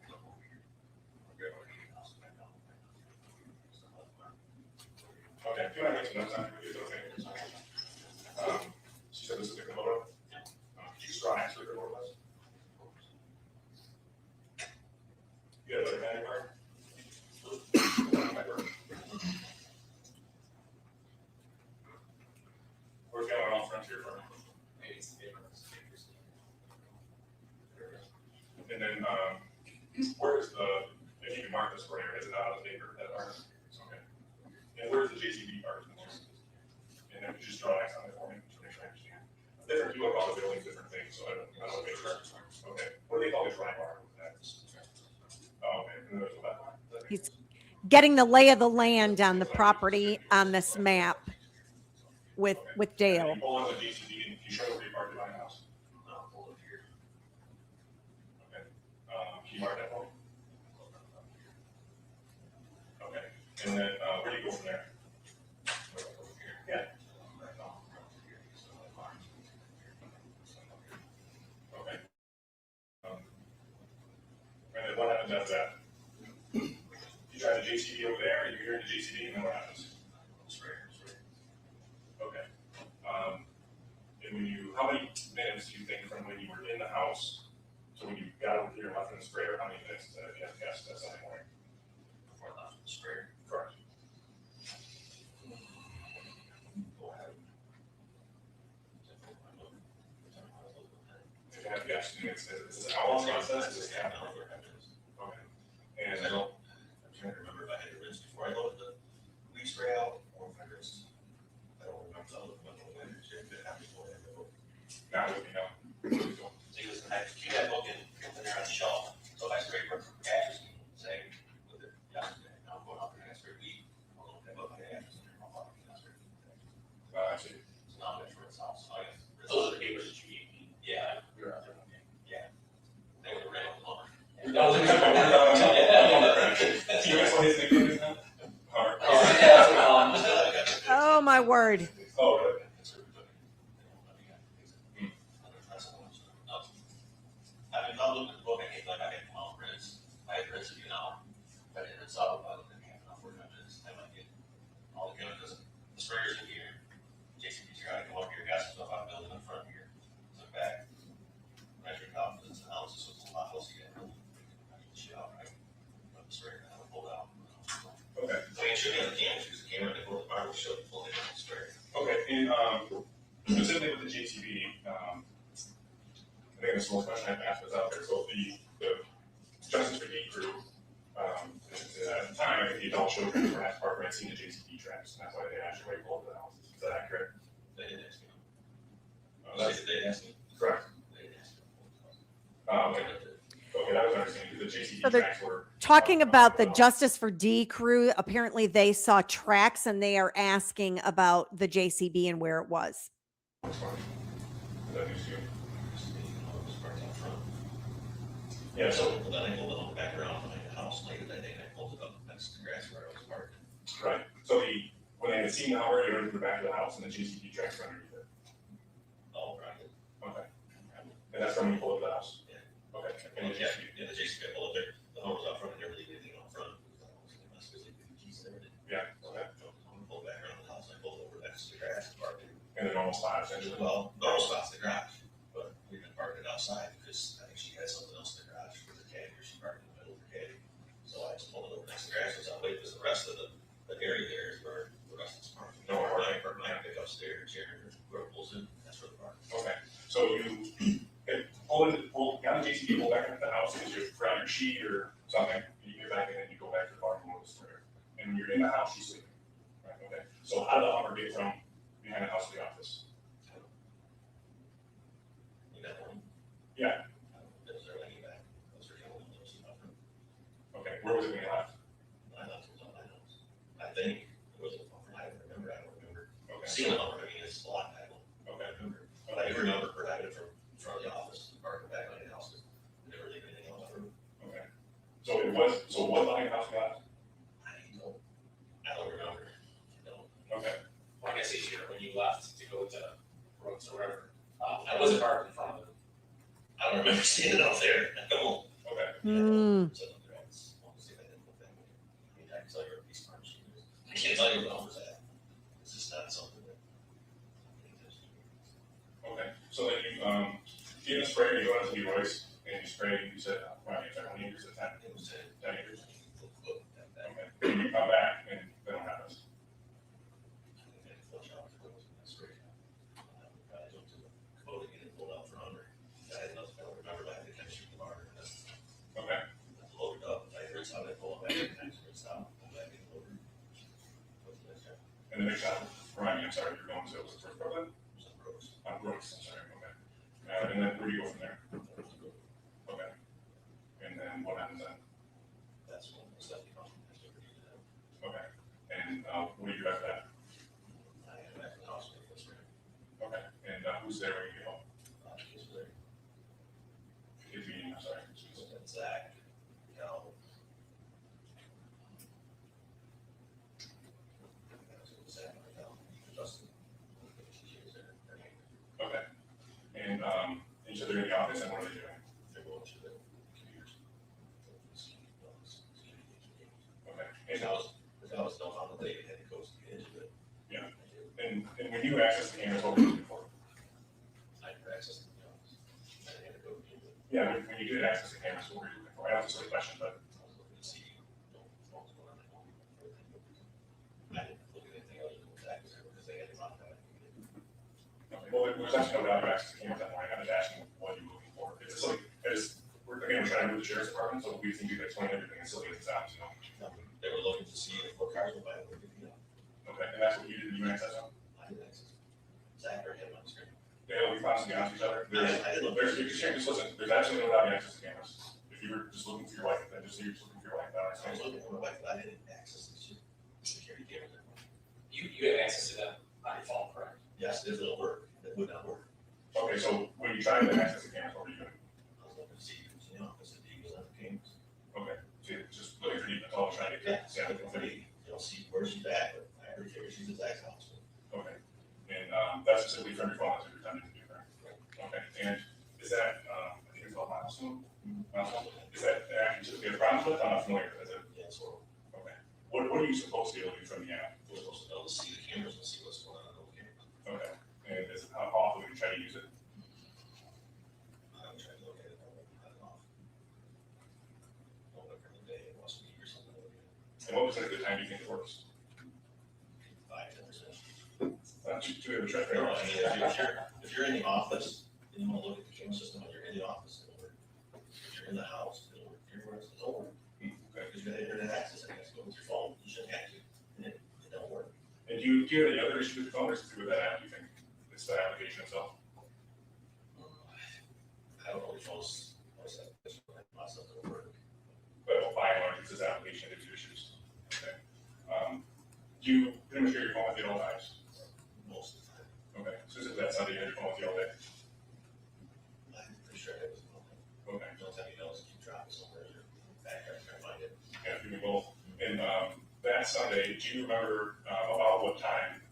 Okay. Do you want to make some notes on it? It's okay. She said this is the Kubota. Could you just draw next to the Kubota was? You got a better anywhere? Where's going on frontier for? And then, where's the, if you can mark the sprayer, is it out of the paper, that part? Okay. And where's the JCB part? And then just draw X on it for me, to make sure I understand. Different people call the buildings different things, so I don't make sure. Okay. What do they call this right bar? Oh, okay. And there's that line. He's getting the lay of the land on the property on this map with Dale. You pull on the JCB and you show where you parked it by the house. I'll pull it here. Okay. Can you mark that for me? Okay. And then, where do you go from there? Yeah. Okay. And then what happens after that? You try the JCB over there, you hear the JCB, and then what happens? Okay. And when you, how many minutes do you think from when you were in the house to when you got over here and left in the sprayer, how many minutes if you have to guess that Sunday morning? Before I left the sprayer. Correct. Go ahead. If you have to guess, it's an hour process, it's a half hour. Okay. And I'm trying to remember if I had to rinse before I loaded the weed spray out or if I rinsed. I don't remember the other one. now with me now. See, listen, I keep that book in there on the shelf, so I spray for his nickname is now? Or- Oh, my word. Oh, really? I mean, I'll look at the book, I hate, like, I can come out Ritz, I had Ritz, you know, but if it's up, I look at half an hour, 45 minutes, I might get all the chemicals, the sprayers in here, JCB's gotta go up here, gas stuff out building in front of here, look back, measure confidence analysis with the bottles, you get really, I get the shit out, right? Put the sprayer down, pull it out. Okay. I mean, shoot me on the camera, use the camera, and pull the bottle, show the full image of the sprayer. Okay, and specifically with the JTB, I think this is the question I have to ask was out there. So the Justice for Dee crew, at the time, I think the adult children were at Park had seen the JTB tracks, and that's why they actually pulled the house. Is that accurate? They didn't ask me. That's They asked me. correct. They didn't ask me. Okay, that was understanding because the JTB So they're tracks were Talking about the Justice for D crew, apparently they saw tracks and they are asking about the JCB and where it was. Is that news to you? Yeah, so then I pulled it on the back around behind the house later that day, and I pulled it up next to the grass where I was parked. Right. So when they had seen the hour, they went to the back of the house and the JCB tracks were underneath it. Oh, right. Okay. And that's from when you pulled up the house? Yeah. Okay. And the JCB, I pulled up there, the home was out front, I never leave anything out front. I was gonna mess with the keys there. Yeah, okay. So I pulled back around the house, I pulled over next to the grass and parked it. And the normal spot essentially? Well, normal spot's the garage, but we've been parking it outside because I think she had something else in the garage for the caddy, or she parked in the middle of the caddy. So I just pulled it over next to the grass, and I was waiting because the rest of the area there is where the rest of the parking. No, I park my pick upstairs, here, where it pulls in, that's where the park. Okay, so you got the JCB, pull back into the house, because you forgot your sheet or something, you get back in and you go back to the bar and move the sprayer. And when you're in the house, she's sleeping. Right, okay. So how did the Hummer get from behind the house to the office? In that one, Yeah, it was there when he back, it was for him, it was nothing. okay, where was it when you left? I thought it was on my house. I think it was, I don't remember, Okay, Seeing the number, I mean, it's a lot, I don't remember. But I do remember driving from front of the office, parking back on the house, never leave anything else for me. okay. So it was behind the house you left? I don't remember, Okay, Well, I guess easier when you left to go to Brooks or wherever. I wasn't parked in front of it. I don't remember seeing it out there, I don't. okay. Hmm. I can't tell you what numbers that. It's just not something that. Okay, so then you, in the sprayer, you go into the Royce, and you spray, you said, how many acres at a time? It was 10 acres. Okay. Okay, and you come back, and then what happens? Okay, Loaded up, I heard how they pull it back, and I stop, pull back in, load it. and the next shot, Ryan, I'm sorry, you're going to, was it first Brooklyn? Some Brooks. Brooks, I'm sorry, okay. And then where do you go from there? Okay. And then what happens then? That's when the stuff comes from. Okay, and what do you do after that? I had back in the house, it was right. Okay, and who's there when you get home? It was there. Kids meeting, I'm sorry. Zach, you know. Zach, you know, Justin. Okay, and you said they're in the office, and what are they doing? They're going to the computers. Okay, And I was don't know that they had to go into it. Yeah. And when you access the cameras, what were you looking for? I could access the cameras. I had to go into it. Yeah, when you did access the cameras, what were you looking for? I know it's a silly question, but I was looking to see what was going on at home. I didn't look at anything other than Zach was there because they had to run that. okay, well, there's actually no doubt you access the cameras that morning. I'm just asking what you're looking for. It's silly. We're trying to move the sheriff's department, so we think you can explain everything as silly as it sounds, you know? They were looking to see if what cars were buying, what you know. Okay, and that's what you did, you access them? I didn't access it. Zach already had my screen. They don't be constantly on each other. I didn't look. Just listen, there's absolutely no doubt you access the cameras. If you were just looking for your wife, then just say you're just looking for your wife, that I was explains it. looking for my wife, but I didn't access the security cameras. You had access to them on your phone, correct? Yes, it will work. It would not work. Okay, so when you tried to access the cameras, what were you doing? I was looking to see who's in the office, if he was on the cameras. Okay, so you're just looking for Dee, That's all I'm trying to get. Yeah, you'll see where she's at, but I already figured she's at Zach's house. Okay. And that's specifically from your phone, that's what you're attempting to do, right? Okay. And is that, I think it's called milestone? Milestone? Is that actually to get a problem with? I'm not familiar with it. Yeah, so Okay. What are you supposed to be looking from the app? we're supposed to be able to see the cameras and see what's going on the cameras. Okay. And how often would you try to use it? I'm trying to look at it, I'm not off. I'll look every day, and watch a week or something. And what percentage of the time do you think it works? 5-10%. Too good of a track No, record. I mean, if you're in the office, and you wanna look at the camera system, when you're in the office, it'll work. If you're in the house, it'll work. If you're working, it'll work. Okay. Because you got internet access, and you have to go with your phone, you shouldn't have to, and it don't work. And do you have any other issues with the phone, or is it through with that app, do you think? It's the application itself? I don't know which one's, what's that, this one, lots of them work. But by and large, it's this application that gives you issues. Okay. Do you pretty much hear your phone with you at all times? Most of the time. Okay. So is it that Sunday you had your phone with you all day? I'm pretty sure it was, Okay. the only time you know is if you drop it somewhere, you're back there trying to find it. Yeah, give me both. And that Sunday, do you remember about what time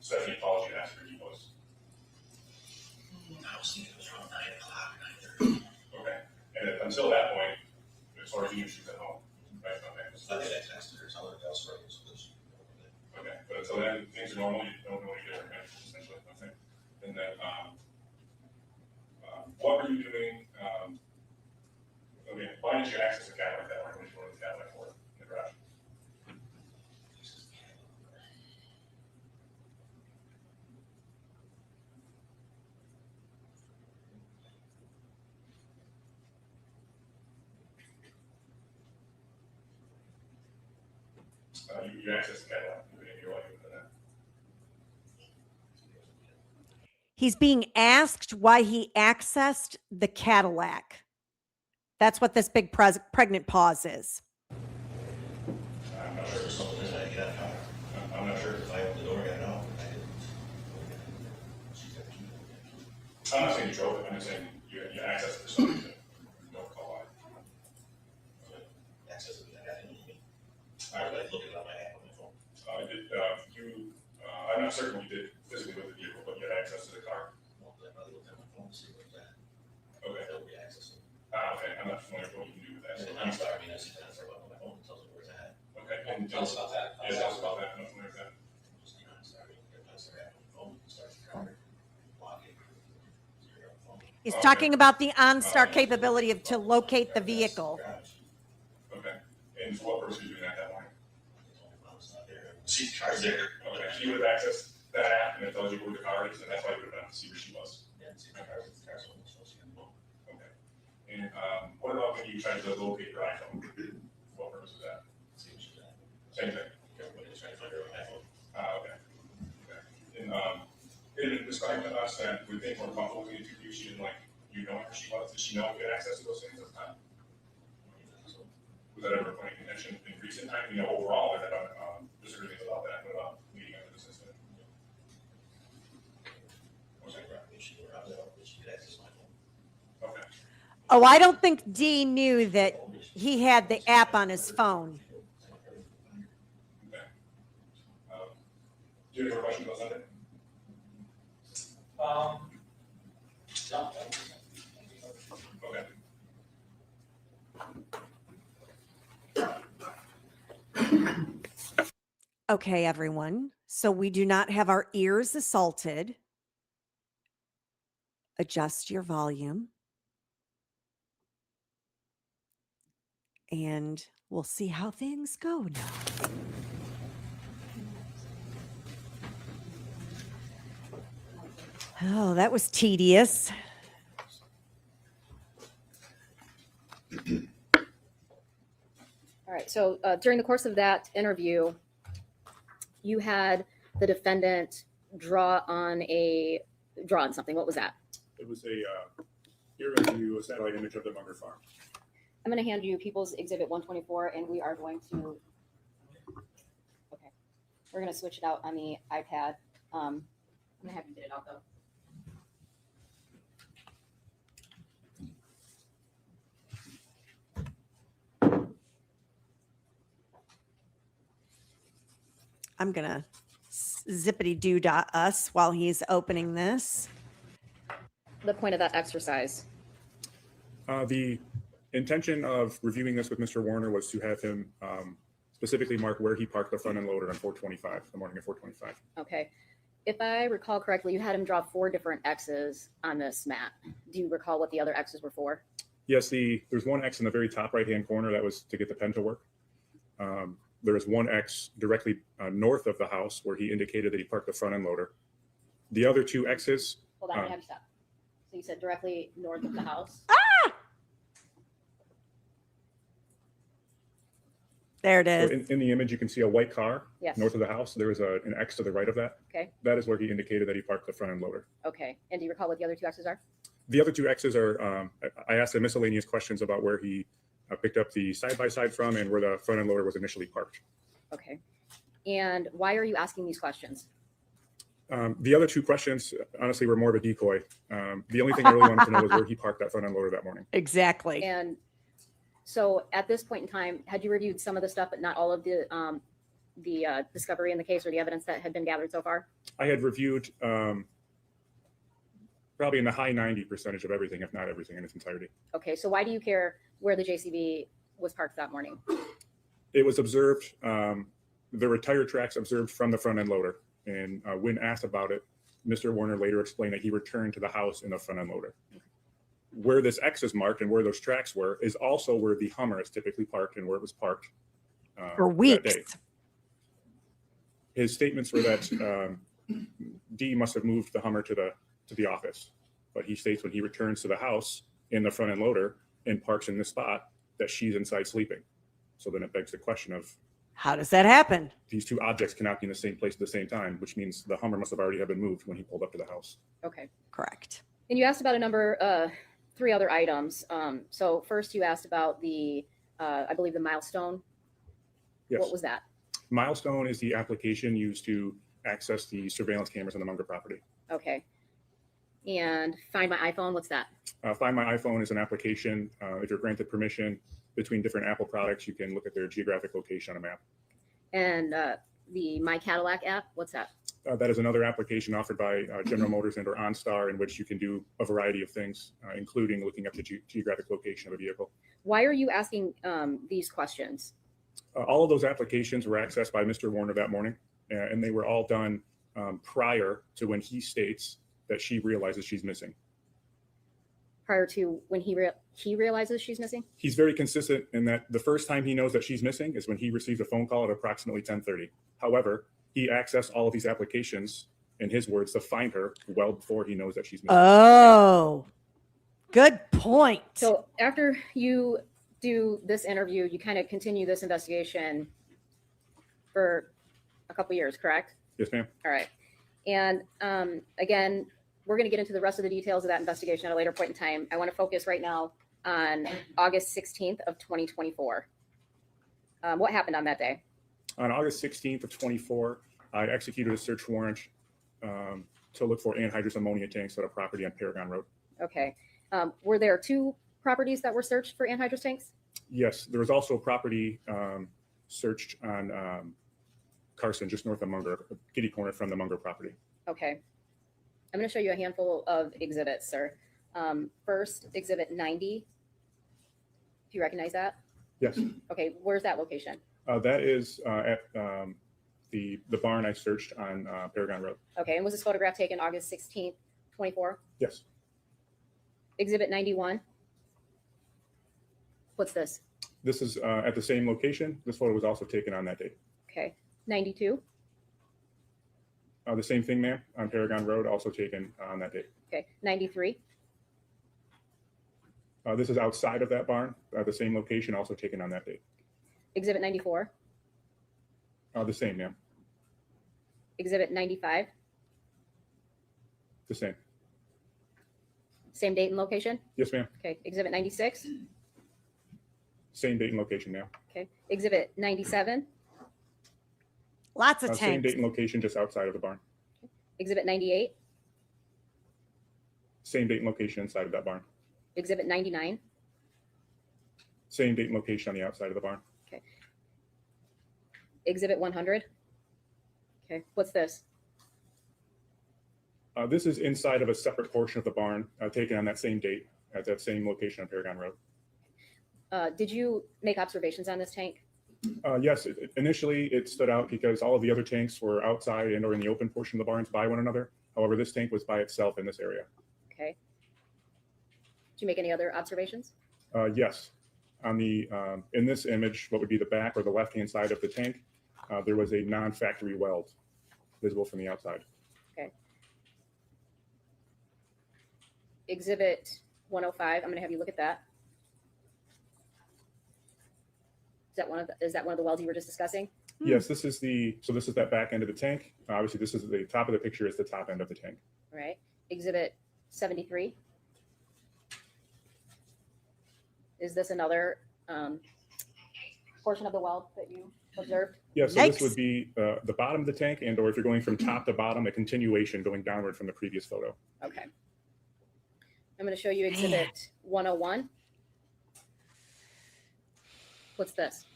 Stephanie called you and asked where he was? I was thinking it was around 9 o'clock, 9:30. Okay. And until that point, as far as you knew, she was at home, right? Okay. I think I texted her, telling her else right, so that she. Okay. But until then, things are normal. You don't know what you're doing, right? Essentially. Okay. And then, what were you doing? Okay. Why did you access the Cadillac that morning? What did you want the Cadillac for in the garage? You access the Cadillac. You're like that. He's being asked why he accessed the Cadillac. That's what this big pregnant pause is. I'm not sure. Something that I got out. I'm not sure. If I opened the door, I got out. I didn't. She's got the key. I'm not saying you drove it. I'm just saying you access it for some reason. Don't call it. Access it, I got it. I I like looking at my app on my phone. I'm not certain you did physically with the vehicle, but you had access to the car. Well, I probably looked at my phone to see where's that. Okay. That'll be accessing. Okay. I'm not familiar with what you can do with that. And then I'm sorry, I mean, I see that for on my phone, it tells me where's that. Okay. And tell us about that. Yeah, tell us about that. I'm not familiar with that. Just, you know, I'm sorry, if I start app on my phone, it starts to cover, lock it. You're on the phone. He's Okay. talking about the OnStar capability to locate the vehicle. Okay. And for what purpose were you doing that morning? Mom's not there. See the car's there. Okay. So you would have accessed that app and it tells you where the car is, and that's why you would have been able to see where she was. Yeah, see the car's on the social media. Okay. And what about when you tried to locate your iPhone? What purpose was that? See what she's at. Same thing. Everybody's trying to find her on my phone. Okay. Okay. And it described to us that we think more comfortable with the interview. She didn't like you knowing where she was. Did she know you had access to those things at the time? So, Was that ever a point of contention in recent time? You know, overall, there had disagreements about that. What about leading up to this incident? was I right? She knew where I was at, but she could access my phone. Okay. Oh, I don't think Dee knew that he had the app on his phone. Okay. Do you have any questions about Sunday? No. Okay. Okay, everyone. So we do not have our ears assaulted. Adjust your volume. And we'll see how things go now. Oh, that was tedious. All right, so during the course of that interview, you had the defendant draw on something. What was that? It was a ear view, a satellite image of the Munger farm. I'm going to hand you People's Exhibit 124, and we are going to, okay, we're going to switch it out on the iPad. I'm going to have you get it out, though. I'm going to zippity doo us while he's opening this. The point of that exercise. The intention of reviewing this with Mr. Warner was to have him specifically mark where he parked the front end loader on 425, the morning of 425. Okay. If I recall correctly, you had him draw 4 different X's on this map. Do you recall what the other X's were for? Yes, there's one X in the very top right-hand corner that was to get the pen to work. There is one X directly north of the house where he indicated that he parked the front end loader. The other 2 X's. Hold on, I have you stop. So you said directly north of the house. There it So is. in the image, you can see a white car Yes. north of the house. There is an X to the right of that. Okay. That is where he indicated that he parked the front end loader. Okay. And do you recall what the other 2 X's are? The other 2 X's are, I asked him miscellaneous questions about where he picked up the side-by-side from and where the front end loader was initially parked. Okay. And why are you asking these questions? The other 2 questions, honestly, were more of a decoy. The only thing I really wanted to know was where he parked that front end loader that morning. Exactly. And so at this point in time, had you reviewed some of the stuff, but not all of the discovery in the case or the evidence that had been gathered so far? I had reviewed probably in the high 90% of everything, if not everything in its entirety. Okay. So why do you care where the JCB was parked that morning? It was observed, there were tire tracks observed from the front end loader. And when asked about it, Mr. Warner later explained that he returned to the house in the front end loader. Where this X is marked and where those tracks were is also where the Hummer is typically parked and where it was parked For that weeks. day. His statements were that Dee must have moved the Hummer to the office, but he states when he returns to the house in the front end loader and parks in this spot that she's inside sleeping. So then it begs the question of, How does that happen? these 2 objects cannot be in the same place at the same time, which means the Hummer must have already been moved when he pulled up to the house. Okay. Correct. And you asked about a number, 3 other items. So first you asked about the, I believe the milestone. Yes. What was that? Milestone is the application used to access the surveillance cameras on the Munger property. Okay. And Find My iPhone, what's that? Find My iPhone is an application. If you're granted permission between different Apple products, you can look at their geographic location on a map. And the My Cadillac app, what's that? That is another application offered by General Motors and or OnStar in which you can do a variety of things, including looking up the geographic location of a vehicle. Why are you asking these questions? All of those applications were accessed by Mr. Warner that morning, and they were all done prior to when he states that she realizes she's missing. Prior to when he realizes she's missing? He's very consistent in that the first time he knows that she's missing is when he receives a phone call at approximately 10:30. However, he accessed all of these applications, in his words, to find her well before he knows that she's missing. Oh, good point. So after you do this interview, you kind of continue this investigation for a couple years, correct? Yes, ma'am. All right. And again, we're going to get into the rest of the details of that investigation at a later point in time. I want to focus right now on August 16th of 2024. What happened on that day? On August 16th of 24, I executed a search warrant to look for anhydrous ammonia tanks at a property on Paragon Road. Okay. Were there 2 properties that were searched for anhydrous tanks? Yes, there was also a property searched on Carson, just north of Munger, kitty corner from the Munger property. Okay. I'm going to show you a handful of exhibits, sir. First, exhibit 90. Do you recognize that? Yes, Okay. Where's that location? that is at the barn I searched on Paragon Road. Okay. And was this photograph taken August 16th, 24? Yes, Exhibit 91. What's this? this is at the same location. This photo was also taken on that date. Okay. 92. The same thing, ma'am, on Paragon Road, also taken on that date. Okay. 93. This is outside of that barn, the same location, also taken on that date. Exhibit 94. The same, ma'am. Exhibit 95. The same. Same date and location. Yes, ma'am. Okay. Exhibit 96. Same date and location now. Okay. Exhibit 97. Lots of Same tanks. date and location, just outside of the barn. Exhibit 98. Same date and location inside of that barn. Exhibit 99. Same date and location on the outside of the barn. Exhibit 100. Okay, what's this? This is inside of a separate portion of the barn, taken on that same date at that same location on Paragon Road. Did you make observations on this tank? Yes, initially it stood out because all of the other tanks were outside and or in the open portion of the barns by one another. However, this tank was by itself in this area. Okay. Did you make any other observations? Yes, on the in this image, what would be the back or the left-hand side of the tank, there was a non-factory weld visible from the outside. Okay. Exhibit 105. I'm going to have you look at that. Is that one of the welds you were just discussing? Yes, this is that back end of the tank. Obviously, this is the top of the picture is the top end of the tank. All right. Exhibit 73. Is this another portion of the weld that you observed? Yes, so Yikes. this would be the bottom of the tank, and or if you're going from top to bottom, a continuation going downward from the previous photo. Okay. I'm going to show you exhibit 101. What's this?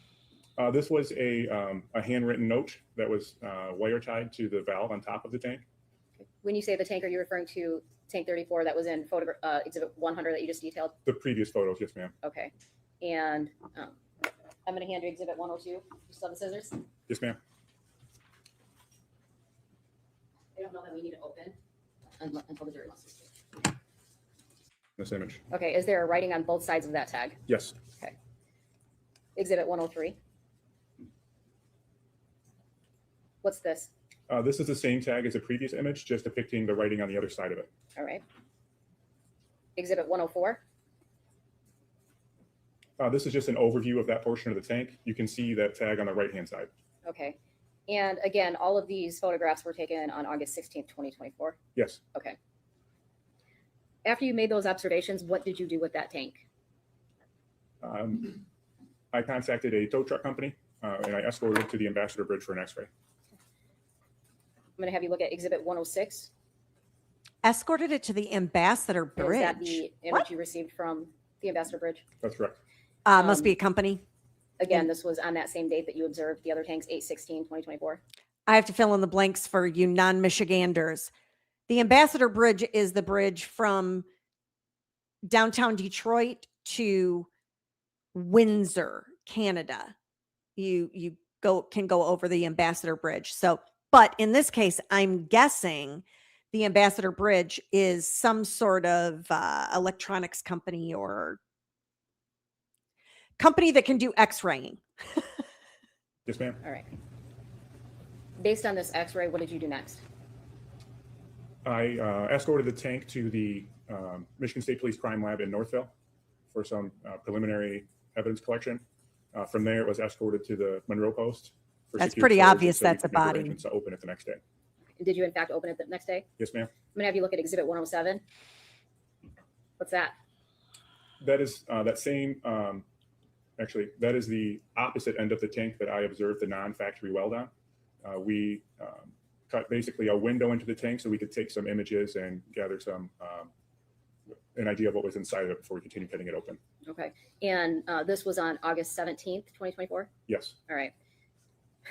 This was a handwritten note that was wire tied to the valve on top of the tank. When you say the tank, are you referring to tank 34 that was in exhibit 100 that you just detailed? The previous photos, yes, ma'am. Okay. And I'm going to hand you exhibit 102. You still have the scissors? Yes, ma'am. I don't know that we need to open until the jury wants to speak. This image. Okay. Is there a writing on both sides of that tag? Yes. Okay. Exhibit 103. What's this? This is the same tag as the previous image, just depicting the writing on the other side of it. All right. Exhibit 104. This is just an overview of that portion of the tank. You can see that tag on the right-hand side. Okay. And again, all of these photographs were taken on August 16th, 2024. Yes. Okay. After you made those observations, what did you do with that tank? I contacted a tow truck company and I escorted it to the Ambassador Bridge for an x-ray. I'm going to have you look at exhibit 106. Escorted it to the Ambassador Is Bridge. that the image What? you received from the Ambassador Bridge? That's correct. Must be a company. Again, this was on that same date that you observed the other tanks, 8/16/2024. I have to fill in the blanks for you non-Michiganders. The Ambassador Bridge is the bridge from downtown Detroit to Windsor, Canada. You can go over the Ambassador Bridge. So, but in this case, I'm guessing the Ambassador Bridge is some sort of electronics company or company that can do X-raying. Yes, ma'am. All right. Based on this x-ray, what did you do next? I escorted the tank to the Michigan State Police Crime Lab in Northville for some preliminary evidence collection. From there, it was escorted to the Monroe Post. For That's secure pretty storage obvious until we that's a could make body. arrangements to open it the next day. Did you in fact open it the next day? Yes, ma'am. I'm going to have you look at exhibit 107. What's that? That is that same, actually, that is the opposite end of the tank that I observed the non-factory weld on. We cut basically a window into the tank so we could take some images and gather some, an idea of what was inside of it before we continue cutting it open. Okay. And this was on August 17th, 2024? Yes. All right.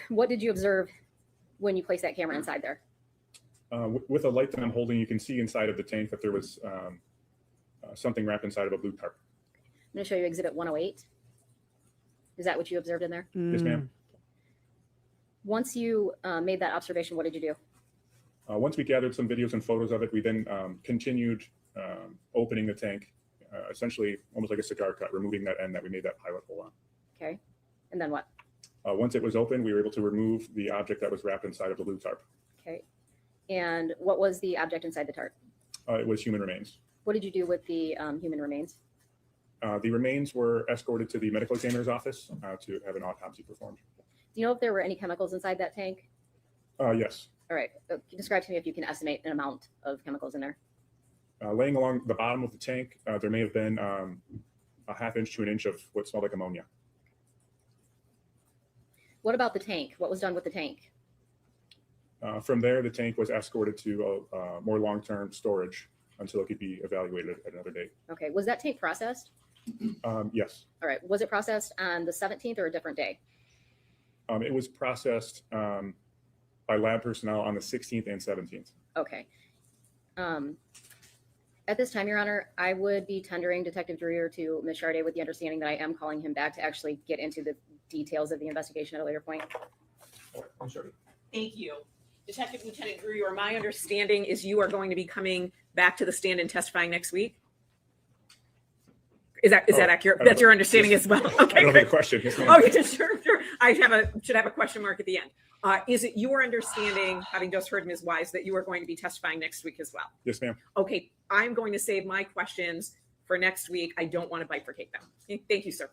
What did you observe when you placed that camera inside there? With a light that I'm holding, you can see inside of the tank that there was something wrapped inside of a blue tarp. I'm going to show you exhibit 108. Is that what you observed in there? Yes, ma'am. Once you made that observation, what did you do? Once we gathered some videos and photos of it, we then continued opening the tank, essentially almost like a cigar cut, removing that end that we made that pilot hole on. Okay. And then what? Once it was open, we were able to remove the object that was wrapped inside of the blue tarp. Okay. And what was the object inside the tarp? It was human remains. What did you do with the human remains? The remains were escorted to the medical examiner's office to have an autopsy performed. Do you know if there were any chemicals inside that tank? Yes. All right. Describe to me if you can estimate an amount of chemicals in there. Laying along the bottom of the tank, there may have been a half inch to an inch of what smelled like ammonia. What about the tank? What was done with the tank? From there, the tank was escorted to more long-term storage until it could be evaluated at another date. Okay. Was that tank processed? Yes. All right. Was it processed on the 17th or a different day? It was processed by lab personnel on the 16th and 17th. Okay. At this time, Your Honor, I would be tendering Detective Dreer to Ms. Charday with the understanding that I am calling him back to actually get into the details of the investigation at a later point. I'm sorry. Thank you. Detective Lieutenant Greer, my understanding is you are going to be coming back to the stand and testifying next week. Is that accurate? That's your understanding as well. Okay. I don't have a question. Yes, ma'am. Oh, yeah, sure. I should have a question mark at the end. Is it your understanding, having just heard Ms. Wise, that you are going to be testifying next week as well? Yes, ma'am. Okay, I'm going to save my questions for next week. I don't want to bifurcate them. Thank you, sir.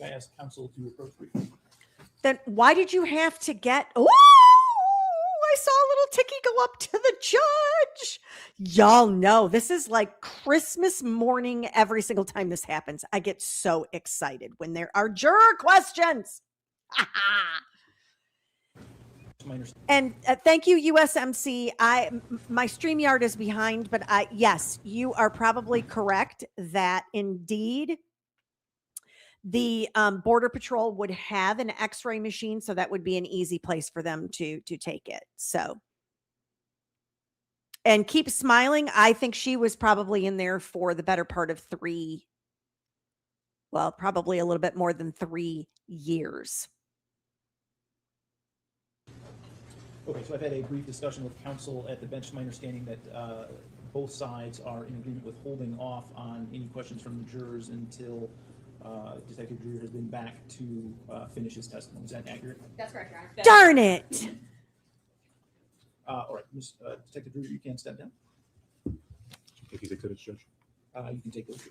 I ask counsel to approach briefly. Then why did you have to get? Oh, I saw a little ticky go up to the judge. Y'all know this is like Christmas morning every single time this happens. I get so excited when there are juror questions. And thank you, USMC. My StreamYard is behind, but yes, you are probably correct that indeed the Border Patrol would have an X-ray machine, so that would be an easy place for them to take it. So, and keep smiling. I think she was probably in there for the better part of probably a little bit more than 3 years. Okay, so I've had a brief discussion with counsel at the bench. To my understanding that both sides are in agreement with holding off on any questions from the jurors until Detective Dreer has been back to finish his testimony. Is that accurate? That's correct, Your Honor. Darn it. All right, Ms. Detective Dreer, you can step down. If he's a good judge. You can take those.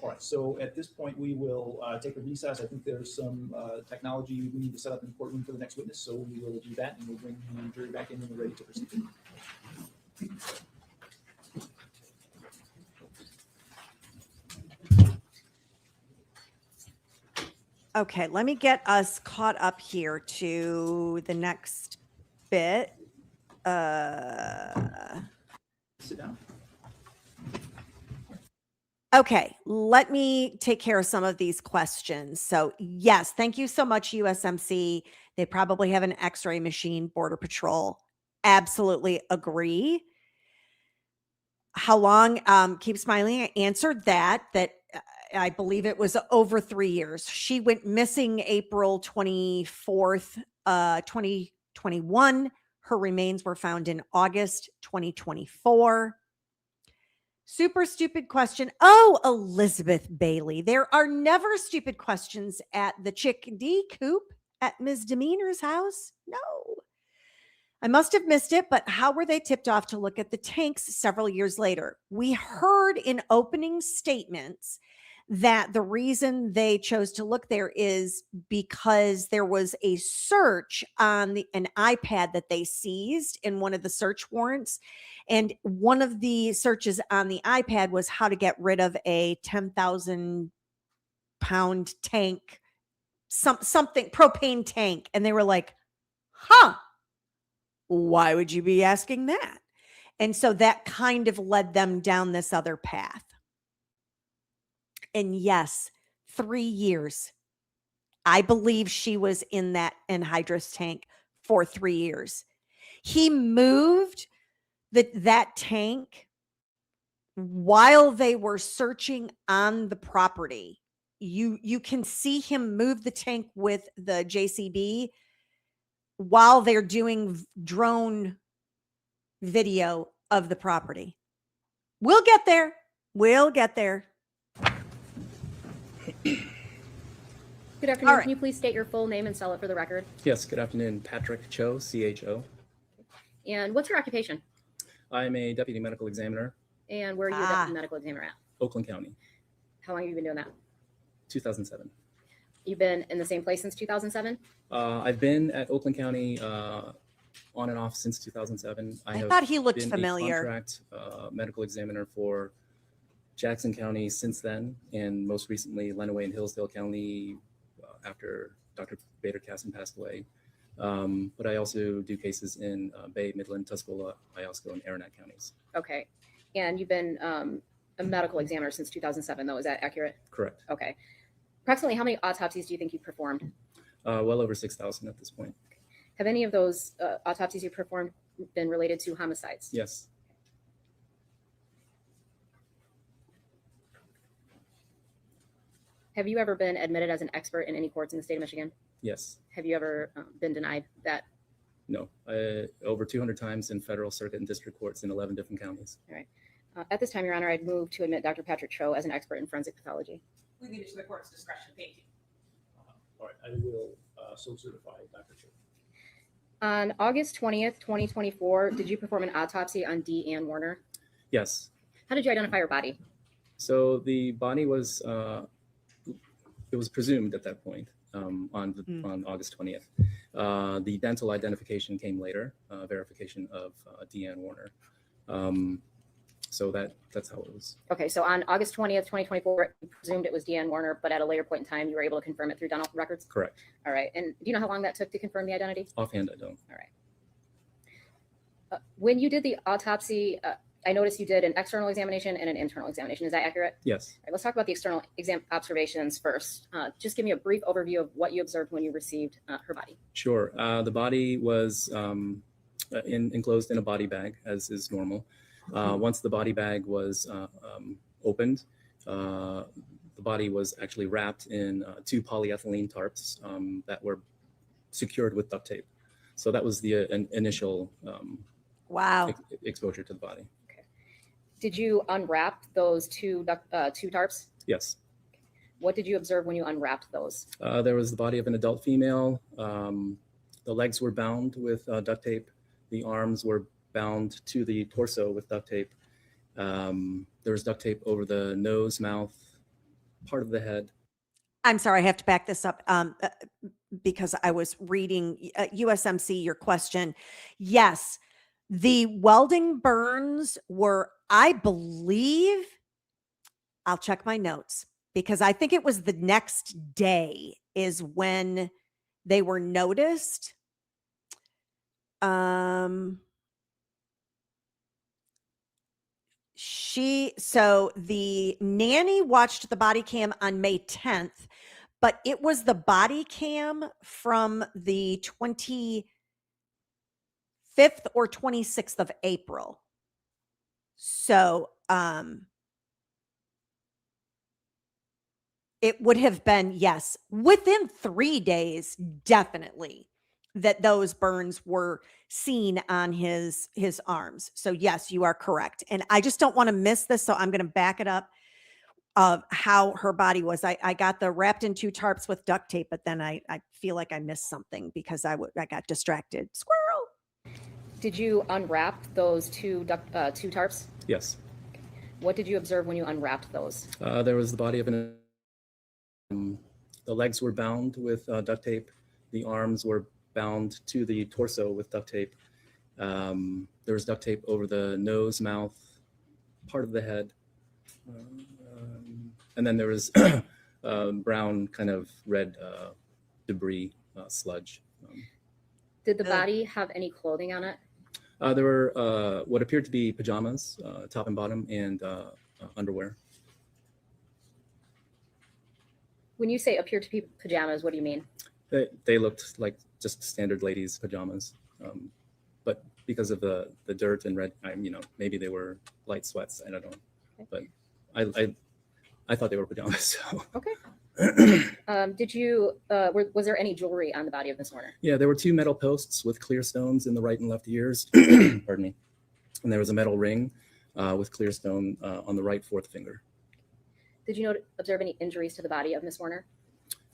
All right, so at this point, we will take a recess. I think there's some technology we need to set up in the courtroom for the next witness, so we will do that, and we'll bring the jury back in when we're ready to proceed. Okay, let me get us caught up here to the next bit. Sit down. Okay, let me take care of some of these questions. So yes, thank you so much, USMC. They probably have an X-ray machine, Border Patrol. Absolutely agree. How long? Keep smiling. I answered that I believe it was over 3 years. She went missing April 24th, 2021. Her remains were found in August 2024. Super stupid question. Oh, Elizabeth Bailey. There are never stupid questions at the Chick D Coop at Ms. Demeanor's house. No. I must have missed it, but how were they tipped off to look at the tanks several years later? We heard in opening statements that the reason they chose to look there is because there was a search on an iPad that they seized in one of the search warrants. And one of the searches on the iPad was how to get rid of a 10,000-pound tank, something propane tank. And they were like, why would you be asking that? And so that kind of led them down this other path. And yes, 3 years. I believe she was in that anhydrous tank for 3 years. He moved that tank while they were searching on the property. You can see him move the tank with the JCB while they're doing drone video of the property. We'll get there. We'll get there. Good afternoon. Right. Can you please state your full name and spell it for the record? Yes, good afternoon. Patrick Cho, CHO. And what's your occupation? I'm a deputy medical examiner, And where are you a deputy medical examiner at? Oakland County, How long have you been doing that? 2007. You've been in the same place since 2007? I've been at Oakland County on and off since 2007. I thought he looked been familiar. A contract medical examiner for Jackson County since then, and most recently Lenawee and Hillsdale County after Dr. Bader Casson passed away. But I also do cases in Bay, Midland, Tuscola, Iosco, and Aranac counties. Okay. And you've been a medical examiner since 2007, though. Is that accurate? Correct. Okay. Approximately how many autopsies do you think you performed? Well over 6,000 at this point. Have any of those autopsies you performed been related to homicides? Yes. Have you ever been admitted as an expert in any courts in the state of Michigan? Yes. Have you ever been denied that? No. Over 200 times in federal circuit and district courts in 11 different counties. All right. At this time, Your Honor, I'd move to admit Dr. Patrick Cho as an expert in forensic pathology. We leave it to the court's discretion. Thank you. All right, I will so certify, Dr. Cho. On August 20th, 2024, did you perform an autopsy on Dee Warner? Yes. How did you identify her body? So the body was, it was presumed at that point on August 20th. The dental identification came later, verification of Dee Warner. So that's how it was. Okay, so on August 20th, 2024, you presumed it was Dee Warner, but at a later point in time, you were able to confirm it through dental records? Correct. All right, and do you know how long that took to confirm the identity? Offhand, I don't. All right. When you did the autopsy, I noticed you did an external examination and an internal examination. Is that accurate? Yes. All right, let's talk about the external exam observations first. Just give me a brief overview of what you observed when you received her body. Sure. The body was enclosed in a body bag, as is normal. Once the body bag was opened, the body was actually wrapped in 2 polyethylene tarps that were secured with duct tape. So that was the initial Wow. exposure to the body. Okay. Did you unwrap those two tarps? Yes. What did you observe when you unwrapped those? There was the body of an adult female. The legs were bound with duct tape. The arms were bound to the torso with duct tape. There was duct tape over the nose, mouth, part of the head. I'm sorry, I have to back this up because I was reading USMC, your question. Yes, the welding burns were, I believe, I'll check my notes because I think it was the next day is when they were noticed. So the nanny watched the body cam on May 10th, but it was the body cam from the 25th or 26th of April. So it would have been, yes, within 3 days, definitely, that those burns were seen on his arms. So yes, you are correct. And I just don't want to miss this. So I'm going to back it up of how her body was. I got the wrapped in 2 tarps with duct tape, but then I feel like I missed something because I got distracted. Squirrel. Did you unwrap those two tarps? Yes. What did you observe when you unwrapped those? There was the body of an. The legs were bound with duct tape. The arms were bound to the torso with duct tape. There was duct tape over the nose, mouth, part of the head. And then there was brown, kind of red debris, sludge. Did the body have any clothing on it? There were what appeared to be pajamas, top and bottom, and underwear. When you say appeared to be pajamas, what do you mean? They looked like just standard ladies' pajamas, but because of the dirt and red, maybe they were light sweats. I don't know, but I thought they were pajamas. So. Okay. Did you? Was there any jewelry on the body of Miss Warner? Yeah, there were 2 metal posts with clear stones in the right and left ears. Pardon me. And there was a metal ring with clear stone on the right 4th finger. Did you observe any injuries to the body of Miss Warner?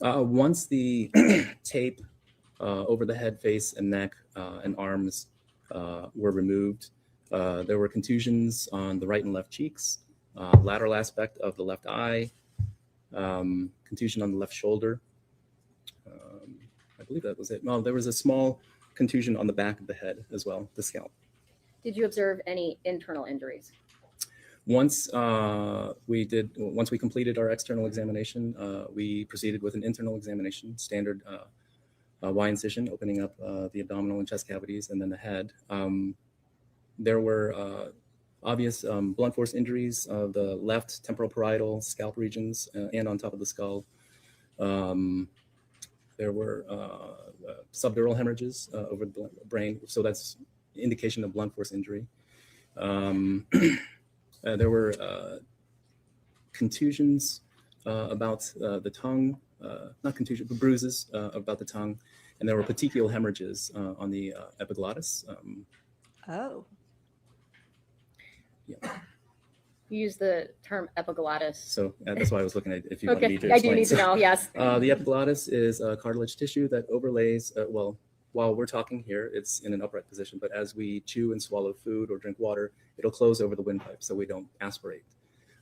Once the tape over the head, face, and neck and arms were removed, there were contusions on the right and left cheeks, lateral aspect of the left eye, contusion on the left shoulder. I believe that was it. No, there was a small contusion on the back of the head as well, the scalp. Did you observe any internal injuries? Once we completed our external examination, we proceeded with an internal examination, standard Y incision, opening up the abdominal and chest cavities, and then the head. There were obvious blunt force injuries of the left temporal parietal scalp regions and on top of the skull. There were subdural hemorrhages over the brain, so that's indication of blunt force injury. There were contusions about the tongue, not contusions, but bruises about the tongue, and there were petechial hemorrhages on the epiglottis. Oh. Yeah. You use the term epiglottis. So that's why I was looking at if you want Okay, me to I explain. do need to know, yes. The epiglottis is a cartilage tissue that overlays, well, while we're talking here, it's in an upright position, but as we chew and swallow food or drink water, it'll close over the windpipe so we don't aspirate.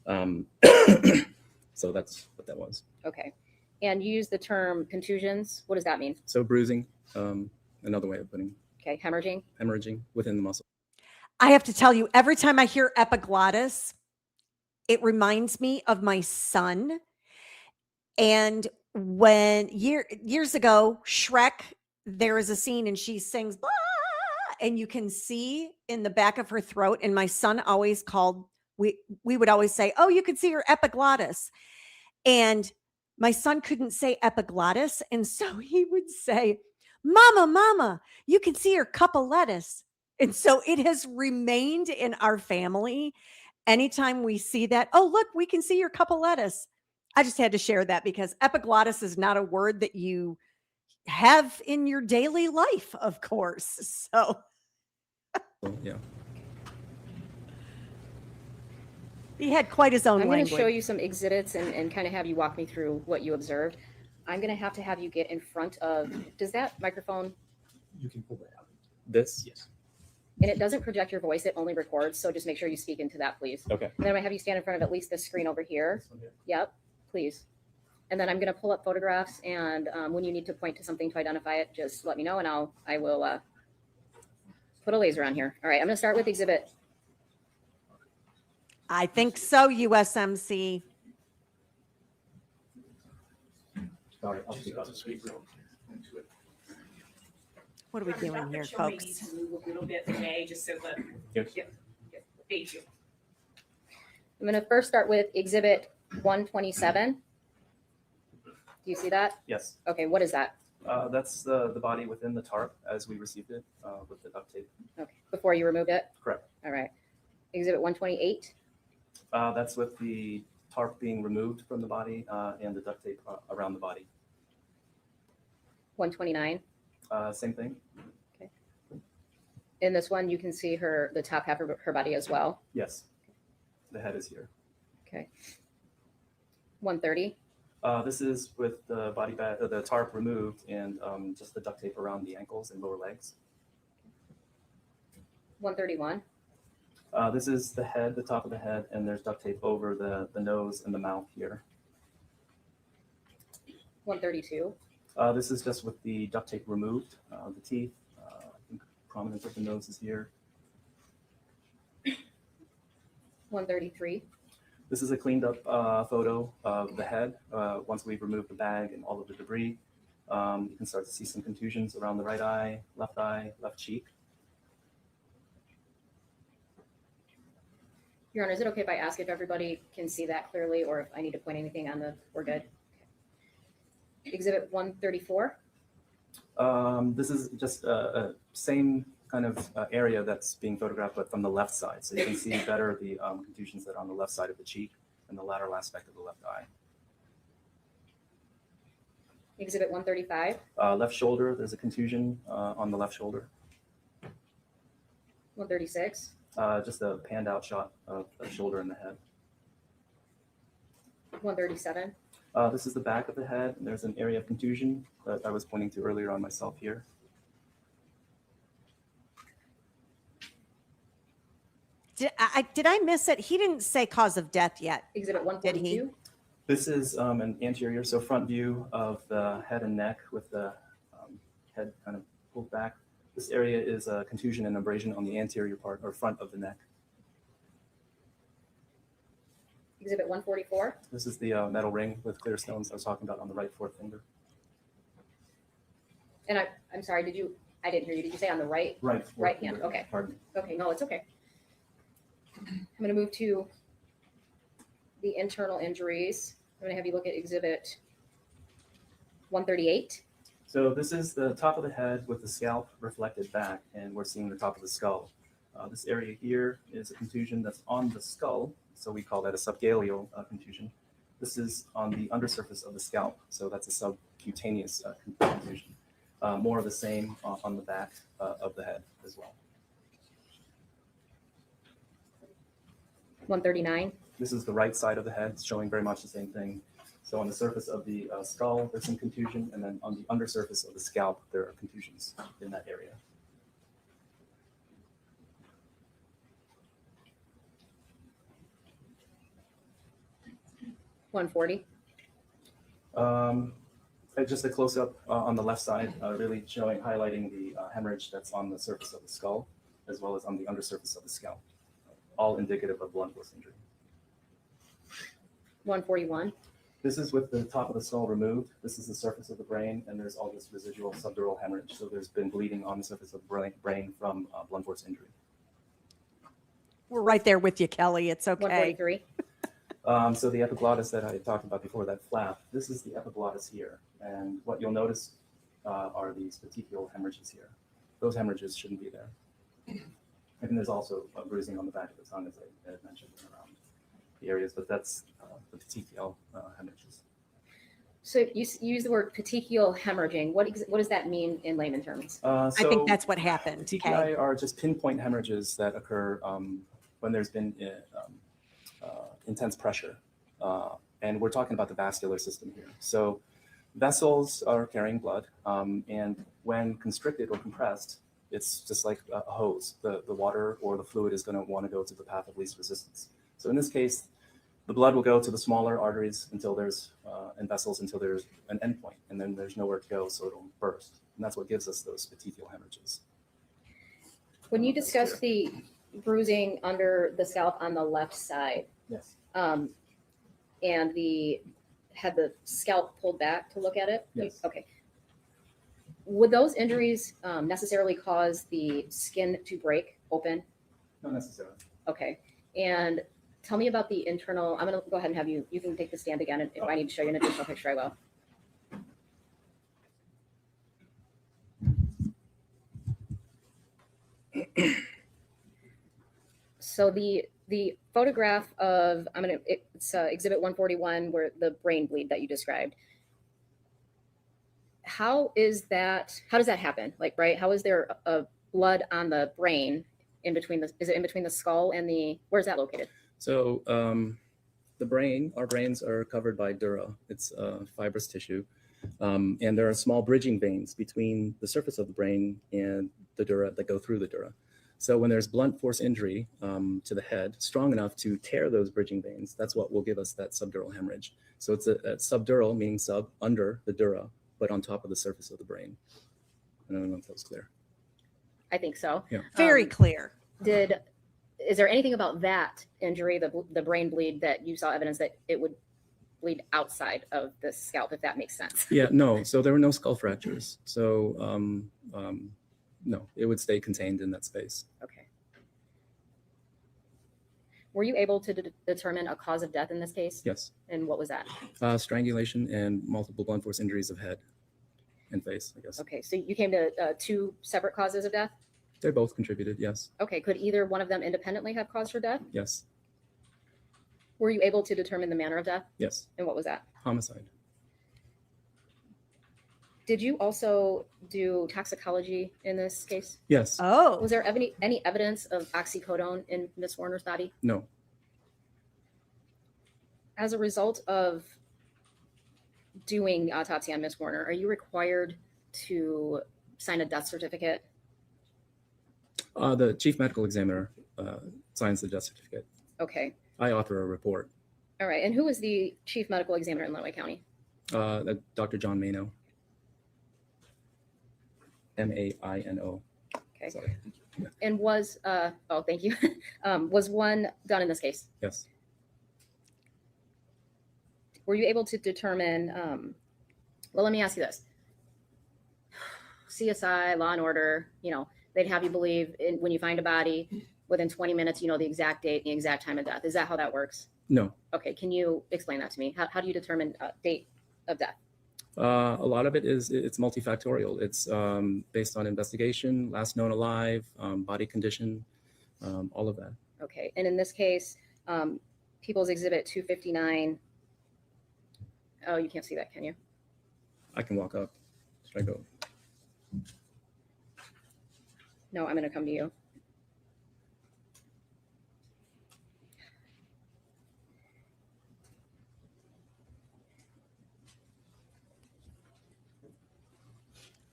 So that's what that was. Okay. And you use the term contusions. What does that mean? So bruising, another way of putting Okay, hemorrhaging. hemorrhaging within the muscle. I have to tell you, every time I hear epiglottis, it reminds me of my son. And when years ago, Shrek, there is a scene and she sings, blah, and you can see in the back of her throat. And my son always called, we would always say, oh, you could see her epiglottis. And my son couldn't say epiglottis. And so he would say, Mama, Mama, you can see her cup of lettuce. And so it has remained in our family. Anytime we see that, oh, look, we can see your cup of lettuce. I just had to share that because epiglottis is not a word that you have in your daily life, of course. So, Yeah. he had quite his own I'm going language. to show you some exhibits and kind of have you walk me through what you observed. I'm going to have you get in front of, does that microphone, You can pull that out. This? Yes. and it doesn't project your voice, it only records. So just make sure you speak into that, please. Okay. And then I'm going to have you stand in front of at least this screen over here. This one here. Yep, please. And then I'm going to pull up photographs, and when you need to point to something to identify it, just let me know, and I will put a laser on here. All right, I'm going to start with exhibit. I think so, USMC. Sorry, I'll speak up. What are we doing here, Show me folks? to move a little bit today, just so that, Yes. yeah, thank you. I'm going to first start with exhibit 127. Do you see that? Yes. Okay, what is that? That's the body within the tarp as we received it with the duct tape. Okay, before you removed it? Correct. All right. Exhibit 128. That's with the tarp being removed from the body and the duct tape around the body. 129. Same thing. In this one, you can see the top half of her body as well. Yes. The head is here. Okay. 130. This is with the body bag, the tarp removed and just the duct tape around the ankles and lower legs. 131. This is the head, the top of the head, and there's duct tape over the nose and the mouth here. 132. This is just with the duct tape removed, the teeth, I think prominence of the nose is here. 133. This is a cleaned up photo of the head. Once we've removed the bag and all of the debris, you can start to see some contusions around the right eye, left cheek. Your Honor, is it okay if I ask if everybody can see that clearly, or if I need to point anything on we're good? Okay. Exhibit 134. This is just a same kind of area that's being photographed, but from the left side. So you can see better the contusions that are on the left side of the cheek and the lateral aspect of the left eye. Exhibit 135. Left shoulder, there's a contusion on the left shoulder. 136. Just a panned out shot of the shoulder and the head. 137. This is the back of the head. There's an area of contusion that I was pointing to earlier on myself here. Did I miss it? He didn't say cause of death yet. Exhibit Did he? 142. This is an anterior, so front view of the head and neck with the head kind of pulled back. This area is a contusion and abrasion on the anterior part or front of the neck. Exhibit 144. This is the metal ring with clear stones I was talking about on the right fourth finger. And I'm sorry, I didn't hear you. Did you say on the right? Right. fourth Right hand, finger. okay. Pardon me. Okay, no, it's okay. I'm going to move to the internal injuries. I'm going to have you look at exhibit 138. So this is the top of the head with the scalp reflected back, and we're seeing the top of the skull. This area here is a contusion that's on the skull, so we call that a subgaleal contusion. This is on the undersurface of the scalp, so that's a subcutaneous contusion. More of the same on the back of the head as well. 139. This is the right side of the head, showing very much the same thing. So on the surface of the skull, there's some contusion, and then on the undersurface of the scalp, there are contusions in that area. Just a close-up on the left side, really highlighting the hemorrhage that's on the surface of the skull, as well as on the undersurface of the scalp, all indicative of blunt force injury. 141. This is with the top of the skull removed. This is the surface of the brain, and there's all this residual subdural hemorrhage. So there's been bleeding on the surface of the brain from blunt force injury. We're right there with you, Kelly. It's okay. 143. So the epiglottis that I talked about before, that flap, this is the epiglottis here. And what you'll notice are these petechial hemorrhages here. Those hemorrhages shouldn't be there. And there's also bruising on the back of the tongue, as I had mentioned, around the areas, but that's the petechial hemorrhages. So you use the word petechial hemorrhaging. What does that mean in layman terms? I think that's what happened. Petechiae Okay. are just pinpoint hemorrhages that occur when there's been intense pressure. And we're talking about the vascular system here. So vessels are carrying blood, and when constricted or compressed, it's just like a hose. The water or the fluid is going to want to go to the path of least resistance. So in this case, the blood will go to the smaller arteries until there's, and vessels until there's an endpoint, and then there's nowhere to go, so it'll burst. And that's what gives us those petechial hemorrhages. When you discuss the bruising under the scalp on the left side, Yes. and had the scalp pulled back to look at it? Yes. Okay. Would those injuries necessarily cause the skin to break open? Not necessarily. Okay. And tell me about the internal, I'm going to go ahead and have you can take the stand again. And if I need to show you an additional picture, I will. So the photograph of, it's Exhibit 141, where the brain bleed that you described. How does that happen? Like, right? How is there a blood on the brain is it in between the skull and where's that located? So our brains are covered by dura. It's fibrous tissue. And there are small bridging veins between the surface of the brain and the dura that go through the dura. So when there's blunt force injury to the head, strong enough to tear those bridging veins, that's what will give us that subdural hemorrhage. So it's a subdural, meaning sub, under the dura, but on top of the surface of the brain. I don't know if that was clear. I think so. Yeah. Very clear. Is there anything about that injury, the brain bleed, that you saw evidence that it would bleed outside of the scalp, if that makes sense? Yeah, no. So there were no skull fractures. So no, it would stay contained in that space. Okay. Were you able to determine a cause of death in this case? Yes. And what was that? Strangulation and multiple blunt force injuries of head and face, I guess. Okay, so you came to two separate causes of death? They both contributed, yes. Okay, could either one of them independently have caused her death? Yes. Were you able to determine the manner of death? Yes. And what was that? Homicide. Did you also do toxicology in this case? Yes. Oh, Was there any evidence of oxycodone in Miss Warner's body? No. As a result of doing the autopsy on Miss Warner, are you required to sign a death certificate? The chief medical examiner signs the death certificate. Okay. I author a report. All right. And who is the chief medical examiner in Lenawee County? Dr. John Maino. Maino. Okay. Sorry. Yeah. And thank you. Was one done in this case? Yes. Were you able to determine, well, let me ask you this. CSI, Law and Order, they'd have you believe when you find a body, within 20 minutes, you know the exact date, the exact time of death. Is that how that works? No. Okay, can you explain that to me? How do you determine date of death? A lot of it's multifactorial. It's based on investigation, last known alive, body condition, all of that. Okay, and in this case, People's Exhibit 259. Oh, you can't see that, can you? I can walk up. Should I go? No, I'm going to come to you.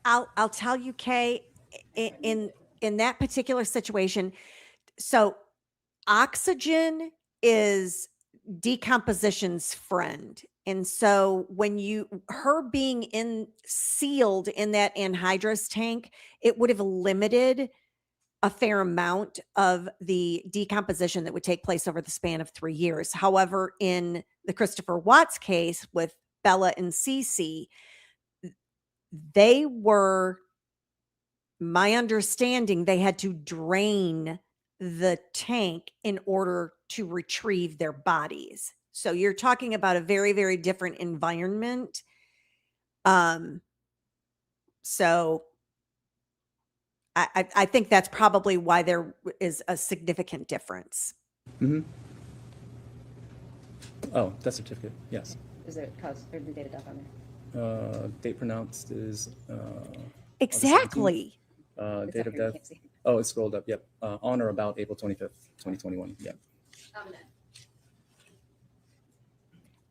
I'll tell you, Kay, in that particular situation, so oxygen is decomposition's friend. And so when her being sealed in that anhydrous tank, it would have limited a fair amount of the decomposition that would take place over the span of 3 years. However, in the Christopher Watts case with Bella and Cece, they were, my understanding, they had to drain the tank in order to retrieve their bodies. So you're talking about a very, very different environment. So I think that's probably why there is a significant difference. Mm-hmm. Oh, death certificate. Yes. Is it cause or the date of death on there? Date pronounced is Exactly. It's date up of here, you death. can't see. Oh, it's scrolled up. Yep. On or about April 25th, 2021. Yeah.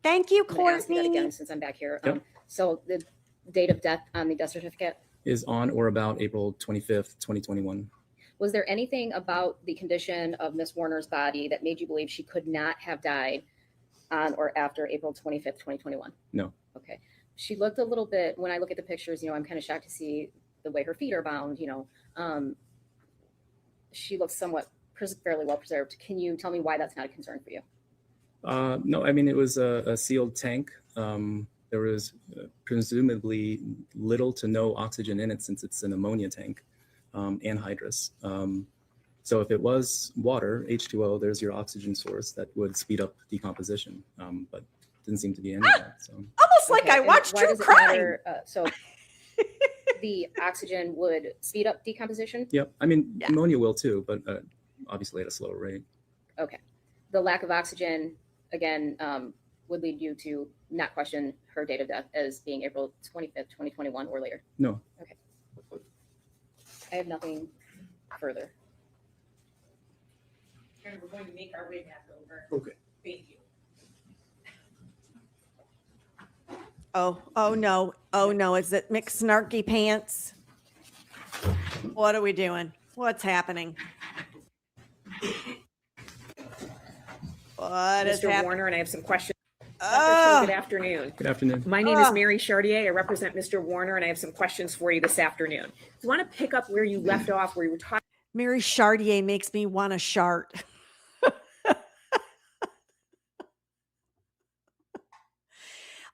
Thank you, I'm gonna ask you that Courtney. again since I'm back here. Yep. So the date of death on the death certificate, Is on or about April 25th, 2021. was there anything about the condition of Miss Warner's body that made you believe she could not have died on or after April 25th, 2021? No. Okay. She looked a little bit, when I look at the pictures, I'm kind of shocked to see the way her feet are bound, she looks somewhat fairly well preserved. Can you tell me why that's not a concern for you? No, I mean, it was a sealed tank. There was presumably little to no oxygen in it since it's an ammonia tank, anhydrous. So if it was water, H2O, there's your oxygen source that would speed up decomposition, but didn't seem to be any of that. So Almost like Okay, I and watched why true does it crime. matter, so the oxygen would speed up decomposition? yep, I mean, Yeah. ammonia will too, but obviously at a slower rate. Okay. The lack of oxygen, again, would lead you to not question her date of death as being April 25th, 2021 or later. No. I have nothing further. We're going to make our way back over. Okay. Thank you. Oh no. Oh no. Is it McSnarky Pants? What are we doing? What's happening? What is Mr. happening? Warner, and I have some questions. Oh, Good afternoon. Good afternoon. My name is Mary Chartier. I represent Mr. Warner, and I have some questions for you this afternoon. I want to pick up where you left off, where you were talking. Mary Chartier makes me want to shart.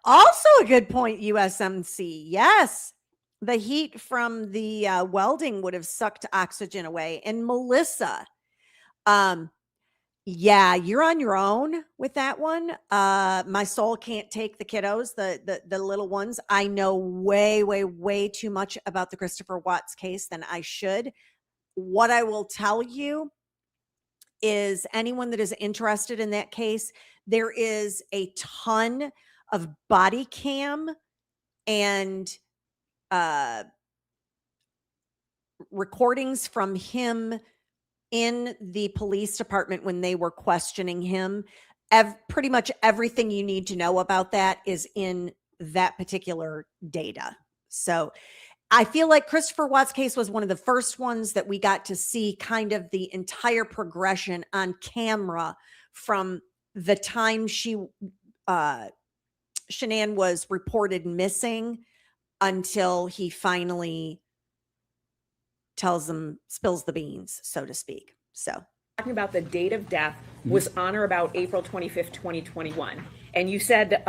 Also a good point, USMC. Yes, the heat from the welding would have sucked oxygen away. And Melissa, yeah, you're on your own with that one. My soul can't take the kiddos, the little ones. I know way, way, way too much about the Christopher Watts case than I should. What I will tell you is anyone that is interested in that case, there is a ton of body cam and recordings from him in the police department when they were questioning him. Pretty much everything you need to know about that is in that particular data. So I feel like Christopher Watts' case was one of the first ones that we got to see kind of the entire progression on camera from the time Shanann was reported missing until he finally spills the beans, so to speak. So Talking about the date of death was on or about April 25th, 2021. And you said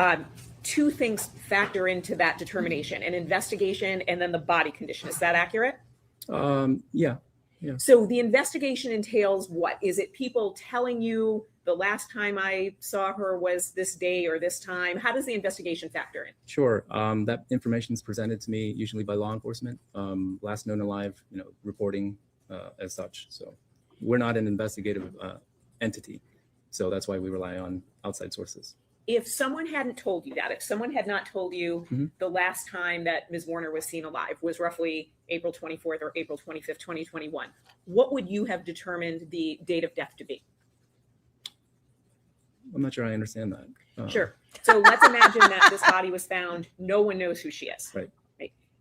two things factor into that determination, an investigation and then the body condition. Is that accurate? Yeah. So the investigation entails what? Is it people telling you the last time I saw her was this day or this time? How does the investigation factor in? Sure. That information is presented to me usually by law enforcement, last known alive, reporting as such. So we're not an investigative entity. So that's why we rely on outside sources. If someone hadn't told you that, if someone had not told you the last time that Ms. Warner was seen alive was roughly April 24th or April 25th, 2021, what would you have determined the date of death to be? I'm not sure I understand that. Sure. So let's imagine that this body was found. No one knows who she is. Right.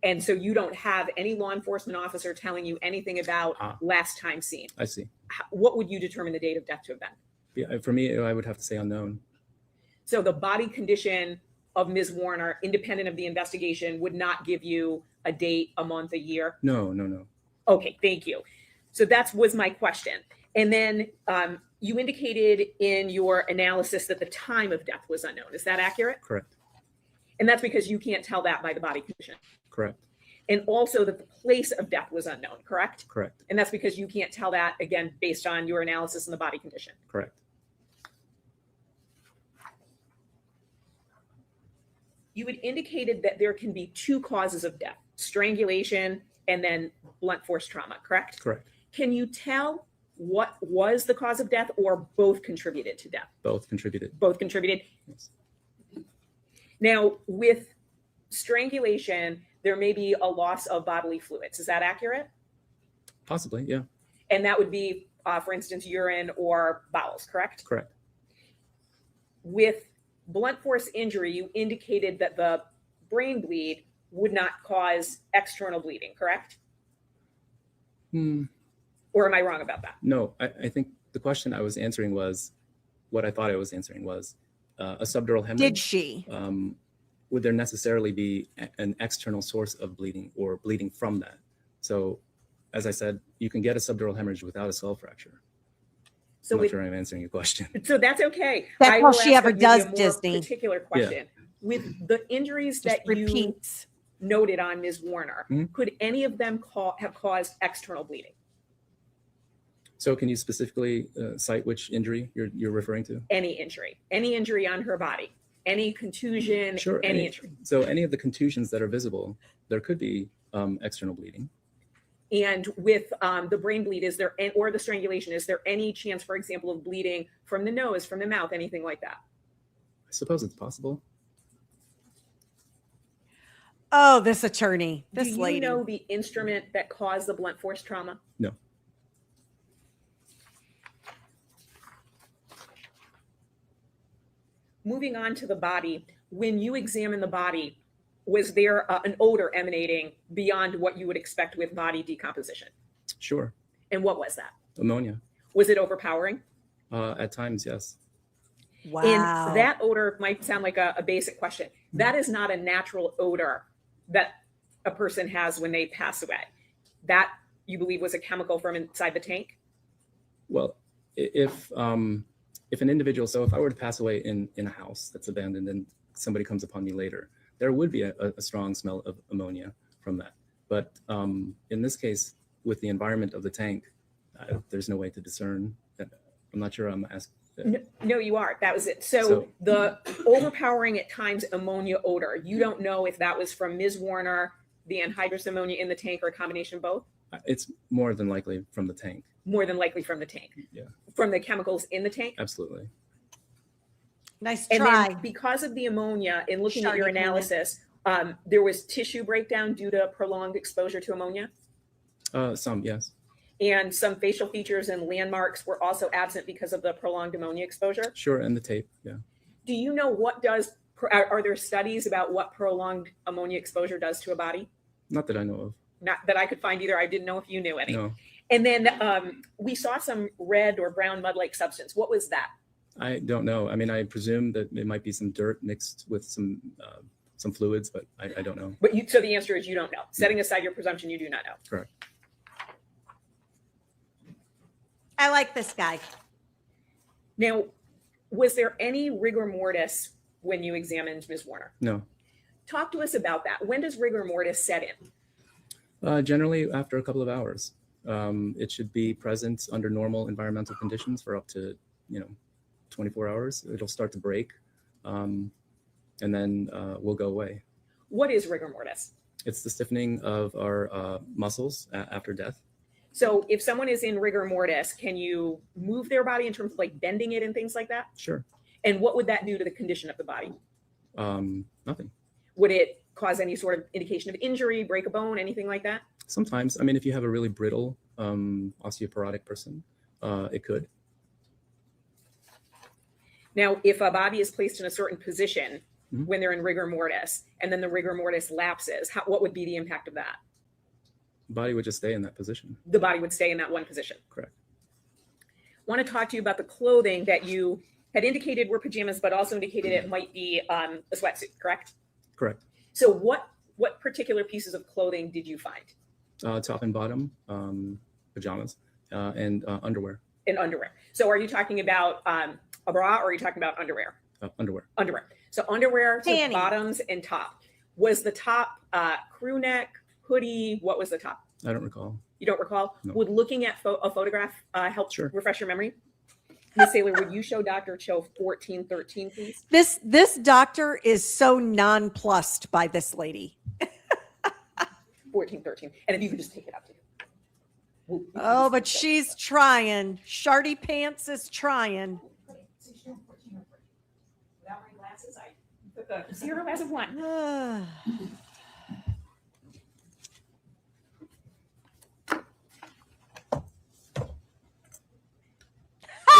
And so you don't have any law enforcement officer telling you anything about last time seen. I see. What would you determine the date of death to have been? Yeah, for me, I would have to say unknown. So the body condition of Ms. Warner, independent of the investigation, would not give you a date, a month, a year? No. Okay, thank you. So that was my question. And then you indicated in your analysis that the time of death was unknown. Is that accurate? Correct. And that's because you can't tell that by the body condition. Correct. And also that the place of death was unknown, correct? Correct. And that's because you can't tell that, again, based on your analysis and the body condition. Correct. You had indicated that there can be two causes of death, strangulation and then blunt force trauma, correct? Correct. Can you tell what was the cause of death or both contributed to death? Both contributed. Both contributed? Yes. Now, with strangulation, there may be a loss of bodily fluids. Is that accurate? Possibly, yeah. And that would be, for instance, urine or bowels, correct? Correct. With blunt force injury, you indicated that the brain bleed would not cause external bleeding, correct? Or am I wrong about that? No, I think the question I was answering was, what I thought I was answering was a subdural hemorrhage. Did she? Would there necessarily be an external source of bleeding or bleeding from that? So, as I said, you can get a subdural hemorrhage without a skull fracture. So I'm not sure I'm answering your question. So that's okay. That's I all will she ask ever of maybe a does, more Disney. Particular question. With the injuries Just that you repeats. noted on Ms. Warner, could any of them have caused external bleeding? So can you specifically cite which injury you're referring to? Any injury on her body, any contusion, Sure. any injury. So any of the contusions that are visible, there could be external bleeding. And with the brain bleed, or the strangulation, is there any chance, for example, of bleeding from the nose, from the mouth, anything like that? I suppose it's possible. Oh, this attorney, Do this you lady. know the instrument that caused the blunt force trauma? No. Moving on to the body, when you examine the body, was there an odor emanating beyond what you would expect with body decomposition? Sure. And what was that? Ammonia. Was it overpowering? At times, yes. Wow. And that odor might sound like a basic question. That is not a natural odor that a person has when they pass away. That, you believe, was a chemical from inside the tank? Well, if an individual, so if I were to pass away in a house that's abandoned and somebody comes upon me later, there would be a strong smell of ammonia from that. But in this case, with the environment of the tank, there's no way to discern. I'm not sure I'm asking. No, you are. That was it. So the overpowering at times ammonia odor, you don't know if that was from Ms. Warner, the anhydrous ammonia in the tank, or a combination of both? It's more than likely from the tank. More than likely from the tank. Yeah. From the chemicals in the tank? Absolutely. Nice And try. then because of the ammonia, in looking at your Shardy Cannon. analysis, there was tissue breakdown due to prolonged exposure to ammonia, Some, yes. and some facial features and landmarks were also absent because of the prolonged ammonia exposure. Sure, and the tape, yeah. Do you know are there studies about what prolonged ammonia exposure does to a body? Not that I know of. Not that I could find either. I didn't know if you knew any. No, And then we saw some red or brown mud-like substance. What was that? I don't know. I mean, I presume that it might be some dirt mixed with some fluids, but I don't know. But so the answer is you don't know. Setting aside your presumption, you do not know. Correct. I like this guy. Now, was there any rigor mortis when you examined Ms. Warner? No. Talk to us about that. When does rigor mortis set in? Generally, after a couple of hours. It should be present under normal environmental conditions for up to, 24 hours. It'll start to break, and then we'll go away. What is rigor mortis? It's the stiffening of our muscles after death. So if someone is in rigor mortis, can you move their body in terms of like bending it and things like that? Sure. And what would that do to the condition of the body? Nothing. Would it cause any sort of indication of injury, break a bone, anything like that? Sometimes, I mean, if you have a really brittle osteoporotic person, it could. Now, if a body is placed in a certain position Mhm. when they're in rigor mortis, and then the rigor mortis lapses, what would be the impact of that? The body would just stay in that position. The body would stay in that one position. Correct. I want to talk to you about the clothing that you had indicated were pajamas, but also indicated it might be a sweatsuit, correct? Correct. So what particular pieces of clothing did you find? Top and bottom, pajamas, and underwear. In underwear. So are you talking about a bra, or are you talking about underwear? Underwear. Underwear. So underwear, so Panties. bottoms and top. Was the top crew neck, hoodie? What was the top? I don't recall. You don't recall? No. Would looking at a photograph help Sure. refresh your memory? Ms. Saylor, would you show Dr. Cho 1413, please? This doctor is so nonplussed by this lady. 1413. And if you could just take it up to you. Oh, but she's trying. Shardy Pants is trying. Without my glasses, I took a 0 as of 1.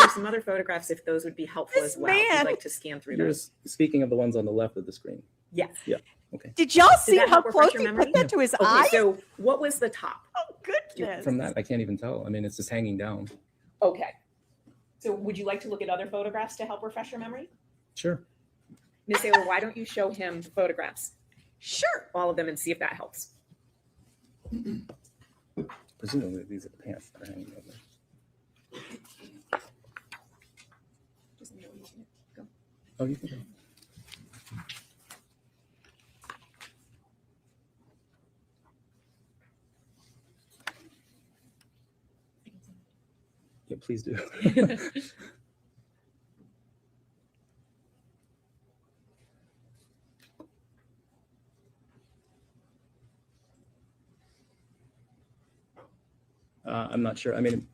There's some other photographs if those would be helpful This as well. If man. you'd like to scan through You're those. speaking of the ones on the left of the screen. Yes. Did y'all see that how help refresh close your he memory? put that to his Okay, eye? so what was the top? Oh, goodness. From that, I can't even tell. I mean, it's just hanging down. Okay. So would you like to look at other photographs to help refresh your memory? Sure. Ms. Saylor, why don't you show him the photographs, Sure. all of them, and see if that helps? Presumably, these are the pants that are hanging over. Oh, you can go. Yeah, please do. I'm not sure. I mean,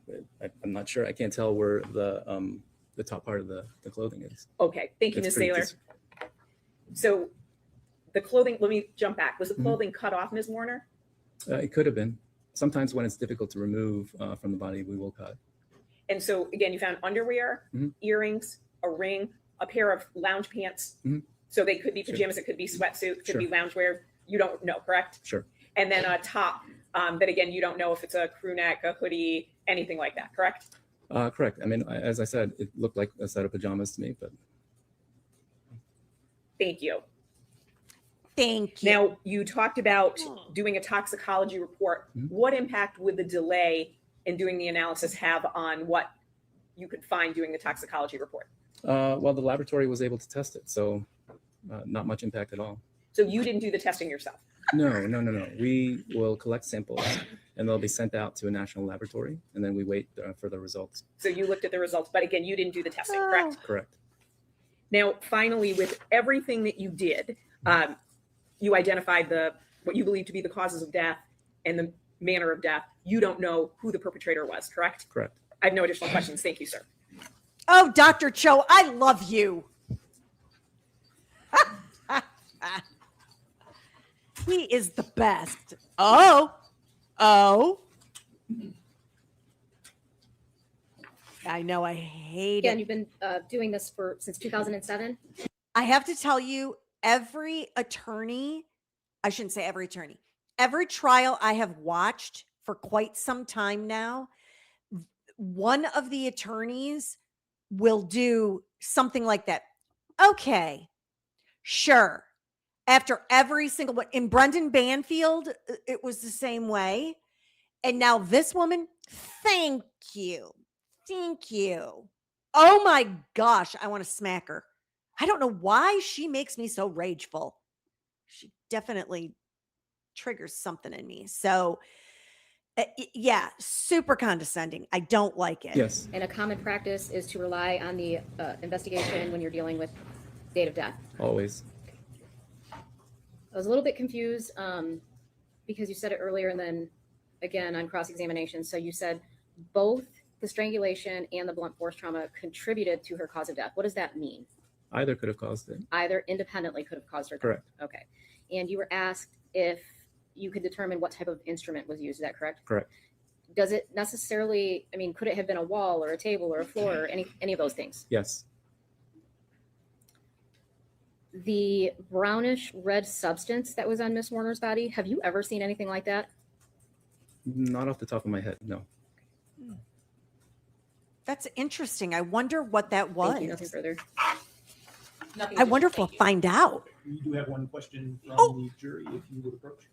I'm not sure. I can't tell where the top part of the clothing is. Okay, thank you, It's Ms. pretty Saylor. dis- So the clothing, let me jump back. Was the Mhm. clothing cut off, Ms. Warner? It could have been. Sometimes when it's difficult to remove from the body, we will cut. And so again, you found underwear, Mhm. earrings, a ring, a pair of lounge pants. Mhm. So they could be Sure. pajamas, it could be sweatsuit, could Sure. be loungewear. You don't know, correct? Sure. And then a top that again, you don't know if it's a crew neck, a hoodie, anything like that, correct? Correct. I mean, as I said, it looked like a set of pajamas to me, but Thank you. Thank you. Now, you talked about doing a toxicology report. Mhm. What impact would the delay in doing the analysis have on what you could find doing the toxicology report? well, the laboratory was able to test it, so not much impact at all. So you didn't do the testing yourself? No. We will collect samples, and they'll be sent out to a national laboratory, and then we wait for the results. So you looked at the results, but again, you didn't do the testing, correct? Correct. Now, finally, with everything that you did, you identified what you believe to be the causes of death and the manner of death. You don't know who the perpetrator was, correct? Correct. I have no additional questions. Thank you, sir. Oh, Dr. Cho, I love you. He is the best. Oh. I know, I hate Again, it. you've been doing this since 2007. I have to tell you, every attorney, I shouldn't say every attorney, every trial I have watched for quite some time now, one of the attorneys will do something like that. Okay, sure. After every single one, in Brendan Banfield, it was the same way. And now this woman, thank you. Thank you. Oh my gosh, I want to smack her. I don't know why she makes me so rageful. She definitely triggers something in me. So Yeah, super condescending. I don't like it. Yes, And a common practice is to rely on the investigation when you're dealing with date of death. always. I was a little bit confused because you said it earlier and then again on cross-examination. So you said both the strangulation and the blunt force trauma contributed to her cause of death. What does that mean? Either could have caused it. Either independently could have caused her death. Correct. Okay. And you were asked if you could determine what type of instrument was used. Is that correct? Correct. Does it necessarily, I mean, could it have been a wall or a table or a floor or any of those things? Yes. The brownish red substance that was on Miss Warner's body, have you ever seen anything like that? Not off the top of my head, no. That's interesting. I wonder what that was. Thank you. Nothing further. Nothing I wonder if additional. we'll find out. We do have one question from Oh. the jury, if you would approach.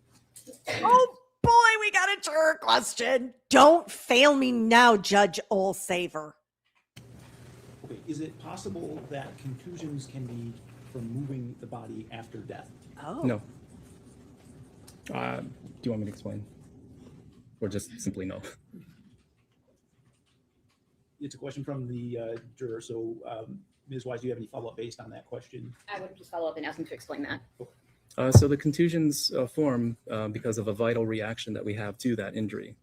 Oh boy, we got a juror question. Don't fail me now, Judge Olsaver. Okay, is it possible that contusions can be from moving the body after death? Oh. No. Do you want me to explain? Or just simply no? It's a question from the juror, so Ms. Wise, do you have any follow-up based on that question? I would just follow up and ask him to explain that. So the contusions form because of a vital reaction that we have to that injury.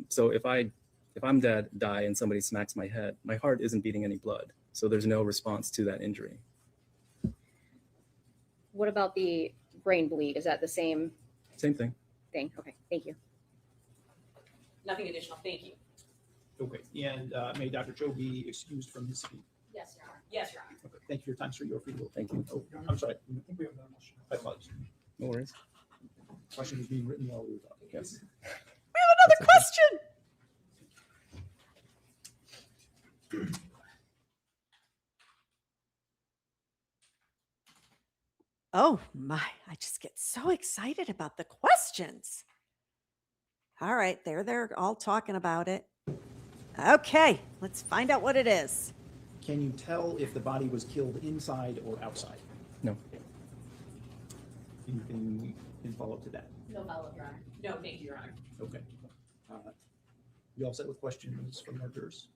So if I'm dead, die, and somebody smacks my head, my heart isn't beating any blood. So there's no response to that injury. What about the brain bleed? Is that the same Same thing. thing? Okay, thank you. Nothing additional. Thank you. Okay, and may Dr. Cho be excused from his seat? Yes, Your Honor. Yes, Your Honor. Okay, thank you for your time, sir. You're free to go. Thank you. Oh, I'm sorry. I think we have another motion. I apologize. No worries. Question is being written while we were talking. Yes. We have another question. Oh my, I just get so excited about the questions. All right, they're all talking about it. Okay, let's find out what it is. Can you tell if the body was killed inside or outside? No. Anything in follow-up to that? No follow-up, Your Honor. No, thank you, Your Honor. Okay. You all set with questions from our jurors?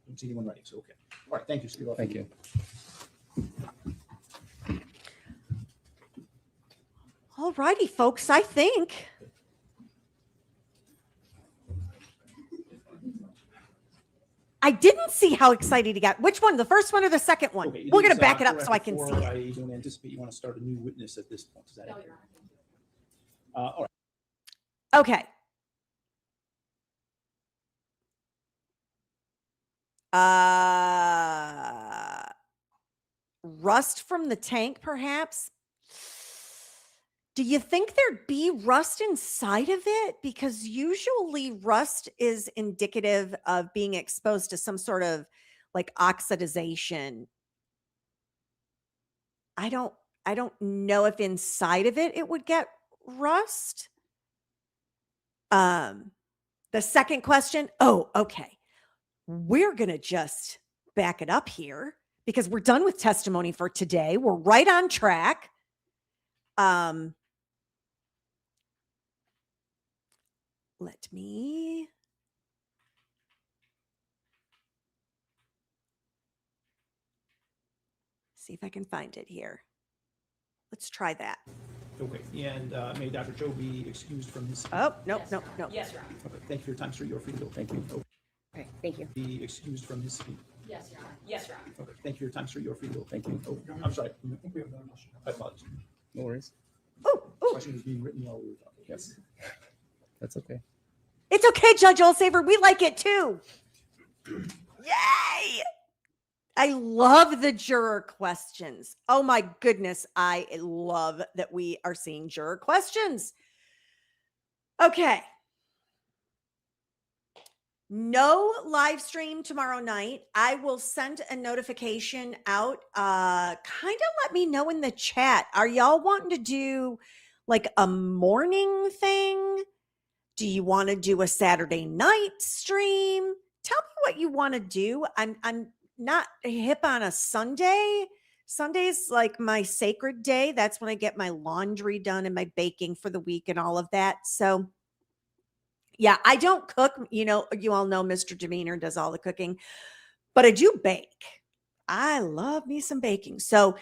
Don't see anyone ready, so okay. All right, thank you, sir. You're all free Thank to you. All righty, folks, I think. I didn't see how excited he got. Which one? The first one or the second one? Okay, We're going is, to back it up correct so I can before see it. I don't anticipate you want to start a new witness at this point. Is that No, it? Your Honor. Thank you. All right. Okay. Rust from the tank, perhaps? Do you think there'd be rust inside of it? Because usually rust is indicative of being exposed to some sort of like oxidization. I don't know if inside of it would get rust. The second question, oh, okay. We're going to just back it up here because we're done with testimony for today. We're right on track. Let me see if I can find it here. Let's try that. Okay, and may Dr. Cho be excused from his seat? Oh, no, Yes, no, Your Honor. no. Yes, Your Honor. Okay, thank you for your time, sir. You're free to go. Thank you. Okay, thank you. Be excused from his seat. Yes, Your Honor. Yes, Your Honor. Okay, thank you for your time, sir. You're free to go. Thank you. Oh, I'm sorry. I think we have another motion. I apologize. No worries. Oh, Question is being written while we were talking. Yes. That's okay. it's okay, Judge Olsaver. We like it too. Yay! I love the juror questions. Oh my goodness. I love that we are seeing juror questions. Okay. No live stream tomorrow night. I will send a notification out. Kind of let me know in the chat. Are y'all wanting to do like a morning thing? Do you want to do a Saturday night stream? Tell me what you want to do. I'm not hip on a Sunday. Sunday's like my sacred day. That's when I get my laundry done and my baking for the week and all of that. So Yeah, I don't cook. You know, you all know Mr. Demeanor does all the cooking, but I do bake. I love me some baking. So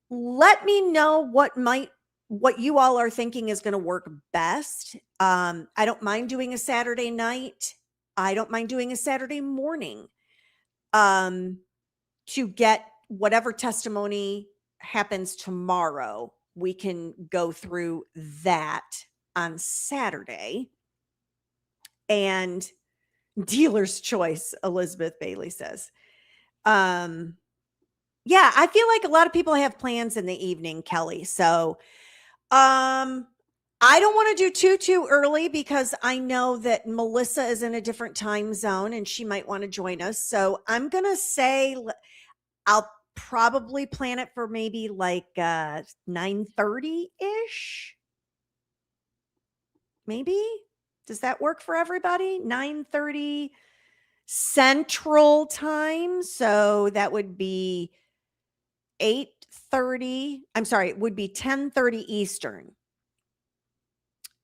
let me know what you all are thinking is going to work best. I don't mind doing a Saturday night. I don't mind doing a Saturday morning. To get whatever testimony happens tomorrow, we can go through that on Saturday. And dealer's choice, Elizabeth Bailey says. Yeah, I feel like a lot of people have plans in the evening, Kelly. So I don't want to do too early because I know that Melissa is in a different time zone and she might want to join us. So I'm going to say I'll probably plan it for maybe like 9:30-ish. Maybe. Does that work for everybody? 9:30 Central Time. So that would be 8:30. I'm sorry, it would be 10:30 Eastern.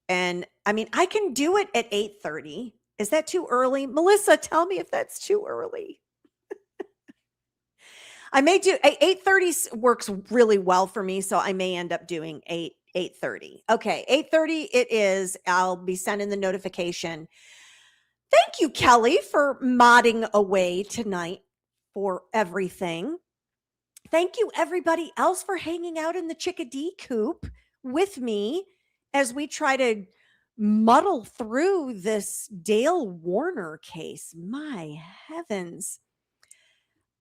And I mean, I can do it at 8:30. Is that too early? Melissa, tell me if that's too early. I may do 8:30 works really well for me, so I may end up doing 8:30. Okay, 8:30 it is. I'll be sending the notification. Thank you, Kelly, for modding away tonight for everything. Thank you, everybody else, for hanging out in the chickadee coop with me as we try to muddle through this Dale Warner case. My heavens.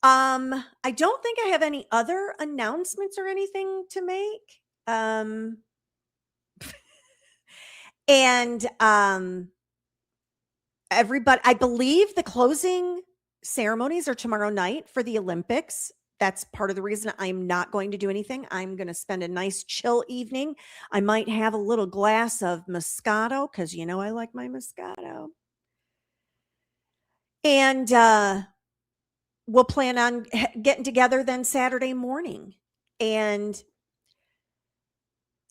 I don't think I have any other announcements or anything to make. And everybody, I believe the closing ceremonies are tomorrow night for the Olympics. That's part of the reason I'm not going to do anything. I'm going to spend a nice chill evening. I might have a little glass of Moscato because you know I like my Moscato. And we'll plan on getting together then Saturday morning. And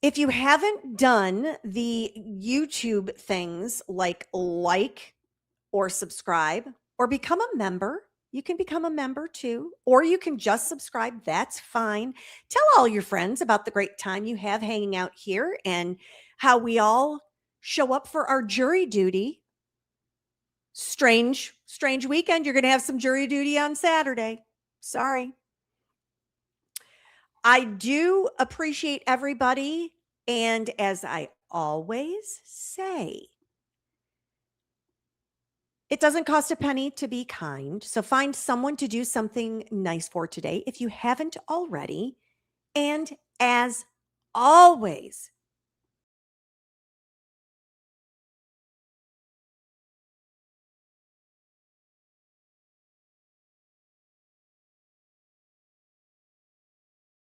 if you haven't done the YouTube things like or subscribe or become a member, you can become a member too, or you can just subscribe. That's fine. Tell all your friends about the great time you have hanging out here and how we all show up for our jury duty. Strange weekend. You're going to have some jury duty on Saturday. Sorry. I do appreciate everybody. And as I always say, it doesn't cost a penny to be kind. So find someone to do something nice for today if you haven't already. And as always,